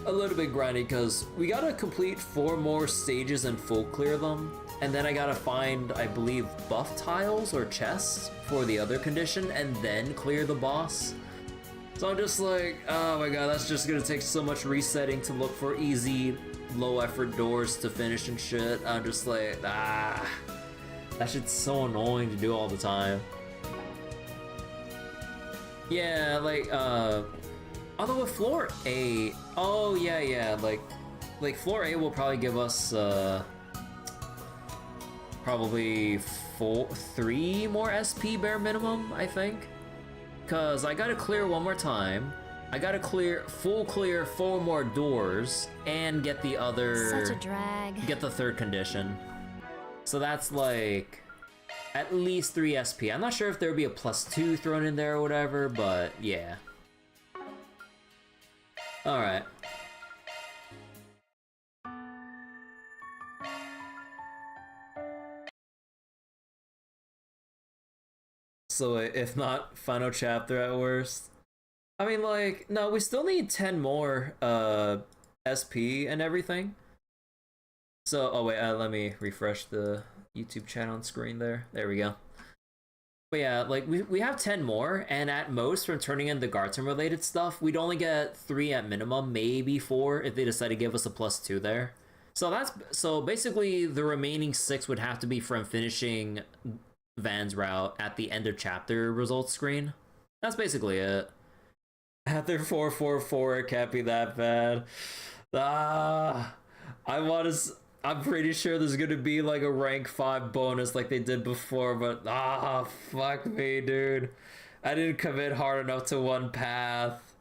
little bit grindy because we gotta complete 4 more stages and full clear them, and then I gotta find, I believe, buff tiles or chests for the other condition and then clear the boss. So I'm just like, oh my god, that's just gonna take so much resetting to look for easy low effort doors to finish and shit. I'm just like, that shit's so annoying to do all the time. Yeah, like, although with floor A, oh yeah, like floor A will probably give us, probably 3 more SP bare minimum, I think. Cause I gotta clear one more time. I gotta full clear 4 more doors and get the other. Such a drag. Get the 3rd condition. So that's like at least 3 SP. I'm not sure if there would be a +2 thrown in there or whatever, but yeah. All right. So if not final chapter at worst. I mean, like, no, we still need 10 more SP and everything. So, oh wait, let me refresh the YouTube chat on screen there. There we go. But yeah, like, we have 10 more, and at most, from turning in the Garten related stuff, we'd only get 3 at minimum, maybe 4, if they decide to give us a +2 there. So basically, the remaining 6 would have to be from finishing Van's route at the end of chapter results screen. That's basically it. After 444, it can't be that bad. I'm pretty sure there's gonna be like a rank 5 bonus like they did before, but fuck me, dude. I didn't commit hard enough to one path.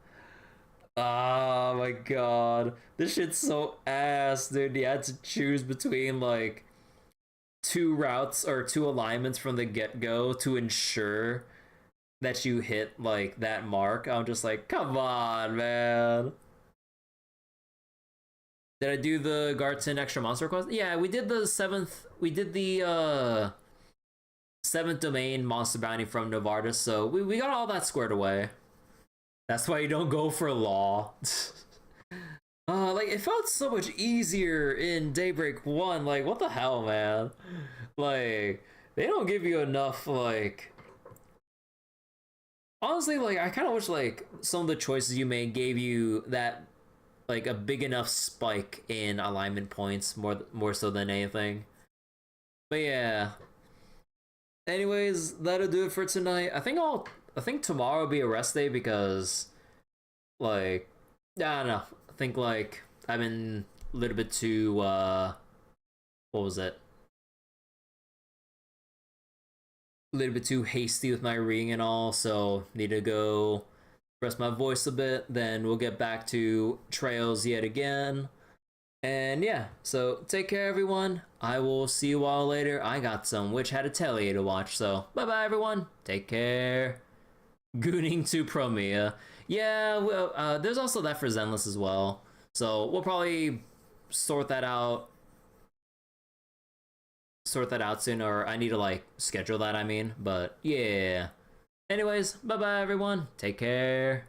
Oh my god. This shit's so ass, dude. You had to choose between like 2 routes or 2 alignments from the get-go to ensure that you hit like that mark. I'm just like, come on, man. Did I do the Garten extra monster quest? Yeah, we did the 7th. We did the 7th domain monster bounty from Novartis, so we got all that squared away. That's why you don't go for law. Like, it felt so much easier in Daybreak 1. Like, what the hell, man? Like, they don't give you enough, like... Honestly, like, I kind of wish, like, some of the choices you made gave you that, like, a big enough spike in alignment points, more so than anything. But yeah. Anyways, that'll do it for tonight. I think tomorrow will be a rest day because, like, I don't know. I think, like, I've been a little bit too, what was it? A little bit too hasty with my reading and all, so need to go rest my voice a bit, then we'll get back to Trails yet again. And yeah, so take care, everyone. I will see you all later. I got some Witch Hat Atelier to watch, so bye-bye, everyone. Take care. Gooning to Promia. Yeah, well, there's also that for Zenless as well. So we'll probably sort that out soon, or I need to like schedule that, I mean, but yeah. Anyways, bye bye everyone, take care.